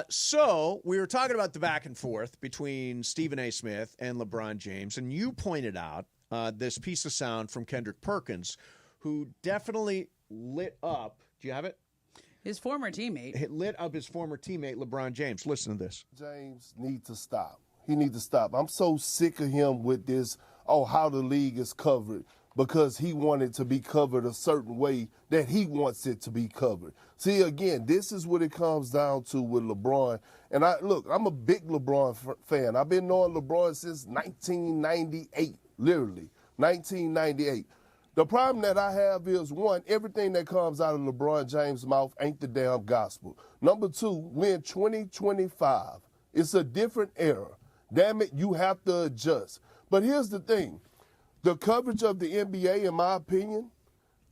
So we were talking about the back and forth between Stephen A. Smith and LeBron James, and you pointed out this piece of sound from Kendrick Perkins, who definitely lit up. Do you have it? His former teammate. It lit up his former teammate, LeBron James. Listen to this. James needs to stop. He needs to stop. I'm so sick of him with this, how the league is covered, because he wanted to be covered a certain way that he wants it to be covered. See, again, this is what it comes down to with LeBron. And I'm a big LeBron fan. I've been knowing LeBron since 1998, literally, 1998. The problem that I have is, one, everything that comes out of LeBron James' mouth ain't the damn gospel. Number two, we're in 2025. It's a different era. Damn it, you have to adjust. But here's the thing. The coverage of the NBA, in my opinion,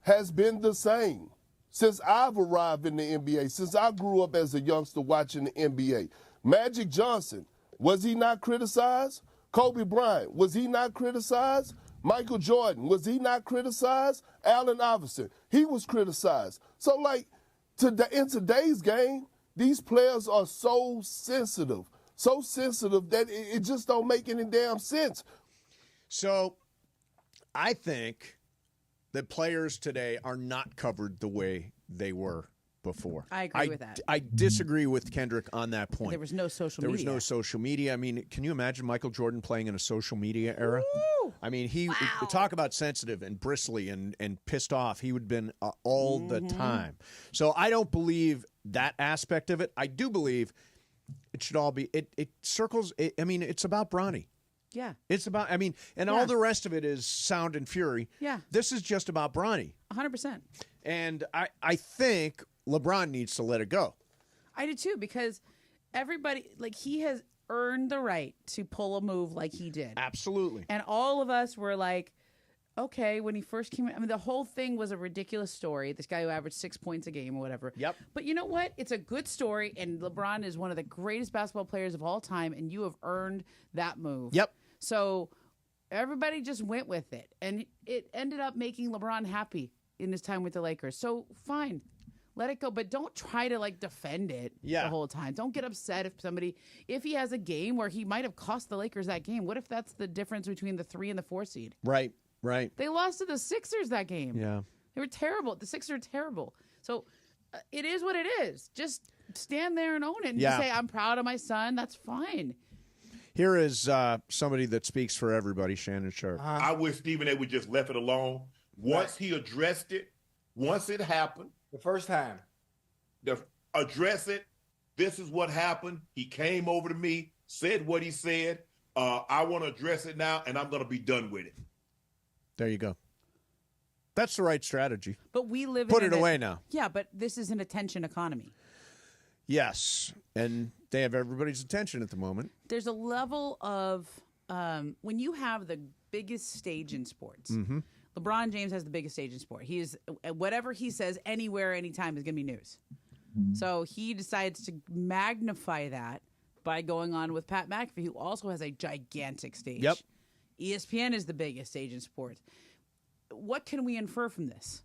has been the same since I've arrived in the NBA, since I grew up as a youngster watching the NBA. Magic Johnson, was he not criticized? Kobe Bryant, was he not criticized? Michael Jordan, was he not criticized? Allen Iverson, he was criticized. So, in today's game, these players are so sensitive that it just don't make any damn sense. So I think that players today are not covered the way they were before. I agree with that. I disagree with Kendrick on that point. There was no social media. There was no social media. I mean, can you imagine Michael Jordan playing in a social media era? Woo! I mean, talk about sensitive and bristly and pissed off. He would have been all the time. So I don't believe that aspect of it. I do believe it should all be, it circles, it's about Bronny. Yeah. It's about, all the rest of it is sound and fury. Yeah. This is just about Bronny. 100%. And I think LeBron needs to let it go. I do too, because everybody, like, he has earned the right to pull a move like he did. Absolutely. And all of us were like, okay, when he first came in, I mean, the whole thing was a ridiculous story. This guy who averaged 6 points a game or whatever. Yep. But you know what? It's a good story, and LeBron is one of the greatest basketball players of all time, and you have earned that move. Yep. So everybody just went with it, and it ended up making LeBron happy in his time with the Lakers. So fine. Let it go, but don't try to like defend it the whole time. Don't get upset if he has a game where he might have cost the Lakers that game. What if that's the difference between the 3 and the 4 seed? Right. They lost to the Sixers that game. Yeah. They were terrible. The Sixers are terrible. So it is what it is. Just stand there and own it and just say, I'm proud of my son. That's fine. Here is somebody that speaks for everybody, Shannon Sharp. I wish Stephen A would just left it alone. Once he addressed it, once it happened. The first time. Address it. This is what happened. He came over to me, said what he said. I want to address it now, and I'm going to be done with it. There you go. That's the right strategy. But we live Put in it away now. Yeah, but this is an attention economy. Yes, and they have everybody's attention at the moment. There's a level of when you have the biggest stage in sports. Mm-hmm. LeBron James has the biggest stage in sport. He is whatever he says anywhere, anytime is going to be news. So he decides to magnify that by going on with Pat McAfee, who also has a gigantic stage. Yep. ESPN is the biggest stage in sports. What can we infer from this?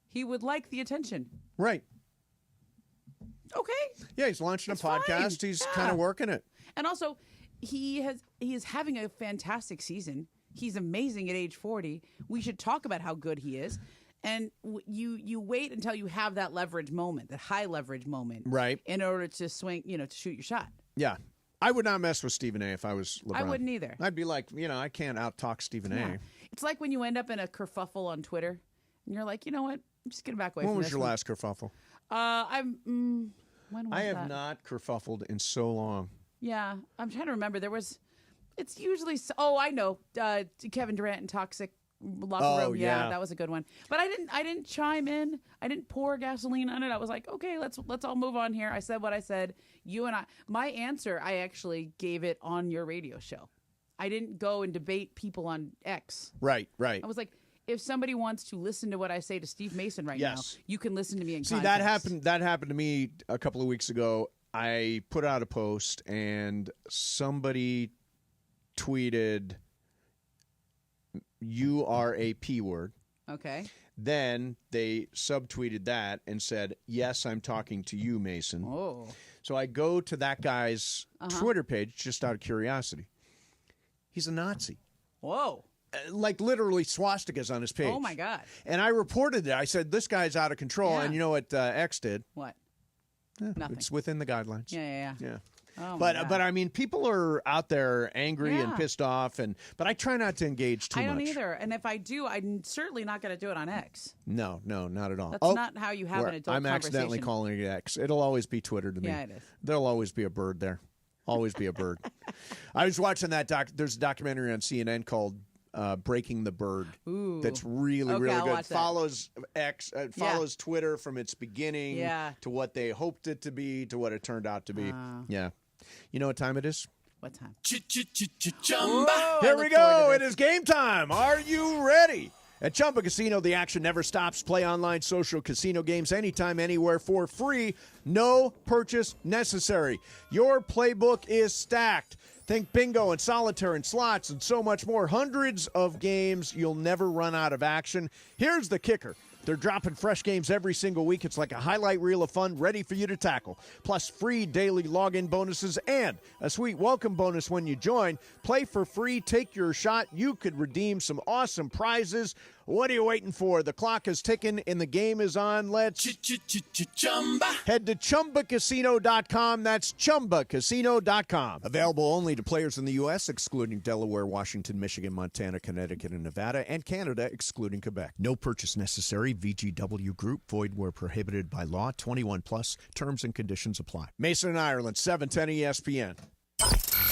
He would like the attention. Right. Okay. Yeah, he's launching a podcast. Fine. He's kind of working it. And also, he is having a fantastic season. He's amazing at age 40. We should talk about how good he is. And you wait until you have that leverage moment, that high leverage moment, right, in order to swing, to shoot your shot. Yeah. I would not mess with Stephen A. if I was LeBron. I wouldn't either. I'd be like, I can't out-talk Stephen A. It's like when you end up in a kerfuffle on Twitter, and you're like, you know what? I'm just going to back away When from was this your one. last kerfuffle? When was I have that? not kerfuffled in so long. Yeah, I'm trying to remember. It's usually, I know, Kevin Durant and Toxic Locker Room. Yeah, that was a good one. But I didn't chime in. I didn't pour gasoline on it. I was like, okay, let's all move on here. I said what I said. You and my answer, I actually gave it on your radio show. I didn't go and debate people on X. Right. I was like, if somebody wants to listen to what I say to Steve Mason now, you can listen to me in context. That happened to me a couple of weeks ago. I put out a post and somebody tweeted, "You are a P word." Okay. Then they subtweeted that and said, "Yes, I'm talking to you, Mason." Oh. So I go to that guy's Twitter page just out of curiosity. He's a Nazi. Whoa. Like literally swastikas on his page. Oh, my God. And I reported it. I said, this guy's out of control. Yeah. And you know what X did? What? Nothing. It's within the guidelines. Yeah. Oh, but I mean, people are out there angry and pissed off, but I try not to engage too much. I don't either. And if I do, I'm certainly not going to do it on X. No, not at all. That's not how you have an adult I'm accidentally calling it X. It'll always be Twitter to me. Yeah, it is. There'll always be a bird there. Always be a bird. I was watching that there's a documentary on CNN called Breaking the Bird. Ooh. That's really Okay, I'll good. watch that. Follows Twitter from its beginning to what they hoped it to be to what it turned out to be. Yeah. You know what time it is? What time? Here we go. It is game time. Are you ready? At Chumba Casino, the action never stops. Play online social casino games anytime, anywhere for free. No purchase necessary. Your playbook is stacked. Think bingo and solitaire and slots and so much more. Hundreds of games. You'll never run out of action. Here's the kicker. They're dropping fresh games every single week. It's like a highlight reel of fun ready for you to tackle. Plus free daily login bonuses and a sweet welcome bonus when you join. Play for free. Take your shot. You could redeem some awesome prizes. What are you waiting for? The clock is ticking and the game is on. Let's head to ChumbaCasino.com. That's ChumbaCasino.com. Available only to players in the U.S., excluding Delaware, Washington, Michigan, Montana, Connecticut, and Nevada, and Canada, excluding Quebec. No purchase necessary. VGW Group. Void where prohibited by law. 21 plus. Terms and conditions apply. Mason and Ireland, 710 ESPN.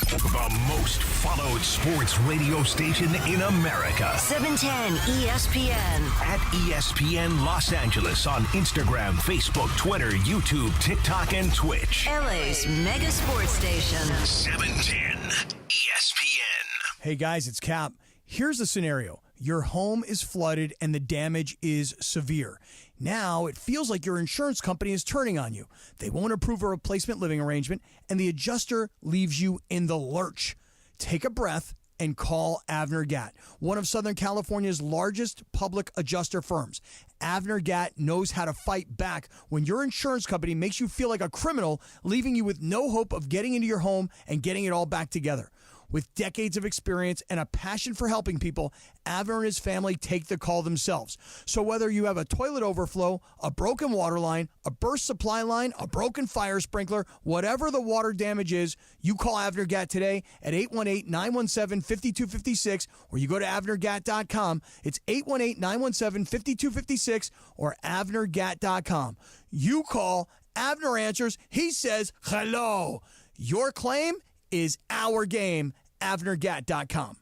The most followed sports radio station in America. 710 ESPN. At ESPN Los Angeles on Instagram, Facebook, Twitter, YouTube, TikTok, and Twitch. LA's mega sports station. 710 ESPN. Hey guys, it's Cap. Here's the scenario. Your home is flooded and the damage is severe. Now it feels like your insurance company is turning on you. They won't approve a replacement living arrangement, and the adjuster leaves you in the lurch. Take a breath and call Avner Gatt, one of Southern California's largest public adjuster firms. Avner Gatt knows how to fight back when your insurance company makes you feel like a criminal, leaving you with no hope of getting into your home and getting it all back together. With decades of experience and a passion for helping people, Avner and his family take the call themselves. So whether you have a toilet overflow, a broken water line, a burst supply line, a broken fire sprinkler, whatever the water damage is, you call Avner Gatt today at 818-917-5256, or you go to avnergatt.com. It's 818-917-5256 or avnergatt.com. You call, Avner answers, he says hello. Your claim is our game. avnergatt.com.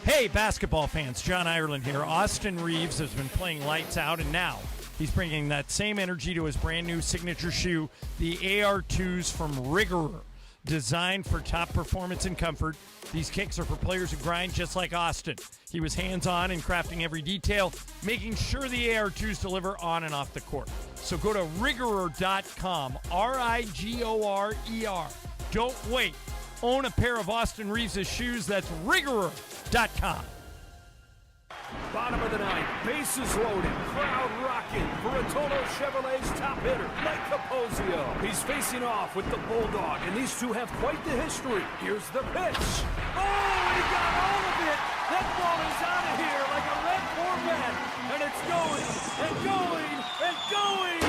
Hey, basketball fans, John Ireland here. Austin Reeves has been playing lights out, and now he's bringing that same energy to his brand new signature shoe, the AR2s from Rigorer. Designed for top performance and comfort, these kicks are for players who grind just like Austin. He was hands-on in crafting every detail, making sure the AR2s deliver on and off the court. So go to rigorer.com, RIGORER. Don't wait. Own a pair of Austin Reeves' shoes. That's rigorer.com. Bottom of the ninth, bases loaded, crowd rocking for Rotolo Chevrolet's top hitter, Mike Capozio. He's facing off with the Bulldog, and these two have quite the history. Here's the pitch. Oh, and he got all of it. That ball is out of here like a red Corvette, and it's going, and going, and going.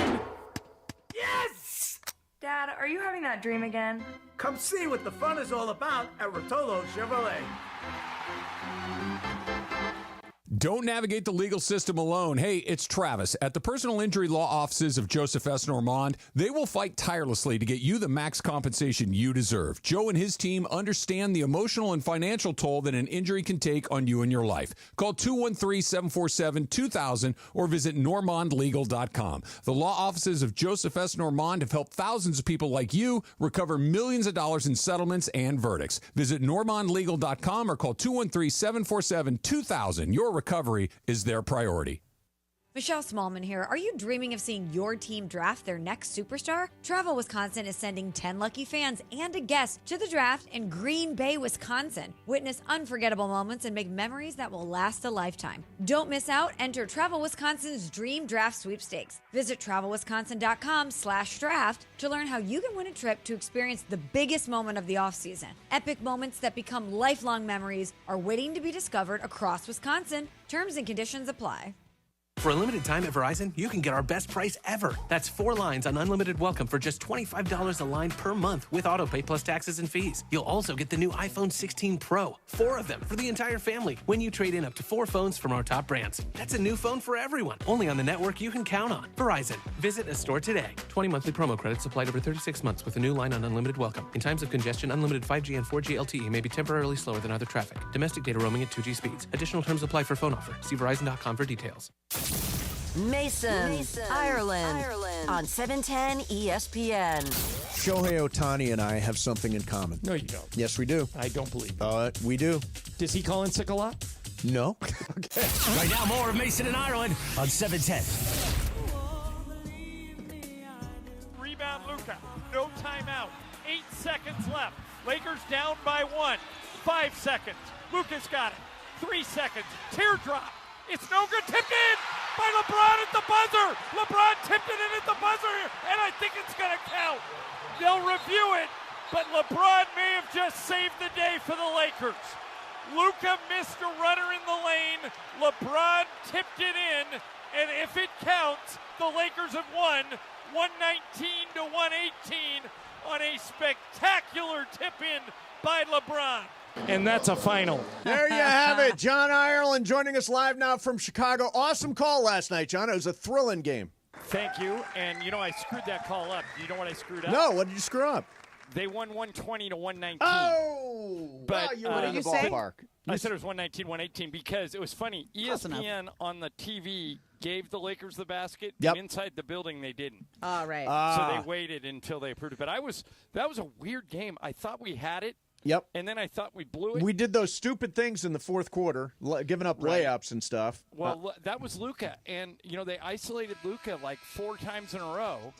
Yes! Dad, are you having that dream again? Come see what the fun is all about at Rotolo Chevrolet. Don't navigate the legal system alone. Hey, it's Travis. At the personal injury law offices of Joseph S. Normand, they will fight tirelessly to get you the max compensation you deserve. Joe and his team understand the emotional and financial toll that an injury can take on you and your life. Call 213-747-2000 or visit normandlegal.com. The law offices of Joseph S. Normand have helped thousands of people like you recover millions of dollars in settlements and verdicts. Visit normandlegal.com or call 213-747-2000. Your recovery is their priority. Michelle Smallman here. Are you dreaming of seeing your team draft their next superstar? Travel Wisconsin is sending 10 lucky fans and a guest to the draft in Green Bay, Wisconsin. Witness unforgettable moments and make memories that will last a lifetime. Don't miss out. Enter Travel Wisconsin's Dream Draft Sweepstakes. Visit travelwisconsin.com/draft to learn how you can win a trip to experience the biggest moment of the offseason. Epic moments that become lifelong memories are waiting to be discovered across Wisconsin. Terms and conditions apply. For a limited time at Verizon, you can get our best price ever. That's 4 lines on unlimited welcome for just $25 a line per month with autopay plus taxes and fees. You'll also get the new iPhone 16 Pro, 4 of them for the entire family when you trade in up to 4 phones from our top brands. That's a new phone for everyone, only on the network you can count on. Verizon. Visit a store today. 20 monthly promo credits applied over 36 months with a new line on unlimited welcome. In times of congestion, unlimited 5G and 4G LTE may be temporarily slower than other traffic. Domestic data roaming at 2G speeds. Additional terms apply for phone offer. See Verizon.com for details. Mason, Ireland, on 710 ESPN. Shohei Ohtani and I have something in common. No, you don't. Yes, we do. I don't believe we do. Does he call in sick a lot? No. Okay. Right now, more of Mason and Ireland on 710. Rebound, Luka. No timeout. 8 seconds left. Lakers down by 1. 5 seconds. Luka's got it. 3 seconds. Teardrop. It's no good. Tipped in by LeBron at the buzzer. LeBron tipped it in at the buzzer, and I think it's going to count. They'll review it, but LeBron may have just saved the day for the Lakers. Luka missed a runner in the lane. LeBron tipped it in, and if it counts, the Lakers have won 119 to 118 on a spectacular tip-in by LeBron. And that's a final. There you have it. John Ireland joining us live now from Chicago. Awesome call last night, John. It was a thrilling game. Thank you. And, I screwed that call up. Do you know what I screwed up? No, what did you screw up? They won 120 to 119. Oh! But you were in the ballpark. I said it was 119, 118 because it was funny. ESPN on the TV gave the Lakers the basket. Yep. And inside the building, they didn't. Oh, right. So they waited until they approved it. But that was a weird game. I thought we had it. Yep. And then I thought we blew it. We did those stupid things in the fourth quarter, giving up layups and stuff. Well, that was Luka. And, they isolated Luka like 4 times in a row.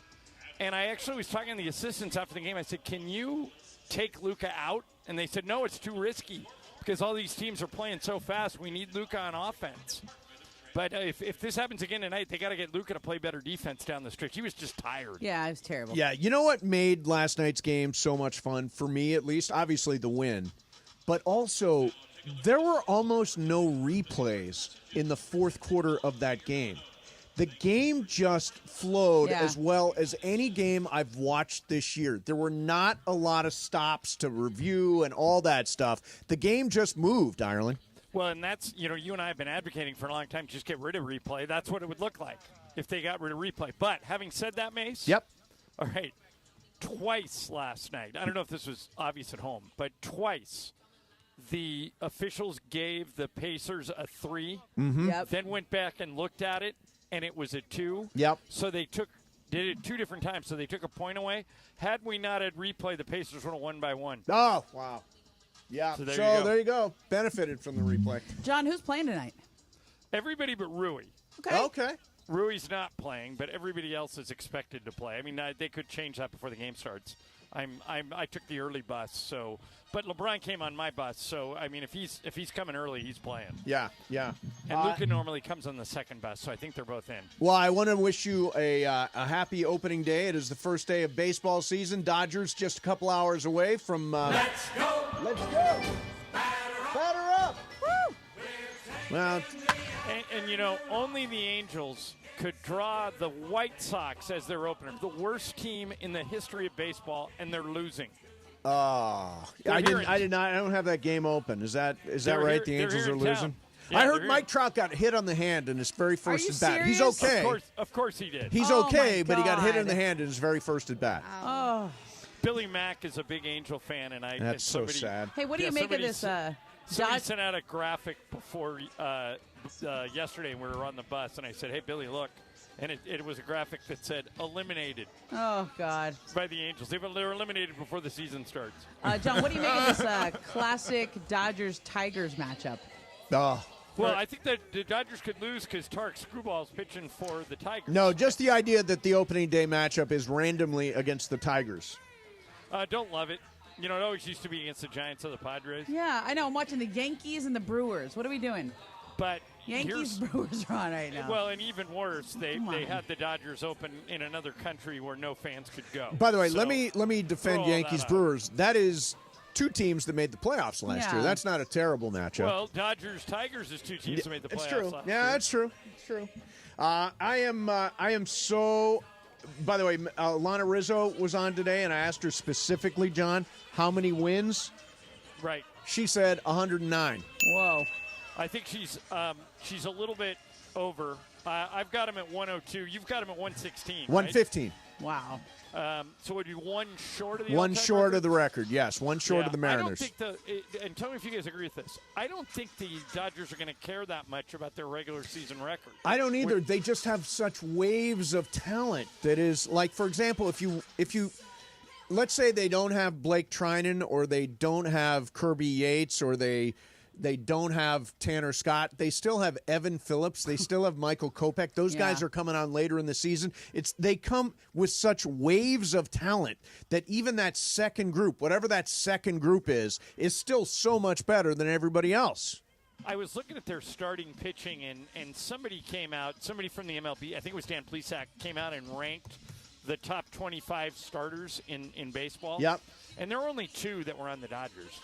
And I actually was talking to the assistants after the game. I said, can you take Luka out? And they said, no, it's too risky because all these teams are playing so fast. We need Luka on offense. But if this happens again tonight, they got to get Luka to play better defense down the stretch. He was just tired. Yeah, it was terrible. Yeah, you know what made last night's game so much fun, for me at least? Obviously the win. But also, there were almost no replays in the fourth quarter of that game. The game just flowed as well as any game I've watched this year. There were not a lot of stops to review and all that stuff. The game just moved, Ireland. Well, and that's, you and I have been advocating for a long time, just get rid of replay. That's what it would look like if they got rid of replay. But having said that, Mace. Yep. All right. Twice last night, I don't know if this was obvious at home, but twice the officials gave the Pacers a 3, then went back and looked at it, and it was a 2. Yep. So they did it 2 different times, so they took a point away. Had we not had replay, the Pacers would have won by 1. Oh, wow. Yeah, so there you go. Benefited from the replay. John, who's playing tonight? Everybody but Rui. Okay. Rui's not playing, but everybody else is expected to play. I mean, they could change that before the game starts. I took the early bus, but LeBron came on my bus, so I mean, if he's coming early, he's playing. Yeah. And Luka normally comes on the second bus, so I think they're both in. Well, I want to wish you a happy opening day. It is the first day of baseball season. Dodgers just a couple hours away from. Let's go! Let's go! Batter up! Woo! Well, and only the Angels could draw the White Sox as their opener, the worst team in the history of baseball, and they're losing. I don't have that game open. Is that right? The Angels are losing. Yeah, I heard Mike Trout got hit on the hand in his very first at bat. He's okay. Of course he did. He's okay, but he got hit in the hand in his very first at bat. Oh. Billy Mack is a big Angel fan, and that's so sad. Hey, what do you make of this? Somebody sent out a graphic before yesterday, and we were on the bus, and I said, "Hey, Billy, look." And it was a graphic that said eliminated. Oh, God. By the Angels. They were eliminated before the season starts. John, what do you make of this classic Dodgers-Tigers matchup? Well, I think that the Dodgers could lose because Tarek Screwball's pitching for the Tigers. No, just the idea that the opening day matchup is randomly against the Tigers. Don't love it. It always used to be against the Giants or the Padres. Yeah, I know. I'm watching the Yankees and the Brewers. What are we doing? But Yankees-Brewers are on right now. Well, and even worse, they had the Dodgers open in another country where no fans could go. By the way, let me defend Yankees-Brewers. That is 2 teams that made the playoffs last year. That's not a terrible matchup. Well, Dodgers-Tigers is 2 teams that made the playoffs. It's true. Last Yeah, year. that's true. It's true. I am so. By the way, Alana Rizzo was on today, and I asked her specifically, John, how many wins? Right. She said 109. Whoa. I think she's a little bit over. I've got him at 102. You've got him at 116. 115. Right? Wow. So would be one short of the one short record? of the record. Yes, one short of the Mariners. I don't think and tell me if you guys agree with this. I don't think the Dodgers are going to care that much about their regular season record. I don't either. They just have such waves of talent that is like, for example, if you let's say they don't have Blake Trinan or they don't have Kirby Yates or they don't have Tanner Scott. They still have Evan Phillips. They still have Michael Kopech. Those guys are coming on later in the season. They come with such waves of talent that even that second group, whatever that second group is still so much better than everybody else. I was looking at their starting pitching, and somebody from the MLB, I think it was Dan Plesac, came out and ranked the top 25 starters in baseball. Yep. And there were only 2 that were on the Dodgers.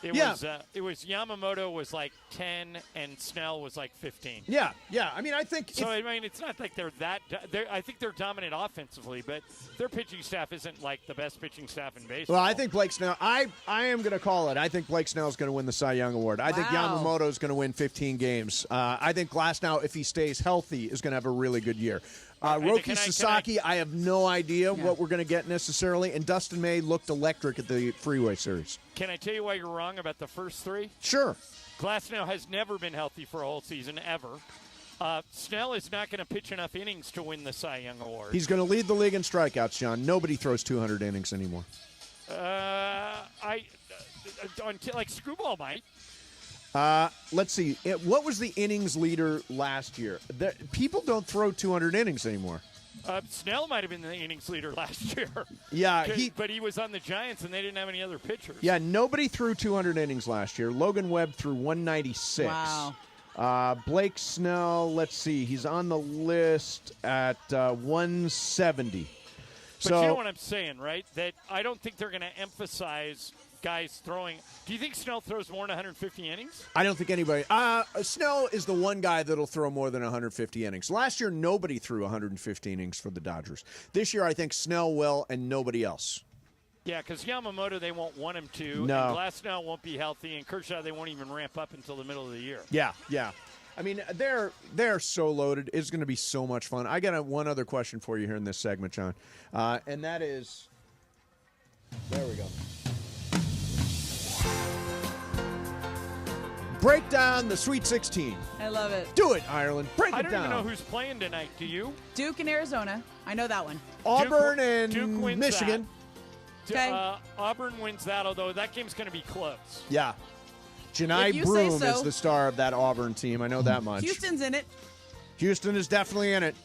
It was Yamamoto was like 10 and Snell was like 15. Yeah. I mean, I think so. I mean, it's not like they're that. I think they're dominant offensively, but their pitching staff isn't like the best pitching staff in baseball. Well, I think Blake Snell. I am going to call it. I think Blake Snell is going to win the Cy Young Award. I think Yamamoto is going to win 15 games. I think Glasnow, if he stays healthy, is going to have a really good year. Roki Sasaki, I have no idea what we're going to get necessarily, and Dustin May looked electric at the Freeway Series. Can I tell you why you're wrong about the first three? Sure. Glasnow has never been healthy for a whole season, ever. Snell is not going to pitch enough innings to win the Cy Young Award. He's going to lead the league in strikeouts, John. Nobody throws 200 innings anymore. Like Screwball might. Let's see. What was the innings leader last year? People don't throw 200 innings anymore. Snell might have been the innings leader last year. Yeah, but he was on the Giants, and they didn't have any other pitchers. Yeah, nobody threw 200 innings last year. Logan Webb threw 196. Wow. Blake Snell, let's see. He's on the list at 170. But you know what I'm saying, right? That I don't think they're going to emphasize guys throwing. Do you think Snell throws more than 150 innings? I don't think anybody. Snell is the one guy that'll throw more than 150 innings. Last year, nobody threw 150 innings for the Dodgers. This year, I think Snell will and nobody else. Yeah, because Yamamoto, they won't want him to. No. And Glasnow won't be healthy, and Kershaw, they won't even ramp up until the middle of the year. Yeah. I mean, they're so loaded. It's going to be so much fun. I got one other question for you here in this segment, John, and that is, there we go. Break down the Sweet 16. I love it. Do it, Ireland. Break it down. I don't even know who's playing tonight. Do you? Duke and Arizona. I know that one. Auburn and Duke wins Michigan. Okay. Auburn wins that, although that game's going to be close. Yeah. Janai Broom is the star of that Auburn team. I know that much. Houston's in it. Houston is definitely in it.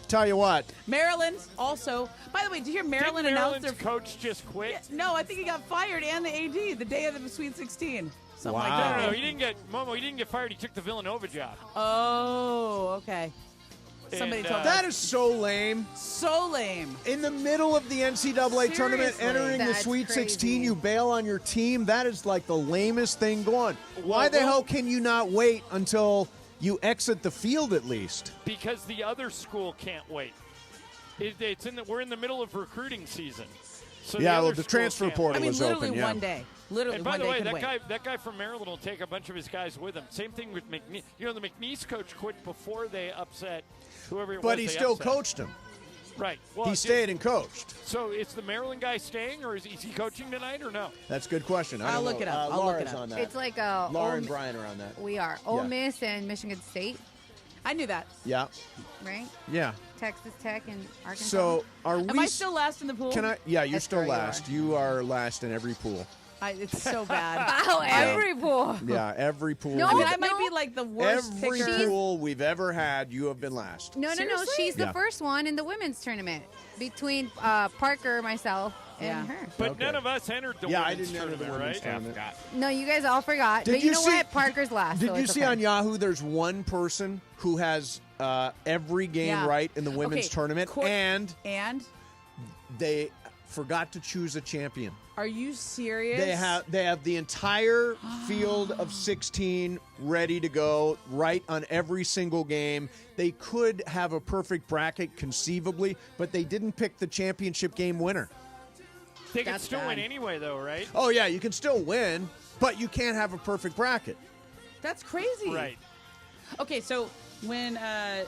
Tell you what. Maryland also. By the way, did you hear Maryland announce their coach just quit? Yeah, no, I think he got fired and the AD the day of the Sweet 16. Something Wow. like that. No, he didn't get Momo. He didn't get fired. He took the Villanova job. Oh, okay. Somebody told That is so lame. So lame. In the middle of the NCAA tournament, entering the Sweet 16, you bail on your team. That is like the lamest thing going. Why the hell can you not wait until you exit the field at least? Because the other school can't wait. We're in the middle of recruiting season. So the transfer portal was open. Literally one day. Literally and by one the day. way, that guy from Maryland will take a bunch of his guys with him. Same thing with McNeese. You know, the McNeese coach quit before they upset whoever it was. But he still upset. coached him. Right. Well, he stayed and coached. So is the Maryland guy staying, or is he coaching tonight, or no? That's a good question. I'll look it up. I'll look it up. On that. It's like Laura and Brian are on that. We are. Ole Miss and Michigan State. I knew that. Yeah. Right? Yeah. Texas Tech and Arkansas. So Am I still last in the pool? Yeah, you're That's still where you last. You are last in every pool. It's so bad. Wow, every pool. Yeah, every pool. No, I mean, I might be like the worst Every picker. pool we've ever had, you have been last. No. Seriously? She's the Yeah. first one in the women's tournament between Parker, myself, and her. But none of us entered the I women's didn't enter the tournament, women's right? tournament. No, you guys all forgot. Did but you you know see- what? Parker's last. Did so you it's see okay. on Yahoo there's one person who has every game Yeah. right in the women's Okay, tournament, and And they forgot to choose a champion. are you serious? They have the entire field of 16 ready to go, right on every single game. They could have a perfect bracket conceivably, but they didn't pick the championship game winner. They can still win anyway, though, right? Oh yeah, you can still win, but you can't have a perfect bracket. That's crazy. Right. Okay, so when I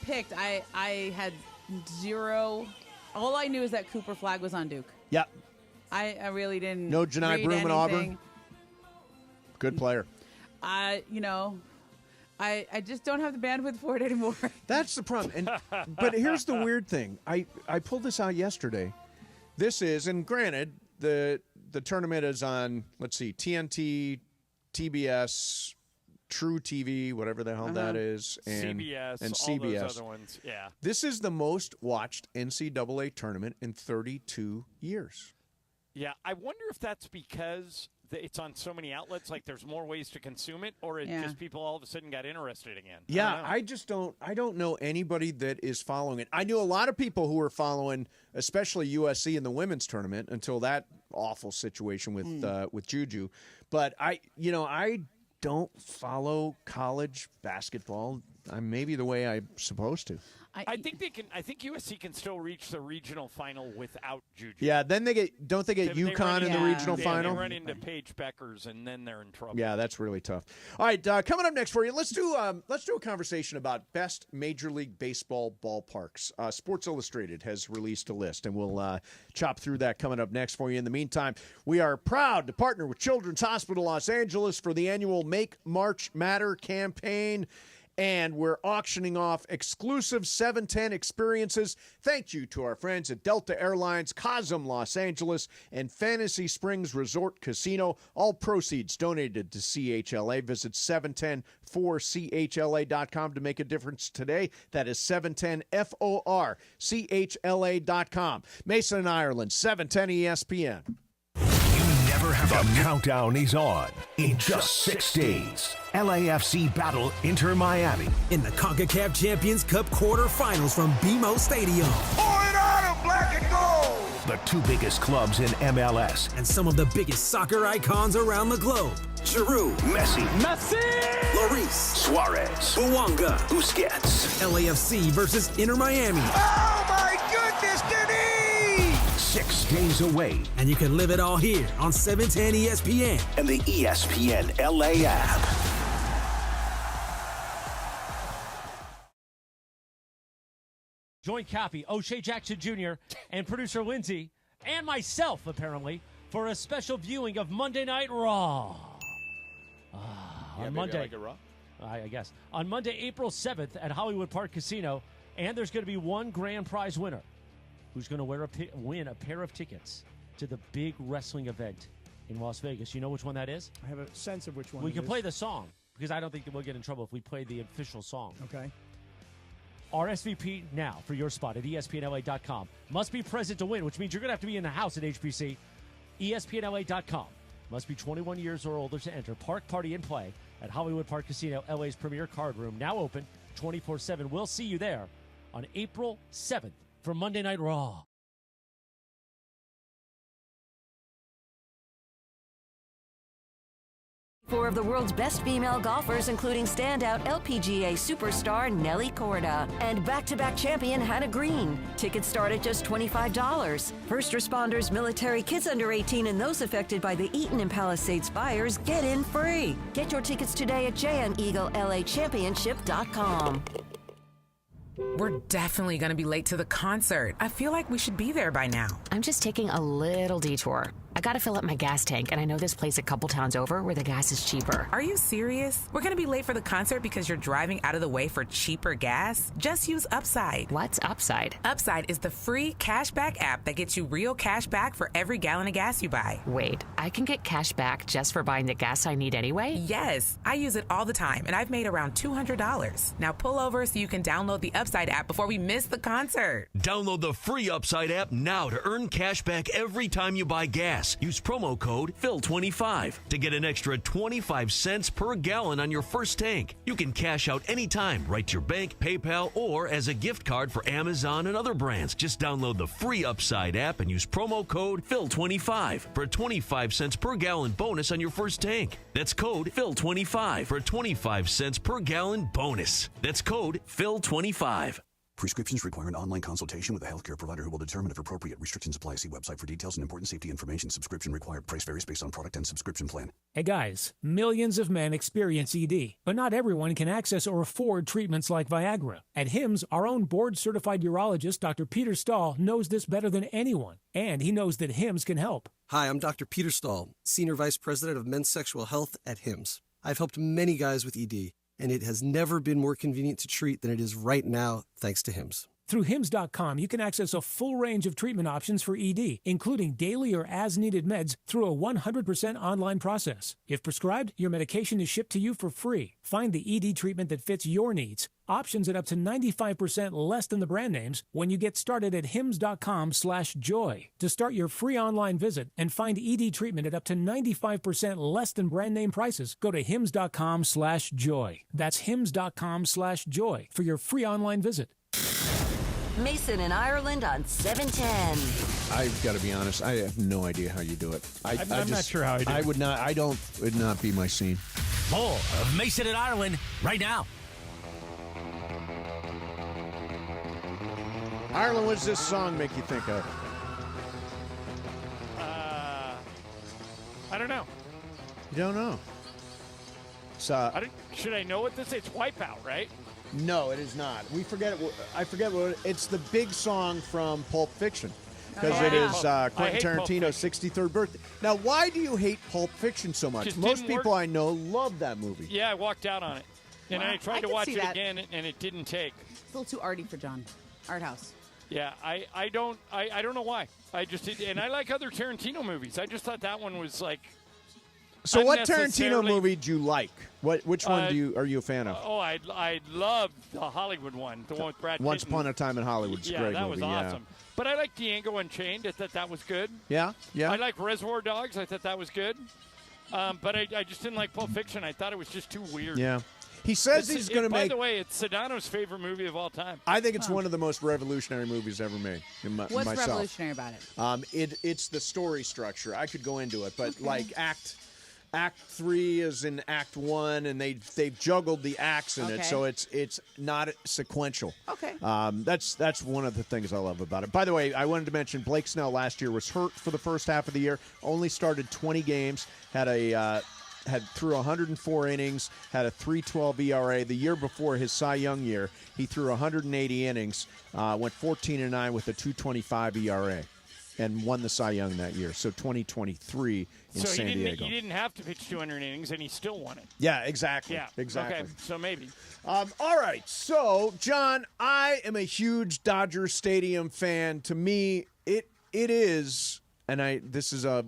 picked, I had zero. All I knew is that Cooper Flagg was on Duke. Yeah, I really didn't. No Janai read Broom in Auburn? anything. good player. I just don't have the bandwidth for it anymore. That's the problem. But here's the weird thing. I pulled this out yesterday. This is, and granted, the tournament is on, let's see, TNT, TBS, True TV, whatever the hell that is, and CBS, and all CBS. those other ones. Yeah. This is the most watched NCAA tournament in 32 years. Yeah, I wonder if that's because it's on so many outlets, like there's more ways to consume it, or it just people all of a sudden got interested again. Yeah, I don't know anybody that is following it. I knew a lot of people who were following, especially USC in the women's tournament until that awful situation with Juju. But I don't follow college basketball maybe the way I'm supposed to. I think they can. I think USC can still reach the regional final without Juju. Yeah, then they get UConn in the regional final. They run into Paige Beckers, and then they're in trouble. Yeah, that's really tough. All right, coming up next for you, let's do a conversation about best Major League Baseball ballparks. Sports Illustrated has released a list, and we'll chop through that coming up next for you. In the meantime, we are proud to partner with Children's Hospital Los Angeles for the annual Make March Matter campaign. And we're auctioning off exclusive 710 experiences. Thank you to our friends at Delta Airlines, Cosm Los Angeles, and Fantasy Springs Resort Casino. All proceeds donated to CHLA. Visit 710forchla.com to make a difference today. That is 710forchla.com. Mason and Ireland, 710 ESPN. Never have the countdown is on. In just 6 days, LAFC battle Inter Miami in the CONCACAF Champions Cup quarterfinals from BMO Stadium. Pour it on 'em, black and gold. The two biggest clubs in MLS And some of the biggest soccer icons around the globe. Giroud, Messi, Lloris, Suarez, Bouanga, Busquets. LAFC versus Inter Miami. Oh my goodness, Denise! 6 days away. And you can live it all here on 710 ESPN and the ESPN LA app. Join Cappy, O'Shea Jackson Jr., and producer Lindsay, and myself, apparently, for a special viewing of Monday Night Raw. On Monday. Like it raw? I guess. On Monday, April 7th at Hollywood Park Casino, and there's going to be one grand prize winner who's going to win a pair of tickets to the big wrestling event in Las Vegas. You know which one that is? I have a sense of which one We can play the song, because I don't think that we'll get in trouble if we play the official song. Okay. RSVP now for your spot at ESPNLA.com. Must be present to win, which means you're going to have to be in the house at HBC. ESPNLA.com. Must be 21 years or older to enter. Park Party and Play at Hollywood Park Casino, LA's premier card room. Now open 24/7. We'll see you there on April 7th for Monday Night Raw. 4 of the world's best female golfers, including standout LPGA superstar Nelly Korda and back-to-back champion Hannah Green. Tickets start at just $25. First responders, military, kids under 18, and those affected by the Eaton and Palisades fires get in free. Get your tickets today at JNEagleLAChampionship.com. We're definitely going to be late to the concert. I feel like we should be there by now. I'm just taking a little detour. I gotta fill up my gas tank, and I know this place a couple towns over where the gas is cheaper. Are you serious? We're going to be late for the concert because you're driving out of the way for cheaper gas? Just use Upside. What's Upside? Upside is the free cashback app that gets you real cash back for every gallon of gas you buy. Wait, I can get cash back just for buying the gas I need anyway? Yes, I use it all the time, and I've made around $200. Now pull over so you can download the Upside app before we miss the concert. Download the free Upside app now to earn cash back every time you buy gas. Use promo code PHIL25 to get an extra 25 cents per gallon on your first tank. You can cash out anytime, right to your bank, PayPal, or as a gift card for Amazon and other brands. Just download the free Upside app and use promo code PHIL25 for a 25 cents per gallon bonus on your first tank. That's code PHIL25 for a 25 cents per gallon bonus. That's code PHIL25. Prescriptions require an online consultation with a healthcare provider who will determine if appropriate. Restrictions apply. See website for details and important safety information. Subscription required. Price varies based on product and subscription plan. Hey guys, millions of men experience ED, but not everyone can access or afford treatments like Viagra. At HIMSS, our own board-certified urologist, Dr. Peter Stahl, knows this better than anyone, and he knows that HIMSS can help. Hi, I'm Dr. Peter Stahl, Senior Vice President of Men's Sexual Health at HIMSS. I've helped many guys with ED, and it has never been more convenient to treat than it is right now, thanks to HIMSS. Through HIMSS.com, you can access a full range of treatment options for ED, including daily or as-needed meds through a 100% online process. If prescribed, your medication is shipped to you for free. Find the ED treatment that fits your needs. Options at up to 95% less than the brand names when you get started at hims.com/joy. To start your free online visit and find ED treatment at up to 95% less than brand name prices, go to hims.com/joy. That's hims.com/joy for your free online visit. Mason and Ireland on 710. I've got to be honest. I have no idea how you do it. I'm not sure how I do it. I would not. Would not be my scene. More of Mason and Ireland right now. Ireland, what does this song make you think of? I don't know. You don't know. Should I know what this is? It's Wipeout, right? No, it is not. We forget it. I forget what it's the big song from Pulp Fiction because it is Quentin Tarantino's 63rd birthday. Now, why do you hate Pulp Fiction so much? Most people I know love that movie. Yeah, I walked out on it, and I tried to watch it again, and it didn't take. It's a little too arty for John. Art house. Yeah, I don't know why. And I like other Tarantino movies. I just thought that one was like. So, what Tarantino movie do you like? Which one are you a fan of? Oh, I love the Hollywood one, the one with Brad Pitt. Once Upon a Time in Hollywood. It's a great that movie. was awesome. But I like Django Unchained. I thought that was good. Yeah. I like Reservoir Dogs. I thought that was good. But I just didn't like Pulp Fiction. I thought it was just too weird. Yeah. He says he's going to make. By the way, it's Sedano's favorite movie of all time. I think it's one of the most revolutionary movies ever made. What's revolutionary about it? It's the story structure. I could go into it, but like Act 3 is in Act 1, and they've juggled the acts in it, so it's not sequential. Okay. That's one of the things I love about it. By the way, I wanted to mention Blake Snell last year was hurt for the first half of the year. Only started 20 games. Had threw 104 innings, had a 3.12 ERA. The year before his Cy Young year, he threw 180 innings, went 14-9 with a 2.25 ERA, and won the Cy Young that year. So 2023 in San Diego. He didn't have to pitch 200 innings, and he still won it. Yeah, exactly. Yeah, exactly. Okay, so maybe. All right, so John, I am a huge Dodger Stadium fan. To me, it is, and this is a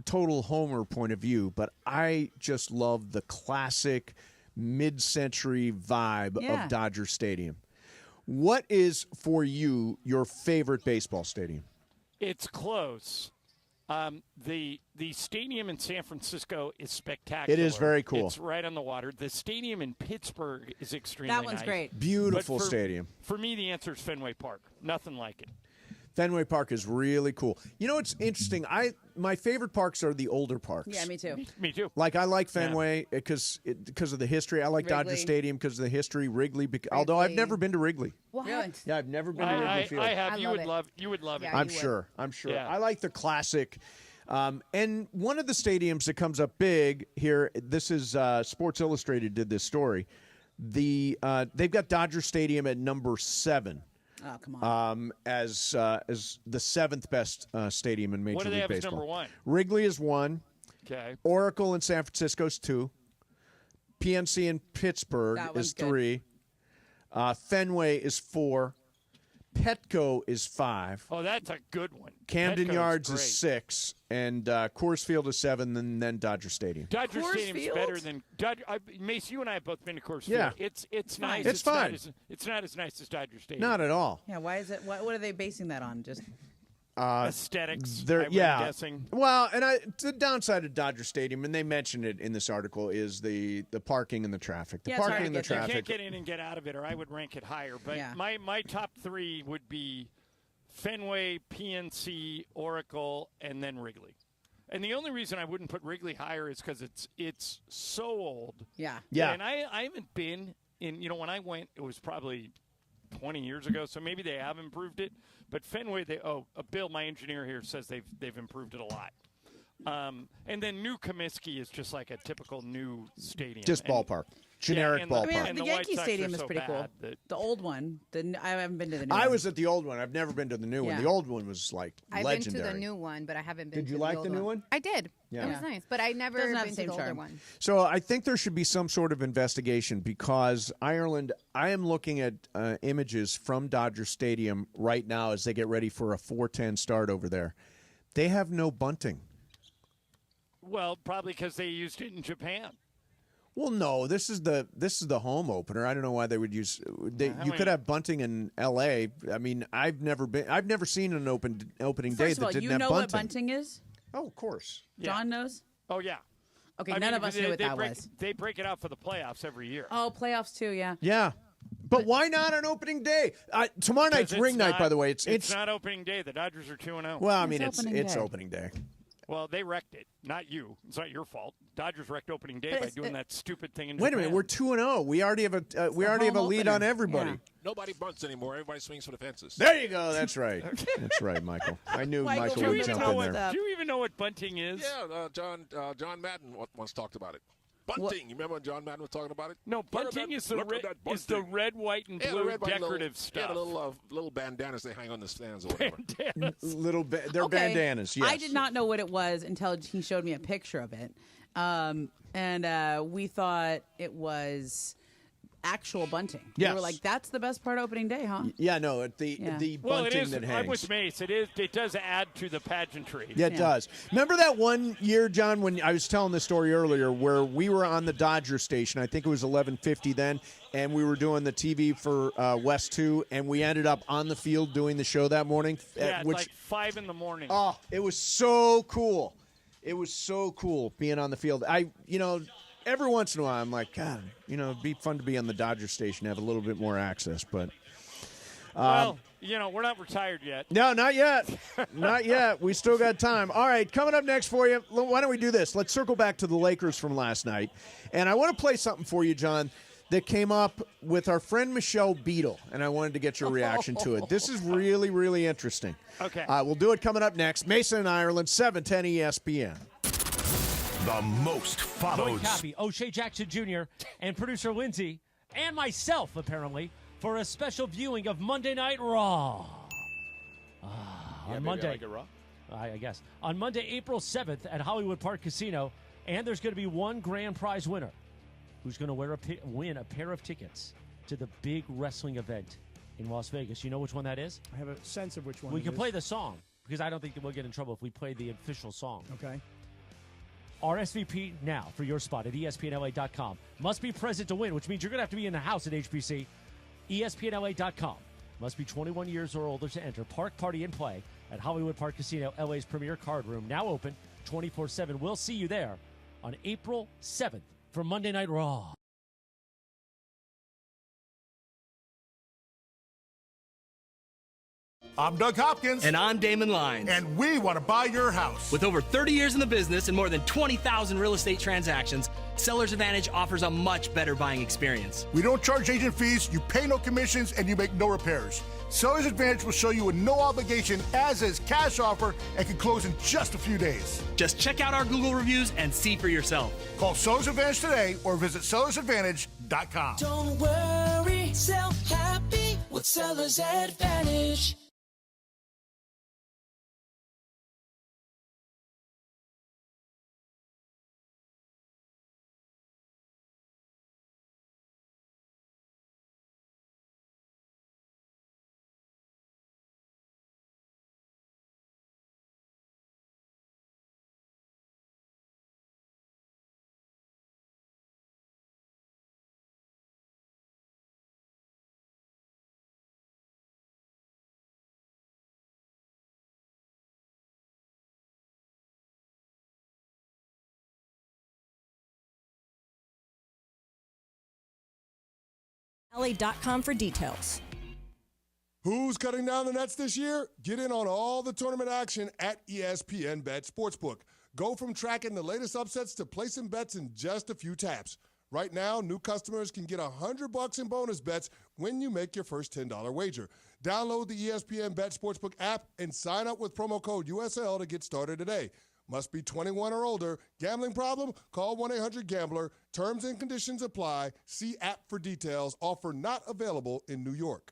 total homer point of view, but I just love the classic mid-century vibe of Dodger Stadium. What is for you your favorite baseball stadium? It's close. The stadium in San Francisco is spectacular. It is very cool. It's right on the water. The stadium in Pittsburgh is extremely nice. That one's great. Beautiful stadium. For me, the answer is Fenway Park. Nothing like it. Fenway Park is really cool. You know, it's interesting. My favorite parks are the older parks. Yeah, me too. Me too. Like, I like Fenway because of the history. I like Dodger Stadium because of the history. Wrigley, although I've never been to Wrigley. What? Yeah, I've never been to Wrigley Field. I have. I You would love it. Yeah, I'm sure. Yeah. I like the classic. And one of the stadiums that comes up big here, this is Sports Illustrated did this story. They've got Dodger Stadium at number 7. Oh, come on. As the 7th best stadium in Major League Baseball. What do they have as number 1? Wrigley is 1. Okay. Oracle in San Francisco is 2. PNC in Pittsburgh is 3. Fenway is 4. Petco is 5. Oh, that's a good one. Camden Petco's Yards great. is 6. And Coors Field is 7, and then Dodger Stadium. Dodger Stadium's better than Mace, you and I have both been to Coors Yeah. Field. It's nice. It's fine. It's not as nice as Dodger Stadium. Not at all. Yeah, why is it? What are they basing that on? Just aesthetics. I'm guessing. Well, and the downside of Dodger Stadium, and they mentioned it in this article, is the parking and the traffic. The parking and the traffic. You can't get in and get out of it, or I would rank it higher. But my top 3 would be Fenway, PNC, Oracle, and then Wrigley. And the only reason I wouldn't put Wrigley higher is because it's so old. Yeah. And I haven't been in. When I went, it was probably 20 years ago, so maybe they have improved it. But Fenway, Bill, my engineer here, says they've improved it a lot. And then New Comiskey is just like a typical new stadium. Just ballpark. Generic ballpark. I mean, the Yankee Stadium is pretty cool. The old one. I haven't been to the new one. I was at the old one. I've never been to the new one. Yeah. The old one was like legendary. I've been to the new one, but I haven't been Did to you the like old the new one? I did. Yeah. It was nice, but I never Doesn't have been the to the same older charm. one. So I think there should be some sort of investigation because Ireland, I am looking at images from Dodger Stadium right now as they get ready for a 4:10 start over there. They have no bunting. Well, probably because they used it in Japan. Well, no, this is the home opener. I don't know why they would use. You could have bunting in L.A. I mean, I've never seen an opening day that didn't have bunting. First of all, you know what bunting is? Oh, of course. John knows. Oh yeah. Okay, none of us knew what that was. They break it out for the playoffs every year. Oh, playoffs too, yeah. Yeah. But why not on opening day? Tomorrow night's ring night, by the way. It's not opening day. The Dodgers are 2-0. Well, I mean, it's opening day. Well, they wrecked it. Not you. It's not your fault. Dodgers wrecked opening day by doing that stupid thing in Wait a minute, we're 2-0. We already have a lead on everybody. Yeah. Nobody bunts anymore. Everybody swings for the fences. There you go. That's right. That's right, Michael. I knew Michael would jump in there. Do you even know what bunting is? Yeah, John Madden once talked about it. Bunting. You remember when John Madden was talking about it? No, bunting is the red, white, and blue decorative stuff. Yeah, the little bandanas they hang on the stands or whatever. They're bandanas, yes. I did not know what it was until he showed me a picture of it. And we thought it was actual bunting. Yes. We were like, that's the best part of opening day, huh? Yeah, no, the bunting that hangs. I'm with Mace. It does add to the pageantry. Yeah, it does. Remember that one year, John, when I was telling the story earlier where we were on the Dodger station, I think it was 11:50 then, and we were doing the TV for West 2, and we ended up on the field doing the show that morning. Yeah, it's like 5 in the morning. Oh, it was so cool. It was so cool being on the field. Every once in a while, I'm like, God, it'd be fun to be on the Dodger station, have a little bit more access. But, we're not retired yet. No, not yet. Not yet. We still got time. All right, coming up next for you, why don't we do this? Let's circle back to the Lakers from last night. And I want to play something for you, John, that came up with our friend Michelle Beadle, and I wanted to get your reaction to it. This is really, really interesting. Okay. We'll do it coming up next. Mason and Ireland, 710 ESPN. The most followed. Copy, O'Shea Jackson Jr. and producer Lindsay and myself, apparently, for a special viewing of Monday Night Raw. On Monday. I like it raw. I guess. On Monday, April 7th at Hollywood Park Casino, and there's going to be one grand prize winner who's going to win a pair of tickets to the big wrestling event in Las Vegas. You know which one that is? I have a sense of which one We it can is. play the song, because I don't think that we'll get in trouble if we play the official song. Okay. RSVP now for your spot at ESPNLA.com. Must be present to win, which means you're going to have to be in the house at HBC. ESPNLA.com. Must be 21 years or older to enter. Park, party, and play at Hollywood Park Casino, LA's premier card room. Now open 24/7. We'll see you there on April 7th for Monday Night Raw. I'm Doug Hopkins. And I'm Damon Lyons. And we want to buy your house. With over 30 years in the business and more than 20,000 real estate transactions, Seller's Advantage offers a much better buying experience. We don't charge agent fees, you pay no commissions, and you make no repairs. Seller's Advantage will show you a no obligation as-is cash offer and can close in just a few days. Just check out our Google reviews and see for yourself. Call Seller's Advantage today or visit sellersadvantage.com. Don't worry, sell happy with Seller's Advantage. LA.com for details. Who's cutting down the nets this year? Get in on all the tournament action at ESPN Bet Sportsbook. Go from tracking the latest upsets to placing bets in just a few taps. Right now, new customers can get $100 in bonus bets when you make your first $10 wager. Download the ESPN Bet Sportsbook app and sign up with promo code USL to get started today. Must be 21 or older. Gambling problem? Call 1-800-GAMBLER. Terms and conditions apply. See app for details. Offer not available in New York.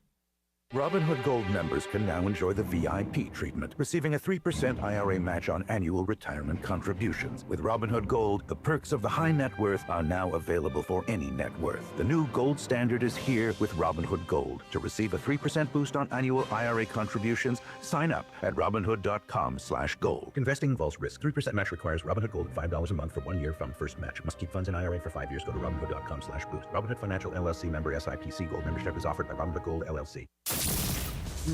Robinhood Gold members can now enjoy the VIP treatment, receiving a 3% IRA match on annual retirement contributions. With Robinhood Gold, the perks of the high net worth are now available for any net worth. The new gold standard is here with Robinhood Gold. To receive a 3% boost on annual IRA contributions, sign up at Robinhood.com/gold. Investing involves risk. 3% match requires Robinhood Gold at $5 a month for 1 year from first match. Must keep funds in IRA for 5 years. Go to Robinhood.com/boost. Robinhood Financial LLC member SIPC. Gold membership is offered by Robinhood Gold LLC.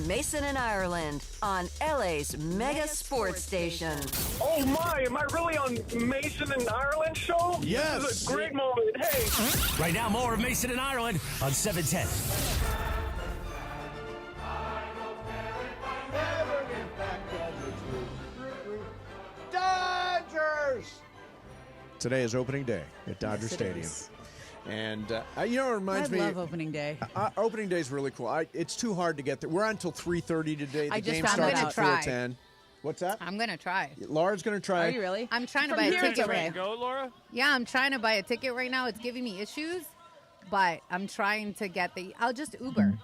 Mason and Ireland on LA's mega sports station. Oh my, am I really on Mason and Ireland show? Yes. This is a great moment. Hey. Right now, more of Mason and Ireland on 710. Dodgers! Today is opening day at Dodger Yes, it Stadium. is. And, it reminds me. I love opening day. Opening day is really cool. It's too hard to get there. We're on until 3:30 today. The game starts at 4:10. What's that? I'm going to try. Laura's going to try. Are you really? I'm trying to From buy a here ticket it's right okay. now. Go, Laura? Yeah, I'm trying to buy a ticket right now. It's giving me issues, but I'm trying to get I'll just Uber.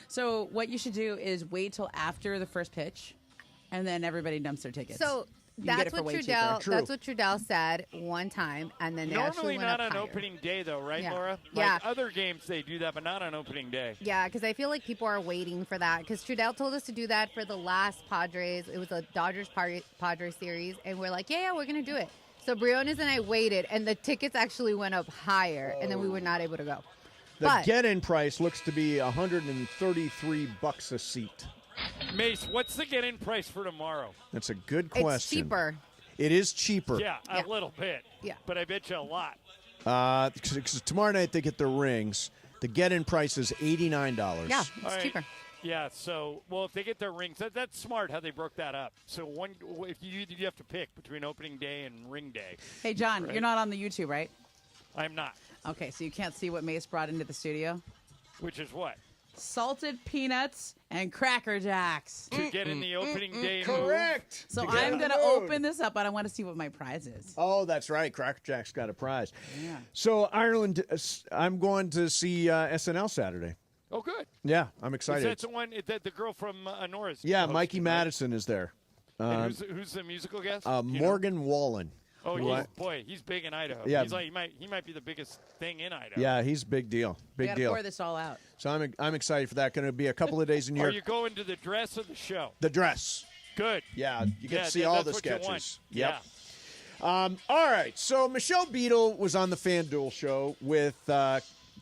So what you should do is wait till after the first pitch, and then everybody dumps their tickets. So You can get that's it for what way Trudell. cheaper. That's what Trudell said one time, and then they actually Normally went not up on higher. opening day, though, right, Yeah. Laura? Yeah. Like other games, they do that, but not on opening day. Yeah, because I feel like people are waiting for that. Because Trudell told us to do that for the last Padres. It was a Dodgers Padres series, and we're like, yeah, we're gonna do it. So Briones and I waited, and the tickets actually went up higher, and then we were not able to go. The get-in price looks to be $133 a seat. Mace, what's the get-in price for tomorrow? That's a good question. It's cheaper. It is cheaper. Yeah, a little bit. Yeah. But I bet you a lot. Because tomorrow night they get their rings. The get-in price is $89. Yeah, it's All right. cheaper. Yeah, so, well, if they get their rings, that's smart how they broke that up. So if you have to pick between opening day and ring day. Hey, John, Right. you're not on the YouTube, right? I'm not. Okay, so you can't see what Mace brought into the studio? Which is what? Salted peanuts and Cracker Jacks. To get in the opening day mood. Correct. So To get I'm in going the to mood. open this up, and I want to see what my prize is. Oh, that's right. Cracker Jack's got a prize. Yeah. So, Ireland, I'm going to see SNL Saturday. Oh, good. Yeah, I'm excited. Is that the one, the girl from Nora's? Yeah, hosting, Mikey right? Madison is there. And who's the musical guest? Do you know? Morgan Wallen. Oh, who he's big in Idaho. Yeah. He's like, he might be the biggest thing in Idaho. Yeah, he's a big deal. We Big got to deal. pour this all out. So I'm excited for that. Going to be a couple of days in New Are York. you going to the dress of the show? The dress. Good. Yeah, you get Yeah, to see that- all that's the what you want. sketches. Yep. Yeah. All right. So Michelle Beadle was on the FanDuel show with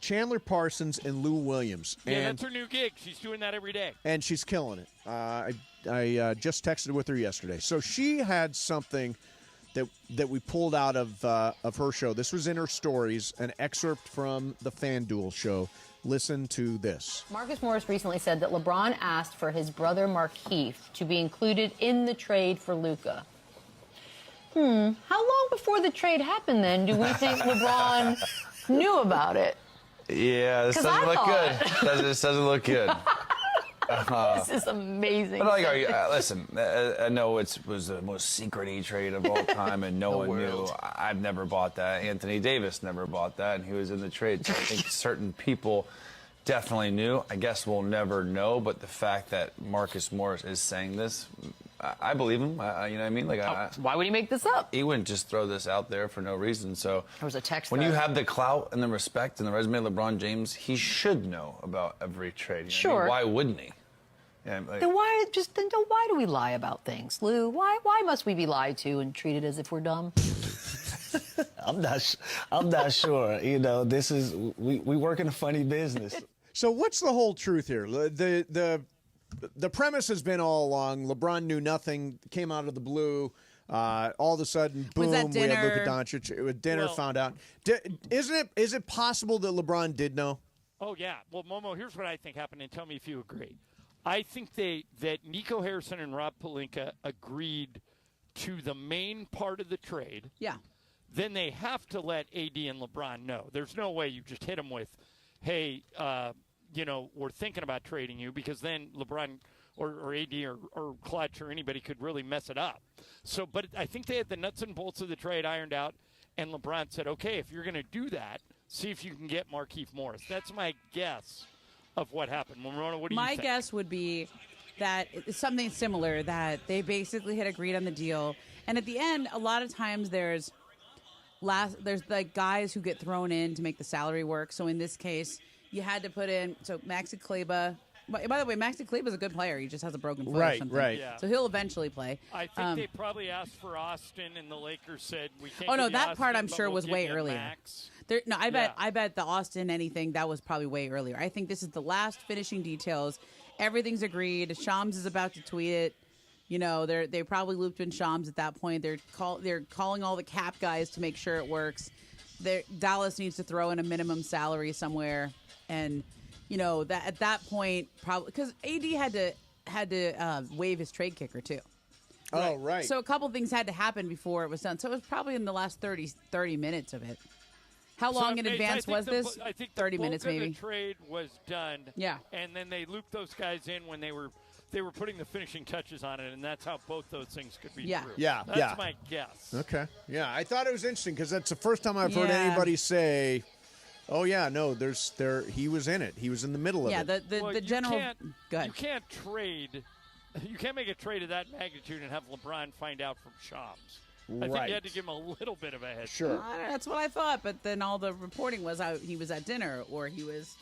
Chandler Parsons and Lou Williams. Yeah, and, that's her new gig. She's doing that every day. and she's killing it. I just texted with her yesterday. So she had something that we pulled out of her show. This was in her stories, an excerpt from the FanDuel show. Listen to this. Marcus Morris recently said that LeBron asked for his brother Markieff to be included in the trade for Luka. How long before the trade happened then do we think LeBron knew about it? Yeah, this 'Cause doesn't I look thought- good. This doesn't look good. This is amazing. But listen, I know it was the most secret trade of all time, and no one knew. I've never bought that. Anthony Davis never bought that, and he was in the trade. So I think certain people definitely knew. I guess we'll never know. But the fact that Marcus Morris is saying this, I believe him. You know what I mean? Why would he make this up? He wouldn't just throw this out there for no reason. So There was a text when you thread. have the clout and the respect and the resume of LeBron James, he should know about every trade. You know what I mean? Sure. Why wouldn't he? Yeah, Then why do we lie about things, Lou? Why must we be lied to and treated as if we're dumb? I'm not sure. You know, this is we work in a funny business. So what's the whole truth here? The premise has been all along. LeBron knew nothing, came out of the blue. All of a sudden, boom, Was that we had dinner? Luka Doncic. With dinner, Well- found out. Is it possible that LeBron did know? Oh, yeah. Well, Momo, here's what I think happened, and tell me if you agree. I think that Nico Harrison and Rob Pelinka agreed to the main part of the trade. Yeah. Then they have to let AD and LeBron know. There's no way you just hit them with, hey, we're thinking about trading you, because then LeBron or AD or Clutch or anybody could really mess it up. So, but I think they had the nuts and bolts of the trade ironed out, and LeBron said, okay, if you're going to do that, see if you can get Markieff Morris. That's my guess of what happened. Ramona, what do you My think? guess would be that it's something similar, that they basically had agreed on the deal. And at the end, a lot of times there's like guys who get thrown in to make the salary work. So in this case, you had to put in, so Maxi Kleber. By the way, Maxi Kleber is a good player. He just has a broken foot or something. Right. Yeah. So he'll eventually play. I think they probably asked for Austin, and the Lakers said, we can't Oh no, give you that part Austin, I'm but sure we'll was give way you earlier. Max. I bet the Austin anything that was probably way earlier. I think this is the last finishing details. Everything's agreed. Shams is about to tweet it. You know, they probably looped in Shams at that point. They're calling all the cap guys to make sure it works. Dallas needs to throw in a minimum salary somewhere, and you know that at that point, probably because AD had to waive his trade kicker too. Oh, right. So a couple things had to happen before it was done. So it was probably in the last 30 minutes of it. How long in advance was this? I think 30 the minutes, bulk of maybe. The trade was done. Yeah. And then they looped those guys in when they were putting the finishing touches on it, and that's how both those things could be true. Yeah. That's my guess. Okay. Yeah, I thought it was interesting because that's the first time I've heard anybody say, "Oh yeah, no, he was in it. He was in the middle of it." Yeah, the general. Go ahead. You can't trade. You can't make a trade of that magnitude and have LeBron find out from Shams. I think you had to give him a little bit of a head. Sure. That's what I thought, but then all the reporting was he was at dinner or he was,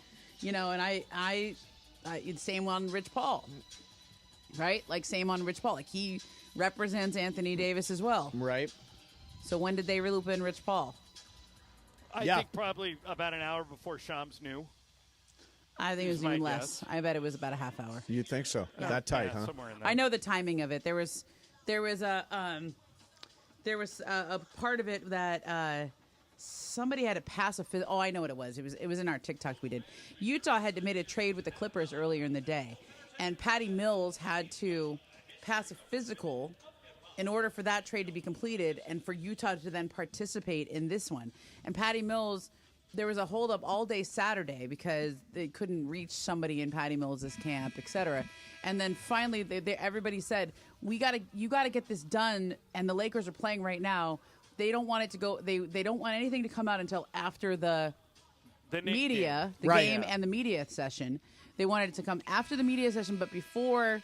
and I same on Rich Paul, right? Like same on Rich Paul. Like he represents Anthony Davis as well. Right. So when did they loop in Rich Paul? I think probably about an hour before Shams knew. I think it was even less. I bet it was about a half hour. You think so? That tight, huh? Somewhere in there. I know the timing of it. There was a part of it that somebody had to pass a. Oh, I know what it was. It was in our TikTok we did. Utah had made a trade with the Clippers earlier in the day, and Patty Mills had to pass a physical in order for that trade to be completed and for Utah to then participate in this one. And Patty Mills, there was a holdup all day Saturday because they couldn't reach somebody in Patty Mills' camp, et cetera. And then finally, everybody said, you got to get this done. And the Lakers are playing right now. They don't want it to go. They don't want anything to come out until after the media, the game and the media session. They wanted it to come after the media session, but before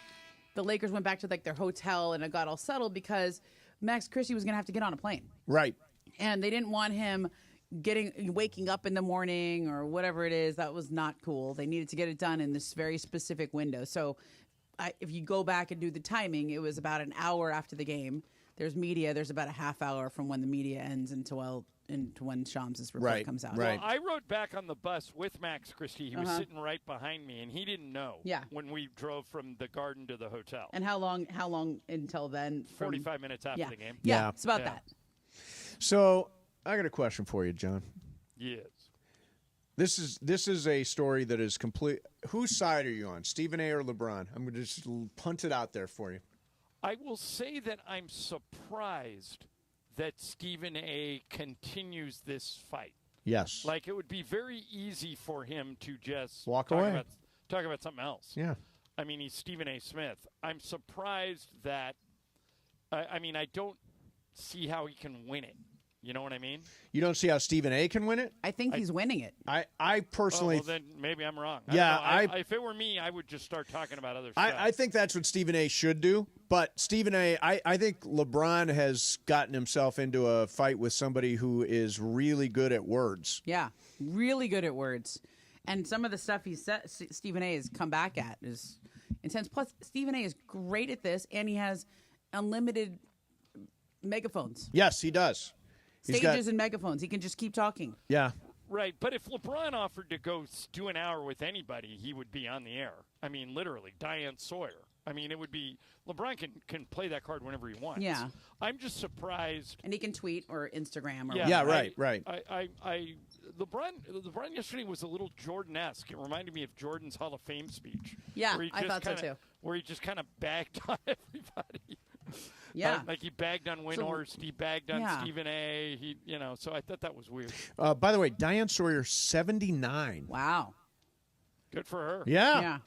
the Lakers went back to their hotel and it got all settled because Max Christie was going to have to get on a plane. Right. And they didn't want him waking up in the morning or whatever it is. That was not cool. They needed to get it done in this very specific window. So if you go back and do the timing, it was about an hour after the game. There's media. There's about a half hour from when the media ends into when Shams' report comes out. Well, I rode back on the bus with Max Christie. He was sitting right behind me, and he didn't know when we drove from the Garden to the hotel. And how long until then? 45 minutes after the game. Yeah, it's about that. So I got a question for you, John. Yes. This is a story that is complete. Whose side are you on, Stephen A. or LeBron? I'm going to just punt it out there for you. I will say that I'm surprised that Stephen A. continues this fight. Yes. Like, it would be very easy for him to just walk away. Talk about something else. Yeah. I mean, he's Stephen A. Smith. I'm surprised that, I don't see how he can win it. You know what I mean? You don't see how Stephen A. can win it? I think he's winning it. I personally... well, then maybe I'm wrong. Yeah, if it were me, I would just start talking about other stuff. I think that's what Stephen A. should do. But Stephen A., I think LeBron has gotten himself into a fight with somebody who is really good at words. Yeah, really good at words. And some of the stuff he said, Stephen A. has come back at is intense. Plus, Stephen A. is great at this, and he has unlimited megaphones. Yes, he does. Stages and megaphones. He can just keep talking. Yeah. Right, but if LeBron offered to go do an hour with anybody, he would be on the air. I mean, literally, Diane Sawyer. I mean, it would be LeBron can play that card whenever he wants. Yeah. I'm just surprised. And he can tweet or Instagram or right. LeBron yesterday was a little Jordan-esque. It reminded me of Jordan's Hall of Fame speech. Yeah, I thought so too. Where he just kind of bagged on everybody. Yeah. Like he bagged on Windhorst, he bagged on Stephen A. So I thought that was weird. By the way, Diane Sawyer, 79. Wow. Good for her. Yeah.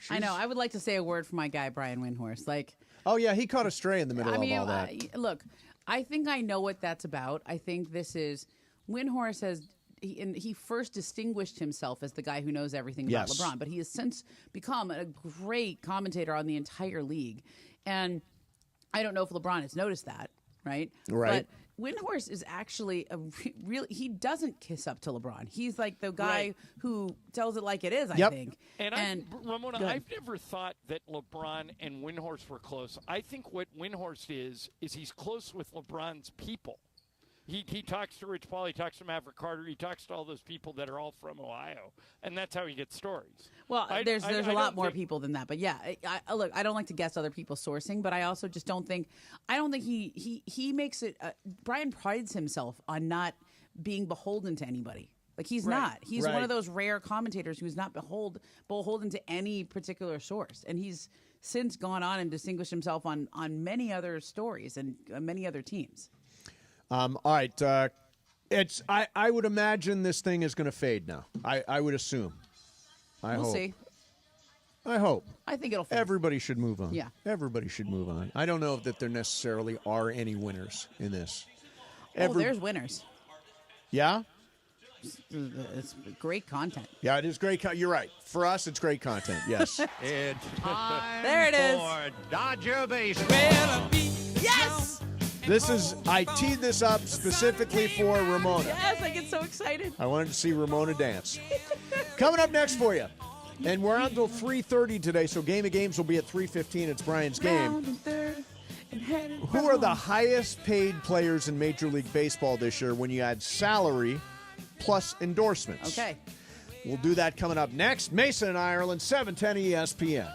I know. I would like to say a word for my guy, Brian Windhorst. Oh, yeah, he caught a stray in the middle of all that. Look, I think I know what that's about. I think this is Windhorst has. He first distinguished himself as the guy who knows everything about LeBron, but he has since become a great commentator on the entire league. And I don't know if LeBron has noticed that, right? Right. But Windhorst is actually he doesn't kiss up to LeBron. He's like the guy who tells it like it is, I think. And Ramona, I've never thought that LeBron and Windhorst were close. I think what Windhorst is he's close with LeBron's people. He talks to Rich Paul, he talks to Maverick Carter, he talks to all those people that are all from Ohio, and that's how he gets stories. Well, there's a lot more people than that, but yeah, look, I don't like to guess other people's sourcing, but I also just don't think he makes it. Brian prides himself on not being beholden to anybody. Like he's not. He's one of those rare commentators who's not beholden to any particular source, and he's since gone on and distinguished himself on many other stories and many other teams. All right. I would imagine this thing is going to fade now. I would assume. We'll see. I hope. I think it'll fade. Everybody should move on. Yeah. Everybody should move on. I don't know that there necessarily are any winners in this. There's winners. Yeah? It's great content. Yeah, it is great. You're right. For us, it's great content. Yes. It's time there it is. for Dodger Baseball. Yes! I teed this up specifically for Ramona. Yes, I get so excited. I wanted to see Ramona dance. Coming up next for you. And we're on until 3:30 today, so Game of Games will be at 3:15. It's Brian's game. Who are the highest paid players in Major League Baseball this year when you add salary plus endorsements? Okay. We'll do that coming up next. Mason and Ireland, 710 ESPN.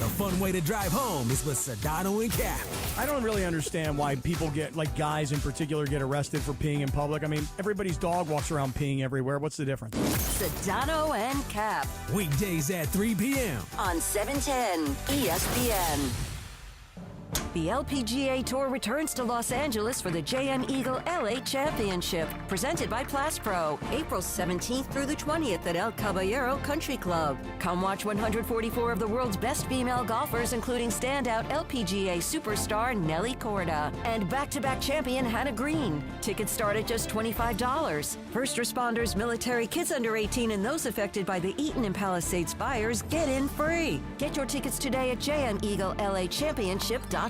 A fun way to drive home is with Sedano and Cap. I don't really understand why people get, like guys in particular, get arrested for peeing in public. I mean, everybody's dog walks around peeing everywhere. What's the difference? Sedano and Cap. Weekdays at 3 p.m. on 710 ESPN. The LPGA Tour returns to Los Angeles for the JM Eagle LA Championship, presented by Plastpro, April 17th through the 20th at El Caballero Country Club. Come watch 144 of the world's best female golfers, including standout LPGA superstar Nelly Korda and back-to-back champion Hannah Green. Tickets start at just $25. First responders, military, kids under 18, and those affected by the Eaton and Palisades fires get in free. Get your tickets today at jmeagleLAchampionship.com.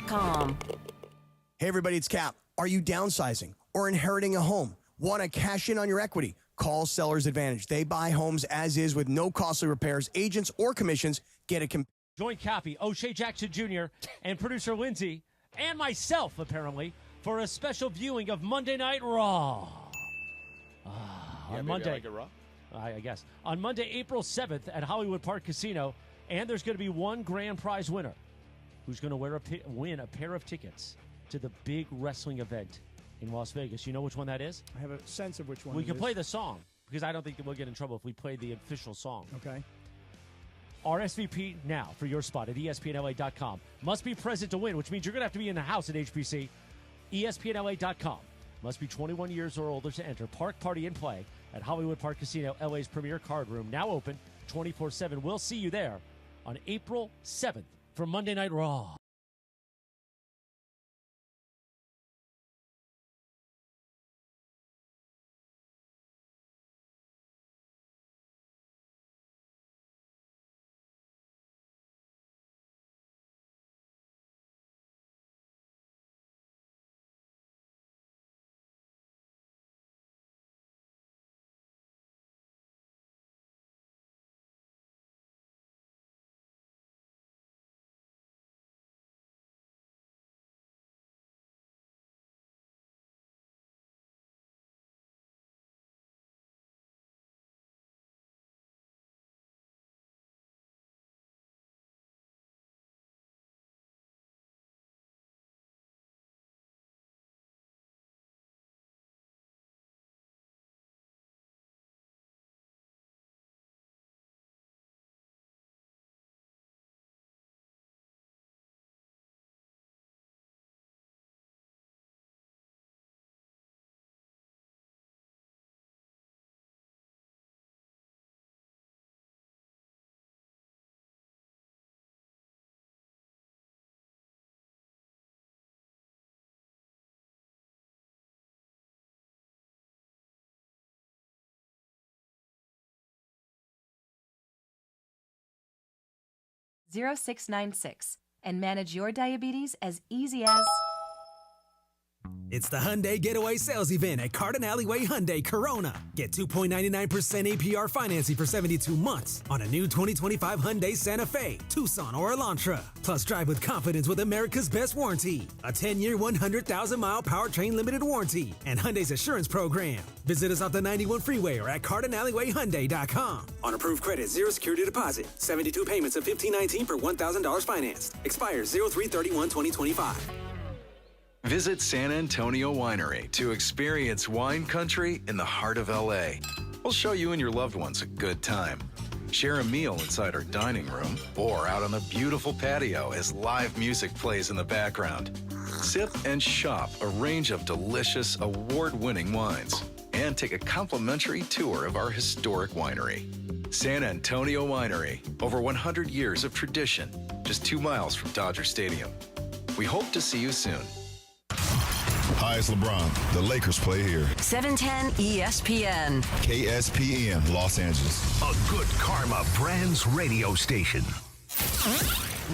Hey, everybody, it's Cap. Are you downsizing or inheriting a home? Want to cash in on your equity? Call Seller's Advantage. They buy homes as is with no costly repairs, agents, or commissions. Get a Join Cappy, O'Shea Jackson Jr., and producer Lindsay, and myself, apparently, for a special viewing of Monday Night Raw. On Monday. I like it raw. I guess. On Monday, April 7th at Hollywood Park Casino, and there's going to be one grand prize winner who's going to win a pair of tickets to the big wrestling event in Las Vegas. You know which one that is? I have a sense of which one We can play the song, because I don't think that we'll get in trouble if we play the official song. Okay. RSVP now for your spot at ESPNLA.com. Must be present to win, which means you're going to have to be in the house at HPC. ESPNLA.com. Must be 21 years or older to enter. Park, party, and play at Hollywood Park Casino, LA's premier card room. Now open 24/7. We'll see you there on April 7th. For Monday Night Raw. (0696) and manage your diabetes as easy as... It's the Hyundai Getaway Sales Event at Cardin Alleyway Hyundai Corona. Get 2.99% APR financing for 72 months on a new 2025 Hyundai Santa Fe, Tucson, or Elantra. Plus, drive with confidence with America's best warranty, a 10-year, 100,000-mile powertrain limited warranty, and Hyundai's Assurance Program. Visit us off the 91 freeway or at CardinAlleyWayHyundai.com. On approved credit, 0 security deposit, 72 payments of $1,519 for $1,000 financed. Expires 03/31/2025. Visit San Antonio Winery to experience wine country in the heart of LA. We'll show you and your loved ones a good time. Share a meal inside our dining room or out on the beautiful patio as live music plays in the background. Sip and shop a range of delicious, award-winning wines. And take a complimentary tour of our historic winery. San Antonio Winery, over 100 years of tradition, just 2 miles from Dodger Stadium. We hope to see you soon. Hi, it's LeBron. The Lakers play here. 710 ESPN. KSPN, Los Angeles. A good karma brands radio station.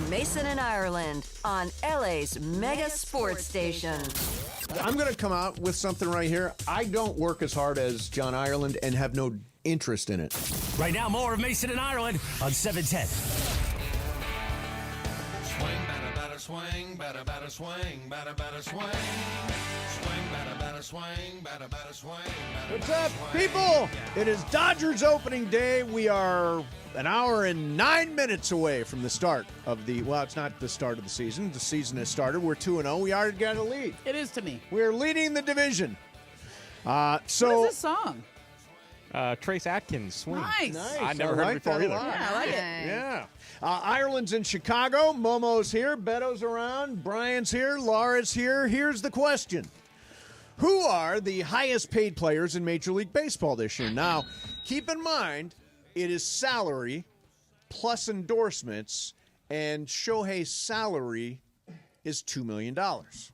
Mason and Ireland on LA's mega sports station. I'm going to come out with something right here. I don't work as hard as John Ireland and have no interest in it. Right now, more of Mason and Ireland on 710. Swing, batter, batter, swing, batter, batter, swing, batter, batter, swing. Swing, batter, batter, swing, batter, batter, swing. What's up, people? It is Dodgers opening day. We are an hour and 9 minutes away from the start of the, well, it's not the start of the season. The season has started. We're 2-0. We already got a lead. It is to me. We're leading the division. So what is this song? Trace Atkins, Swing. Nice. I never heard it before either. Yeah, I like it. Yeah. Ireland's in Chicago. Momo's here. Beto's around. Brian's here. Laura's here. Here's the question. Who are the highest paid players in Major League Baseball this year? Now, keep in mind, it is salary plus endorsements, and Shohei's salary is $2 million.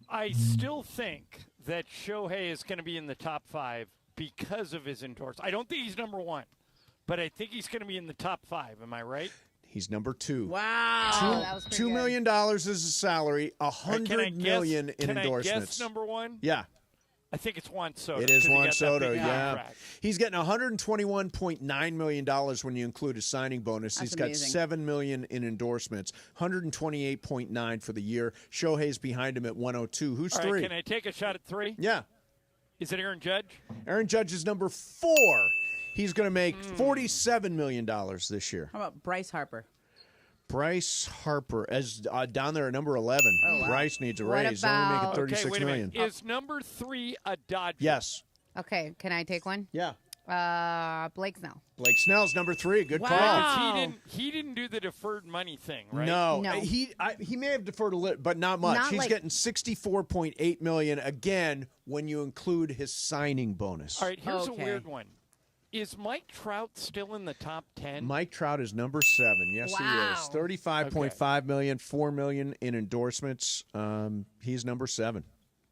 I still think that Shohei is going to be in the top 5 because of his endorsement. I don't think he's number 1, but I think he's going to be in the top 5. Am I right? He's number 2. Wow. That was pretty $2 million is his salary, $100 million in endorsements. Can I guess number 1? Yeah. I think it's Juan Soto. It is Juan Soto, yeah. Contract. He's getting $121.9 million when you include his signing bonus. That's He's got amazing. $7 million in endorsements, $128.9 for the year. Shohei's behind him at 102. Who's All 3? right, can I take a shot at 3? Yeah. Is it Aaron Judge? Aaron Judge is number 4. He's going to make $47 million this year. How about Bryce Harper? Bryce Harper as down there at number 11. Oh, wow. Bryce needs a What raise. Only about- making $36 Okay, wait a million. minute. Is number 3 a Dodger? Yes. Okay, can I take one? Yeah. Blake Snell. Blake Snell's number 3. Good Wow. call. Because he didn't do the deferred money thing, right? No, No. he may have deferred a little, but not much. Not He's like- getting $64.8 million again when you include his signing bonus. All right, here's Okay. a weird one. Is Mike Trout still in the top 10? Mike Trout is number 7. Yes, he Wow. is. $35.5 million, $4 million in endorsements. He's number 7.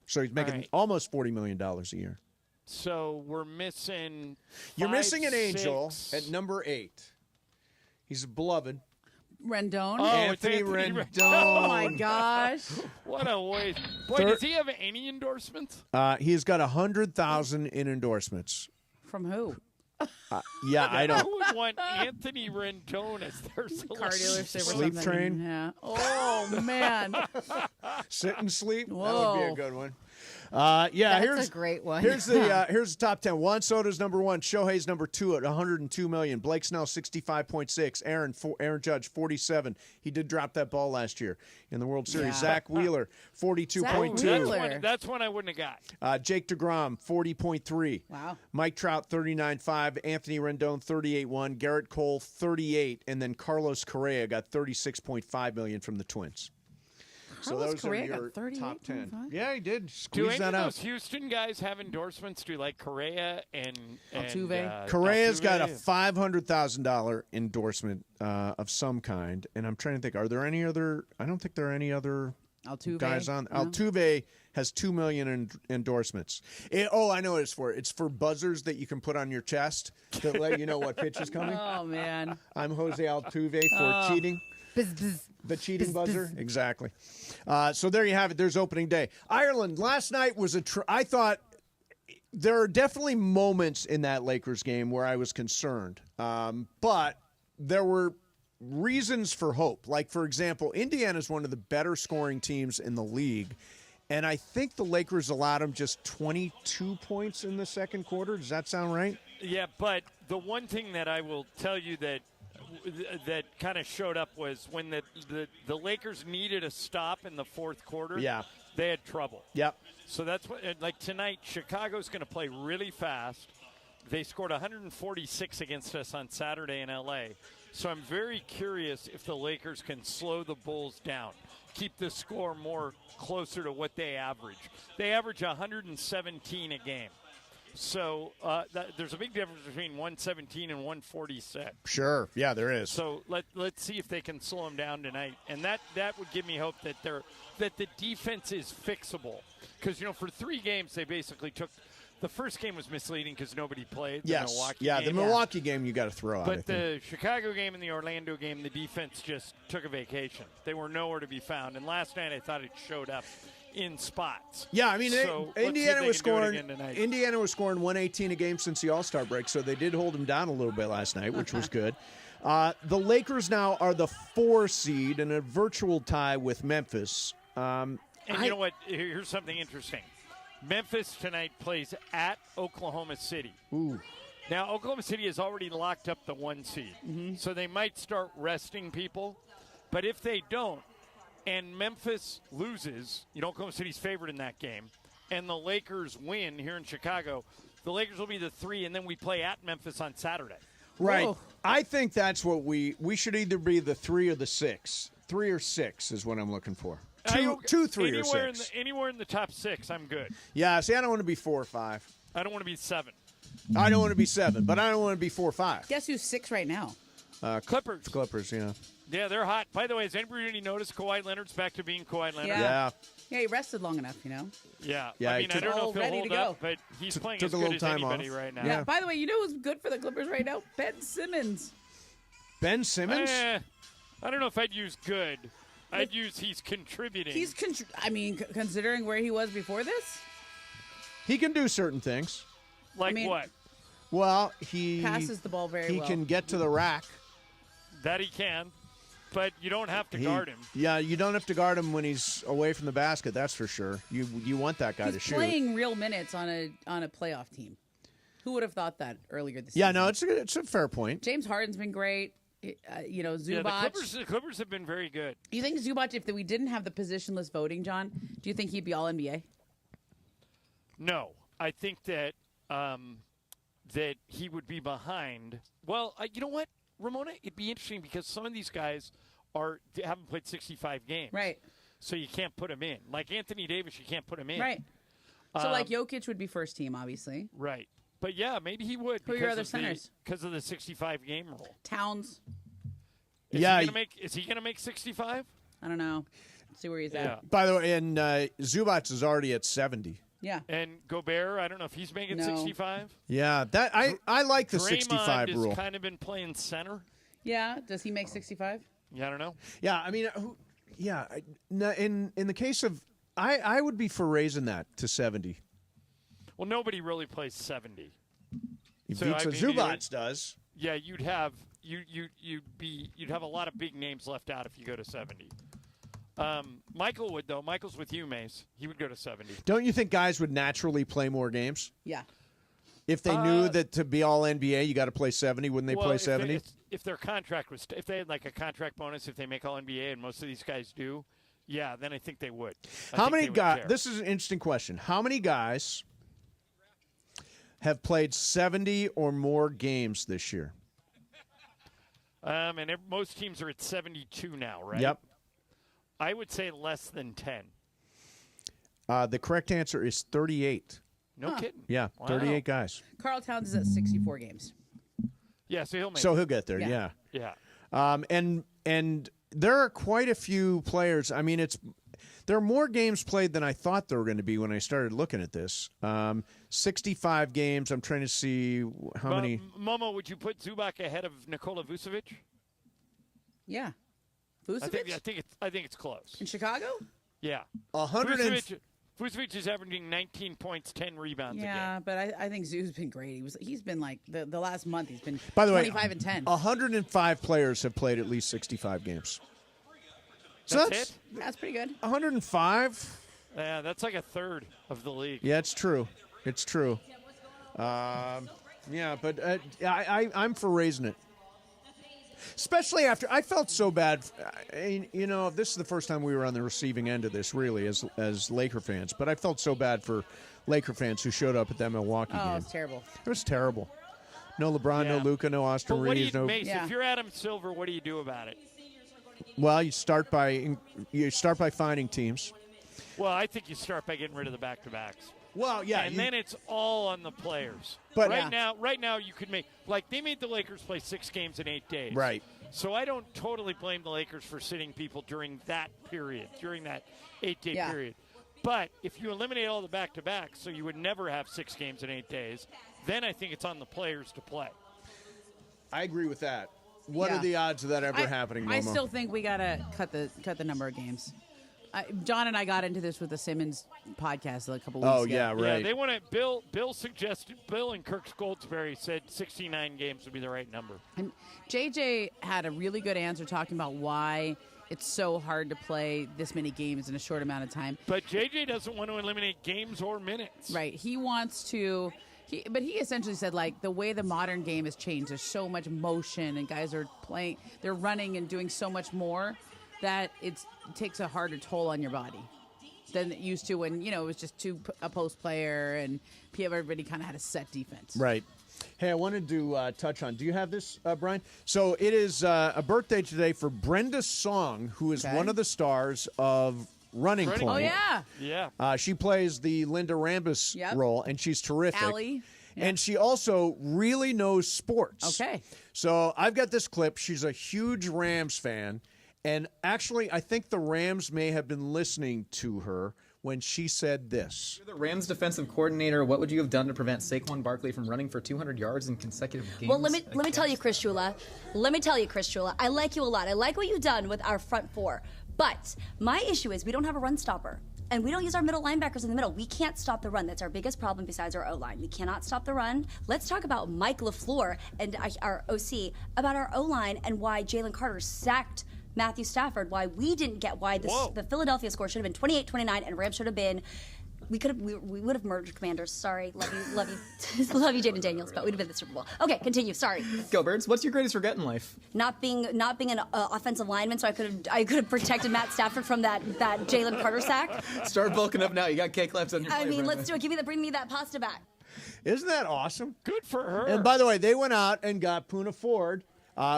So he's making right. almost $40 million a year. So we're missing. You're 5, missing an angel 6. at number 8. He's beloved. Rendon. Oh, it's Anthony Anthony Rendon. Oh, my gosh. What a waste. Boy, Third- does he have any endorsements? He's got 100,000 in endorsements. From who? Yeah, I don't. Who would want Anthony Rendon as their Car dealership or Sleep something. train? Yeah. Oh, man. Sit and sleep. That would Whoa. be a good one. Yeah, That's a great one. Here's the top 10. Juan Soto's number 1. Shohei's number 2 at $102 million. Blake Snell 65.6. Aaron Judge 47. He did drop that ball last year in the World Series. Yeah. Zach Wheeler 42.2. Wheeler. That's one I wouldn't have got. Jake DeGrom 40.3. Wow. Mike Trout 39.5. Anthony Rendon 38.1. Garrett Cole 38, and then Carlos Correa got 36.5 million from the Twins. So Carlos those Correa are your got top 10. 38.5? Yeah, he did. Do Squeeze any that of out. those Houston guys have endorsements? Do like Correa and Altuve? Correa's got a Altuve? $500,000 endorsement of some kind, and I'm trying to think. Are there any other? I don't think there are any other Altuve? guys on. No? Altuve has $2 million in endorsements. I know what it's for. It's for buzzers that you can put on your chest to let you know what pitch is coming. Oh, man. I'm Jose Altuve for cheating. Bzz, bzz. The cheating buzzer? Exactly. So there you have it. There's opening day. Ireland, last night was I thought there are definitely moments in that Lakers game where I was concerned. But there were reasons for hope. Like, for example, Indiana's one of the better scoring teams in the league. And I think the Lakers allowed them just 22 points in the second quarter. Does that sound right? Yeah, but the one thing that I will tell you that kind of showed up was when the Lakers needed a stop in the fourth quarter. Yeah. They had trouble. Yep. So that's what, like tonight, Chicago's going to play really fast. They scored 146 against us on Saturday in L.A. So I'm very curious if the Lakers can slow the Bulls down, keep the score more closer to what they average. They average 117 a game. So there's a big difference between 117 and 146. Sure. Yeah, there is. So let's see if they can slow them down tonight. And that would give me hope that the defense is fixable. Because, for 3 games, they basically took – the first game was misleading because nobody played. The Milwaukee game. The Milwaukee game you got to throw out. But the Chicago game and the Orlando game, the defense just took a vacation. They were nowhere to be found. And last night I thought it showed up in spots. Yeah, I mean, so Indiana was scoring 118 a game since the All-Star break, so they did hold them down a little bit last night, which was good. The Lakers now are the 4 seed in a virtual tie with Memphis. And you know what? Here's something interesting. Memphis tonight plays at Oklahoma City. Ooh. Now, Oklahoma City has already locked up the 1 seed, so they might start resting people. But if they don't, and Memphis loses, Oklahoma City's favored in that game, and the Lakers win here in Chicago, the Lakers will be the 3, and then we play at Memphis on Saturday. Right. Whoa. I think that's what we should either be the 3 or the 6. 3 or 6 is what I'm looking for. 2, 3, or 6. Anywhere in the top 6, I'm good. Yeah, see, I don't want to be 4 or 5. I don't want to be 7. I don't want to be 7, but I don't want to be 4 or 5. Guess who's 6 right now? Clippers, yeah. Yeah, they're hot. By the way, has anybody noticed Kawhi Leonard's back to being Kawhi Leonard? Yeah. Yeah, he rested long enough, Yeah. Yeah, I mean, I don't know if he'll hold up, but he's playing as good as anybody off. right now. Yeah. By the way, you know who's good for the Clippers right now? Ben Simmons. Ben Simmons? I don't know if I'd use good. I'd use he's contributing. He's considering where he was before this? He can do certain things. Like what? Well, he passes the ball very well. He can get to the rack. That he can, but you don't have to guard him. Yeah, you don't have to guard him when he's away from the basket, that's for sure. You want that guy to shoot. He's playing real minutes on a playoff team. Who would have thought that earlier this season? Yeah, no, it's a fair point. James Harden's been great. Zubac. Yeah, the Clippers have been very good. Do you think Zubac, if we didn't have the positionless voting, John, do you think he'd be all NBA? No, I think that that he would be behind. Well, you know what, Ramona? It'd be interesting because some of these guys haven't played 65 games, right? So you can't put him in. Like Anthony Davis, you can't put him in, right? So like Jokic would be first team, obviously, right? But yeah, maybe he would. Who are your other centers? Because of the 65 game rule. Towns. Is he gonna make 65? I don't know. Let's see where he's at. By the way, and Zubac is already at 70. Yeah. And Gobert, I don't know if he's making 65. Yeah, that I like the 65 Draymond rule. has kind of been playing center. Yeah. Does he make 65? Yeah, I don't know. Yeah, I mean, in the case of, I would be for raising that to 70. Well, nobody really plays 70. Zubac does. Yeah, you'd have a lot of big names left out if you go to 70. Michael would though. Michael's with you, Mace. He would go to 70. Don't you think guys would naturally play more games? Yeah. If they knew that to be all NBA, you got to play 70, wouldn't they play 70? If their contract was, if they had like a contract bonus, if they make all NBA, and most of these guys do, yeah, then I think they would. How many guys? This is an interesting question. How many guys have played 70 or more games this year? And most teams are at 72 now, right? Yep. I would say less than 10. The correct answer is 38. No kidding. Yeah, Wow. 38 guys. Carl Towns is at 64 games. Yeah, so he'll make So he'll get there, yeah. Yeah. And there are quite a few players. I mean, there are more games played than I thought there were going to be when I started looking at this. 65 games. I'm trying to see how many. Momo, would you put Zubac ahead of Nikola Vucevic? Yeah. Vucevic? I think it's close. In Chicago? Yeah. Vucevic is averaging 19 points, 10 rebounds a game. Yeah, but I think Zu's been great. He's been like the last month he's been By the 25 and 10. 105 players have played at least 65 games. So That's it? That's pretty good. 105? Yeah, that's like a third of the league. Yeah, it's true. It's true. Yeah, but I'm for raising it. Especially after I felt so bad. You know, this is the first time we were on the receiving end of this, really, as Laker fans. But I felt so bad for Laker fans who showed up at that Milwaukee game. Oh, it's terrible. It was terrible. No LeBron, no Luka, no Austin But what do Reeves. you, No. Mace, if you're Adam Silver, what do you do about it? Well, you start by finding teams. Well, I think you start by getting rid of the back-to-backs. Well, yeah, and then it's all on the players. But right now, you could make they made the Lakers play 6 games in 8 days. Right. So I don't totally blame the Lakers for sitting people during that period, during that 8-day period. But if you eliminate all the back-to-backs, so you would never have 6 games in 8 days, then I think it's on the players to play. I agree with that. What are the odds of that ever happening, Momo? I still think we gotta cut the number of games. John and I got into this with the Simmons podcast a couple weeks ago. Oh, yeah, right. Yeah, they want to. Bill suggested. Bill and Kirk Goldsberry said 69 games would be the right number. And JJ had a really good answer talking about why it's so hard to play this many games in a short amount of time. But JJ doesn't want to eliminate games or minutes. Right. He wants to. But he essentially said, like, the way the modern game has changed, there's so much motion and guys are playing, they're running and doing so much more that it takes a harder toll on your body than it used to when, it was just a post player and everybody kind of had a set defense. Right. Hey, I wanted to touch on, do you have this, Brian? So it is a birthday today for Brenda Song, who is one of the stars of Running Point. Oh, yeah. Yeah. She plays the Linda Rambis role, and she's terrific. Allie. And she also really knows sports. Okay. So I've got this clip. She's a huge Rams fan. And actually, I think the Rams may have been listening to her when she said this. You're the Rams defensive coordinator. What would you have done to prevent Saquon Barkley from running for 200 yards in consecutive games? Well, let me tell you, Chris Shula. I like you a lot. I like what you've done with our front four. But my issue is we don't have a run stopper. And we don't use our middle linebackers in the middle. We can't stop the run. That's our biggest problem besides our O-line. We cannot stop the run. Let's talk about Mike LaFleur and our OC, about our O-line and why Jalen Carter sacked Matthew Stafford, why the Philadelphia score should have been 28-29 and Rams should have been. We would have merged Commanders. Sorry, love you, love you, Jaden Daniels, but we'd have been the Super Bowl. Okay, continue. Sorry. Go Birds. What's your greatest regret in life? Not being an offensive lineman, so I could have protected Matt Stafford from that Jalen Carter sack. Start bulking up now. You got cake left on your plate. I mean, let's do it. Bring me that pasta back. Isn't that awesome? Good for her. And by the way, they went out and got Poona Ford,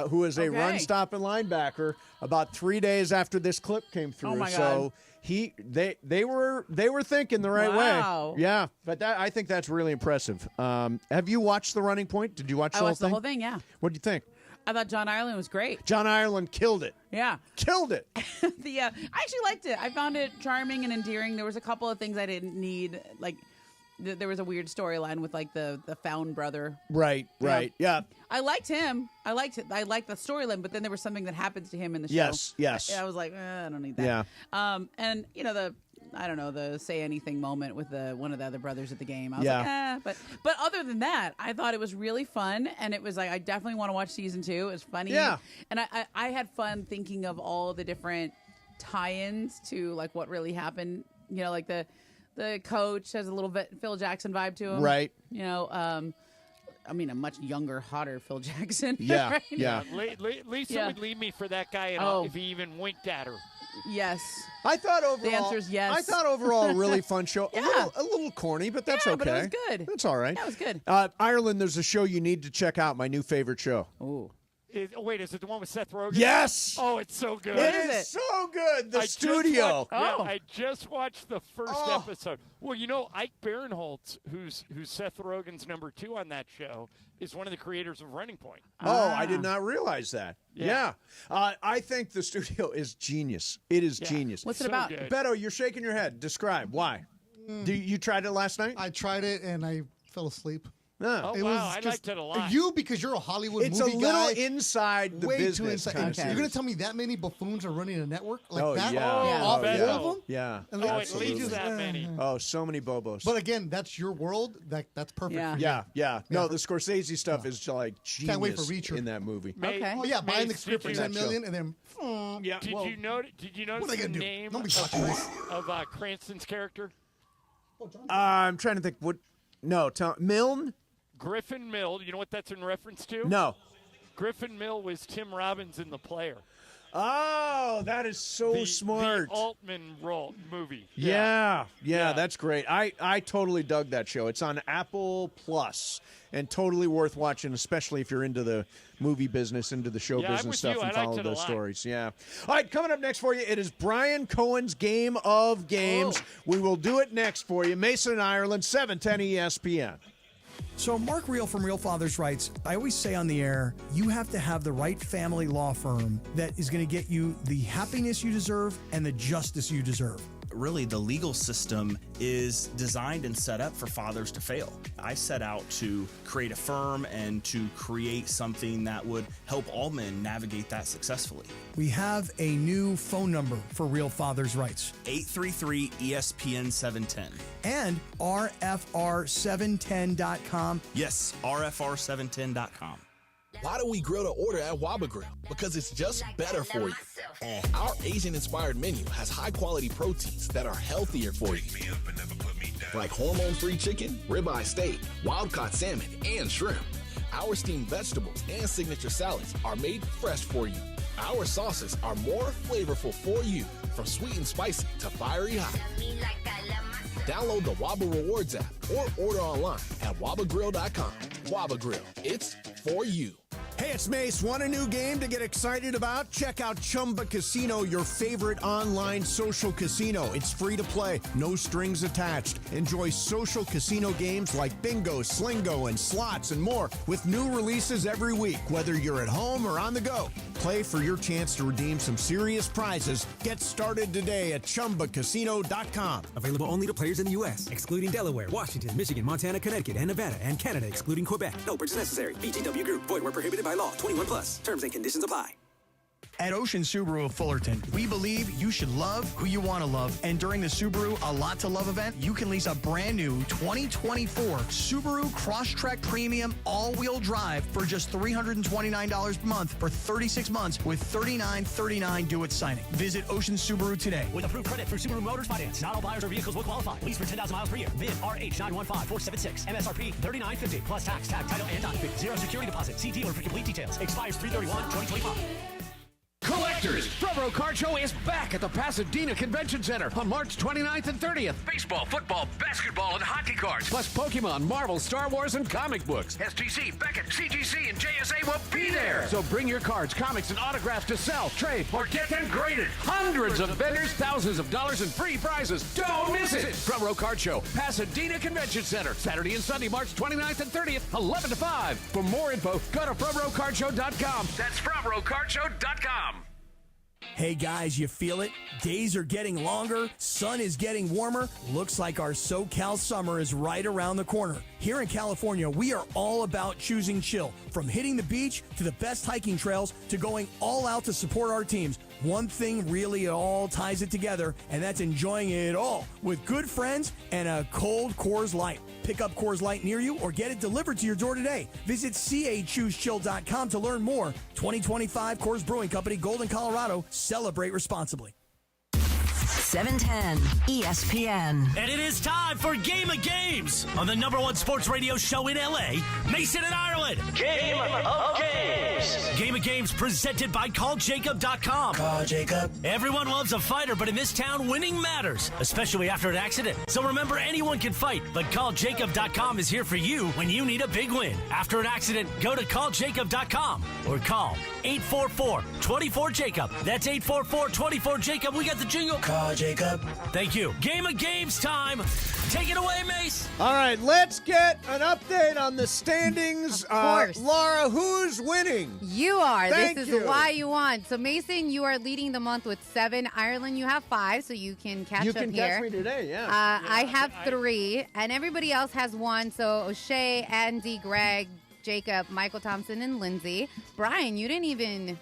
who is a run-stopping linebacker, about 3 days after this clip came through. Oh my God. So they were thinking the right way. Yeah, but I think that's really impressive. Have you watched The Running Point? Did you watch the whole thing? I watched the whole thing, yeah. What did you think? I thought John Ireland was great. John Ireland killed it. Yeah. Killed it. I actually liked it. I found it charming and endearing. There was a couple of things I didn't need, like there was a weird storyline with like the found brother. Right. Yeah. I liked him. I liked the storyline, but then there was something that happens to him in the show. Yes. And I was like, I don't need that. Yeah. And the say anything moment with one of the other brothers at the game. I was like, but other than that, I thought it was really fun, and it was like I definitely want to watch season 2. It was funny. Yeah. And I had fun thinking of all the different tie-ins to like what really happened. Like the coach has a little bit Phil Jackson vibe to him. Right. I mean, a much younger, hotter Phil Jackson. Yeah, right? yeah. Lisa would leave me for that guy if he even winked at her. Yes. I thought overall. The answer is yes. I thought overall a really fun show. Yeah. A little corny, but that's okay. But it was good. That's all right. That was good. Ireland, there's a show you need to check out. My new favorite show. Ooh. Wait, is it the one with Seth Rogen? Yes. Oh, it's so good. It is so good. The studio. I just watched the first episode. Well, Ike Barinholtz, who's Seth Rogen's number 2 on that show, is one of the creators of Running Point. Oh, I did not realize that. Yeah. I think the studio is genius. It is genius. What's it about? Good. Beto, you're shaking your head. Describe. Why? You tried it last night? I tried it and I fell asleep. No. Oh, wow. I liked it a lot. Because you're a Hollywood it's movie a little guy, inside the way business. too inside. Kind of You're going to tell me that many buffoons are running a network like that? Yeah. All Oh, four yeah. of them? Yeah. And at least that many. Oh, so many bobos. But again, that's your world. That's perfect for you. Yeah. No, the Scorsese stuff is like genius. Can't wait for Reacher in that movie. Okay. Oh, yeah, buying the script for $10 million and then... Yeah. Did you notice What are they the gonna do? name Nobody's watching this. of Cranston's character? I'm trying to think. What? No, Milne? Griffin Mill. You know what that's in reference to? No. Griffin Mill was Tim Robbins in The Player. Oh, that is so smart. The Altman movie. Yeah, that's great. I totally dug that show. It's on Apple Plus and totally worth watching, especially if you're into the movie business, into the show business stuff, and follow those stories. Yeah. All right, coming up next for you, it is Brian Cohen's Game of Games. We will do it next for you. Mason and Ireland, 710 ESPN. So Mark Reel from Real Fathers writes, I always say on the air, you have to have the right family law firm that is going to get you the happiness you deserve and the justice you deserve. Really, the legal system is designed and set up for fathers to fail. I set out to create a firm and to create something that would help all men navigate that successfully. We have a new phone number for Real Fathers Rights. 833-ESPN-710. And RFR710.com. Yes, RFR710.com. Why do we grill to order at Waba Grill? Because it's just better for you. Our Asian-inspired menu has high-quality proteins that are healthier for you. Like hormone-free chicken, ribeye steak, wild-caught salmon, and shrimp. Our steamed vegetables and signature salads are made fresh for you. Our sauces are more flavorful for you, from sweet and spicy to fiery hot. Download the Waba Rewards app or order online at wabagrill.com. Waba Grill, it's for you. Hey, it's Mace. Want a new game to get excited about? Check out Chumba Casino, your favorite online social casino. It's free to play, no strings attached. Enjoy social casino games like bingo, slingo, and slots and more with new releases every week, whether you're at home or on the go. Play for your chance to redeem some serious prizes. Get started today at ChumbaCasino.com. Available only to players in the U.S., excluding Delaware, Washington, Michigan, Montana, Connecticut, and Nevada, and Canada, excluding Quebec. No purchase necessary. VGW Group. Void where prohibited by law. 21 plus. Terms and conditions apply. At Ocean Subaru of Fullerton, we believe you should love who you want to love. And during the Subaru A Lot to Love event, you can lease a brand new 2024 Subaru Crosstrek Premium all-wheel drive for just $329 per month for 36 months with $39.39 due at signing. Visit Ocean Subaru today. With approved credit through Subaru Motors Finance, not all buyers or vehicles will qualify. Lease for 10,000 miles per year. VIN RH915476. MSRP $39.50 plus tax, tag, title, and doc fee. Zero security deposit. See dealer for complete details. Expires 3/31/2025. Collectors, Frobro Card Show is back at the Pasadena Convention Center on March 29th and 30th. Baseball, football, basketball, and hockey cards. Plus Pokemon, Marvel, Star Wars, and comic books. SGC, Beckett, CGC, and JSA will be there. So bring your cards, comics, and autographs to sell, trade, or get them graded. Hundreds of vendors, thousands of dollars, and free prizes. Don't miss it. Frobro Card Show, Pasadena Convention Center, Saturday and Sunday, March 29th and 30th, 11 to 5. For more info, go to FrobroCardShow.com. That's FrobroCardShow.com. Hey guys, you feel it? Days are getting longer, sun is getting warmer. Looks like our SoCal summer is right around the corner. Here in California, we are all about choosing chill. From hitting the beach to the best hiking trails to going all out to support our teams. One thing really all ties it together, and that's enjoying it all with good friends and a cold Coors Light. Pick up Coors Light near you or get it delivered to your door today. Visit CAChooseChill.com to learn more. 2025 Coors Brewing Company, Golden, Colorado. Celebrate responsibly. 710 ESPN. And it is time for Game of Games on the #1 sports radio show in LA, Mason and Ireland. Game of Games. Game of Games presented by CallJacob.com. Call Jacob. Everyone loves a fighter, but in this town, winning matters, especially after an accident. So remember, anyone can fight, but CallJacob.com is here for you when you need a big win. After an accident, go to CallJacob.com or call 844-24-JACOB. That's 844-24-JACOB. We got the jingle. Call Jacob. Thank you. Game of Games time. Take it away, Mace. All right, let's get an update on the standings. Of course. Laura, who's winning? You are. Thank this you. is why you won. So, Mason, you are leading the month with 7. Ireland, you have 5, so you can catch You up can here. catch me today, yeah. I have 3, and everybody else has 1. So, O'Shea, Andy, Greg, Jacob, Michael Thompson, and Lindsay. Brian, you didn't even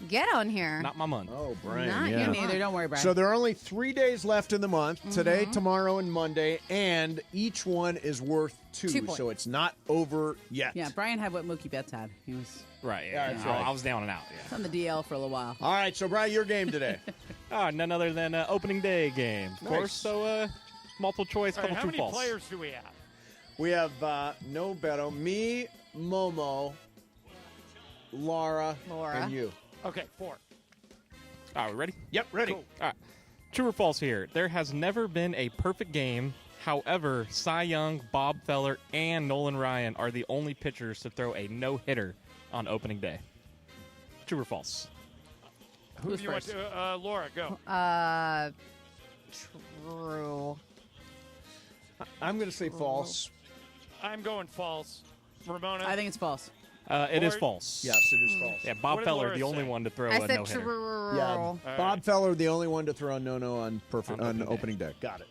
get on here. Not my month. Oh, Brian. Not yeah. your Neither. Don't worry, Brian. So there are only 3 days left in the month, today, tomorrow, and Monday, and each one is worth 2, 2 points. so it's not over yet. Yeah, Brian had what Mookie Betts had. He was Right. Yeah, that's right. I was down and out. Yeah. on the DL for a little while. All right, so Brian, your game today. None other than opening day game, of Nice. course. So multiple choice, All right, couple how true many false. players do we have? We have no Beto, me, Momo, Laura, and you. Okay, 4. All right, we ready? Yep, ready. All right. True or false here? There has never been a perfect game. However, Cy Young, Bob Feller, and Nolan Ryan are the only pitchers to throw a no-hitter on opening day. True or false? Who do you want to? Laura, go. True. I'm going to say false. I'm going false. Ramona? I think it's false. It is false. Yes, it is false. Yeah, Bob Feller, the only one to throw a I said no-hitter. true. Yeah, Bob Feller, the only one to throw a no-no on opening day. Got it.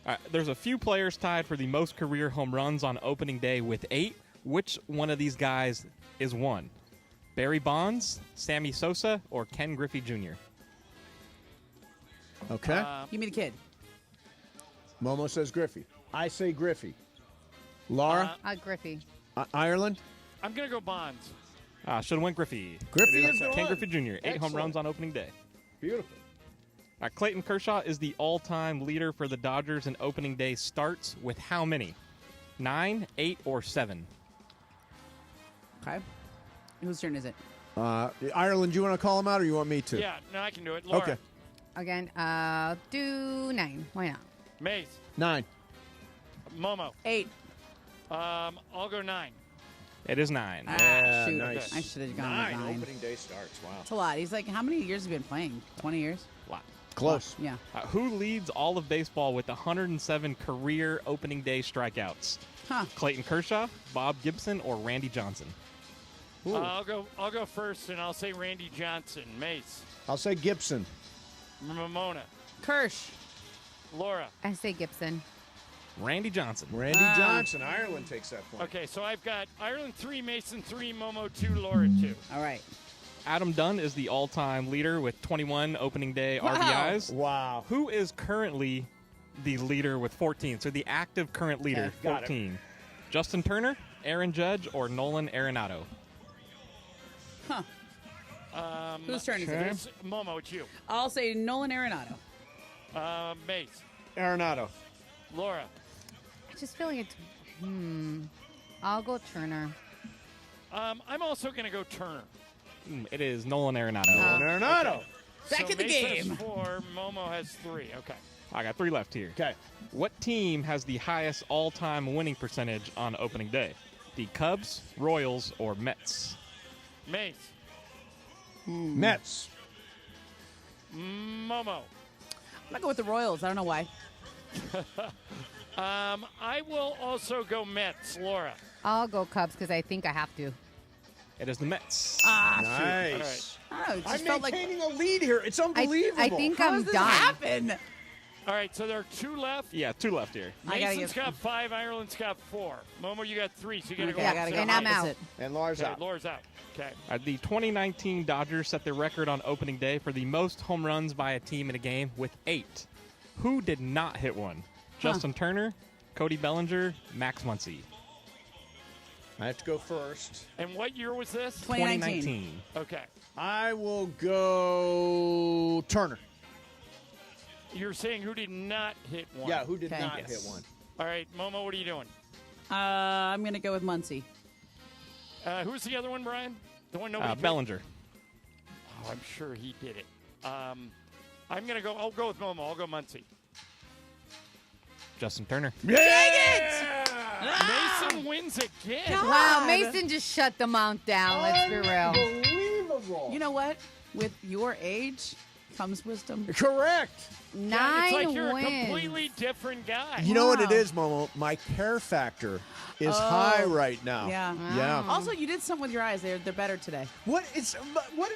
All right, there's a few players tied for the most career home runs on opening day with 8. Which one of these guys is one? Barry Bonds, Sammy Sosa, or Ken Griffey Jr.? Okay. Give me the kid. Momo says Griffey. I say Griffey. Laura? Griffey. Ireland? I'm going to go Bonds. Should have went Griffey. Griffey is the Ken one. Griffey Jr., 8 home runs on opening day. Beautiful. Clayton Kershaw is the all-time leader for the Dodgers in opening day starts with how many? 9, 8, or 7? Okay. Whose turn is it? Ireland, do you want to call him out or you want me to? Yeah, no, I can do it. Laura. Okay. Again, do 9. Why not? Mace. 9. Momo. 8. I'll go 9. It is 9. Yeah, shoot. nice. I should have gone with 9. Opening day starts. Wow. It's a lot. He's like, how many years have you been playing? 20 years? A lot. Close. Yeah. Who leads all of baseball with 107 career opening day strikeouts? Huh. Clayton Kershaw, Bob Gibson, or Randy Johnson? I'll go first, and I'll say Randy Johnson. Mace. I'll say Gibson. Ramona. Kirsch. Laura. I say Gibson. Randy Johnson. Randy Johnson. Ireland takes that point. Okay, so I've got Ireland 3, Mason 3, Momo 2, Laura 2. All right. Adam Dunn is the all-time leader with 21 opening day RBIs. Wow. Who is currently the leader with 14? So the active current leader, Got it. 14. Justin Turner, Aaron Judge, or Nolan Arenado? Huh. Whose turn is it? It's Momo, it's you. I'll say Nolan Arenado. Mace. Arenado. Laura. I just feel like it's. I'll go Turner. I'm also going to go Turner. It is Nolan Arenado. Arenado. Okay. Back in the Mace game. has 4, Momo has 3. Okay. I got 3 left here. Okay. What team has the highest all-time winning percentage on opening day? The Cubs, Royals, or Mets? Mace. Mets. Momo. I'm going to go with the Royals. I don't know why. I will also go Mets. Laura. I'll go Cubs because I think I have to. It is the Mets. Nice. I don't know. It just I'm felt like. maintaining a lead here. It's unbelievable. I think How I'm does this done. happen? All right, so there are 2 left. Yeah, 2 left here. I gotta Mason's get- got 5, Ireland's got 4. Momo, you got 3, so you got to Okay, go. I gotta go And I'm out. opposite. And Laura's Okay, out. Laura's out. Okay. The 2019 Dodgers set the record on opening day for the most home runs by a team in a game with 8. Who did not hit one? Justin Turner, Cody Bellinger, Max Muncy. I have to go first. And what year was this? 2019. Okay. I will go Turner. You're saying who did not hit one? Yeah, who did Okay. not Yes. hit one? All right, Momo, what are you doing? I'm going to go with Muncy. Who's the other one, Brian? The one nobody picked? Bellinger. Oh, I'm sure he did it. I'm going to go. I'll go with Momo. I'll go Muncy. Justin Turner. Mason wins again. Wow, Mason just shut the mount down. Let's be real. Unbelievable. You know what? With your age comes wisdom. Correct. Yeah, it's 9 like you're wins. a completely different guy. You know what it Wow. is, Momo? My care factor is high right now. Yeah. Yeah. Also, you did something with your eyes. They're better today. What is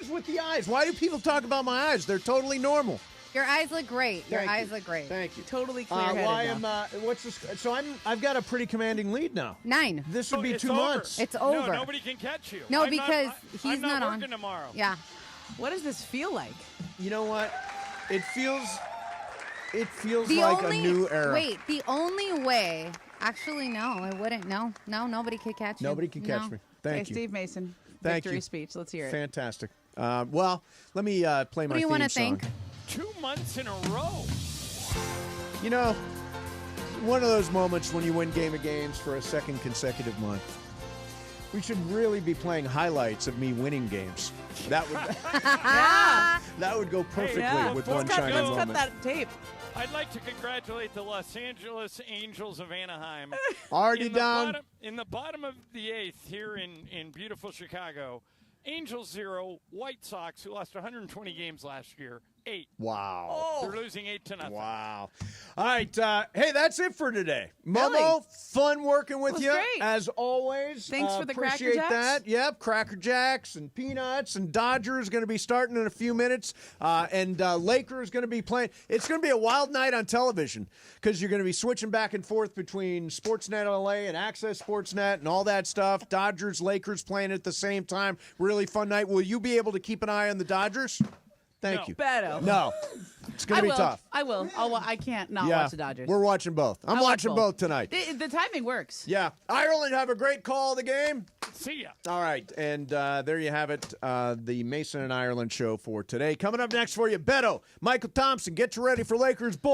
with the eyes? Why do people talk about my eyes? They're totally normal. Your eyes look great. Your Thank eyes you. look great. Thank you. Totally clear-headed Why now. am what's this? So I've got a pretty commanding lead now. 9. This would be it's 2 over. months. It's over. No, nobody can catch you. No, I'm because he's I'm not on. working tomorrow. Yeah. What does this feel like? You know what? It feels The like only, a new era. Wait, the only way. Actually, no, it wouldn't. No, nobody could catch you. Nobody can catch No. me. Okay, Thank you. Steve Mason. Thank Victory you. speech. Let's hear it. Fantastic. Well, let me play my do you theme wanna song. think? 2 months in a row. You know, one of those moments when you win Game of Games for a second consecutive month. We should really be playing highlights of me winning games. That would that would go perfectly with one shining Let's moment. cut that tape. I'd like to congratulate the Los Angeles Angels of Anaheim. Already down. In the bottom of the eighth here in beautiful Chicago, Angels 0, White Sox, who lost 120 games last year, 8. Wow. They're losing 8-0. Wow. All right. Hey, that's it for today. Momo, Really? fun working with you, great. as always. Thanks for the Cracker appreciate Jacks. that. Yep, Cracker Jacks and Peanuts and Dodgers going to be starting in a few minutes. And Lakers going to be playing. It's going to be a wild night on television because you're going to be switching back and forth between Sportsnet LA and Access Sportsnet and all that stuff. Dodgers, Lakers playing at the same time. Really fun night. Will you be able to keep an eye on the Dodgers? Thank you. Beto. No. It's going to be tough. I will. I can't not watch the Dodgers. We're watching both. I'm watching both tonight. The timing works. Yeah. Ireland, have a great call of the game. See ya. All right. And there you have it. The Mason and Ireland show for today. Coming up next for you, Beto, Michael Thompson. Get you ready for Lakers Bull.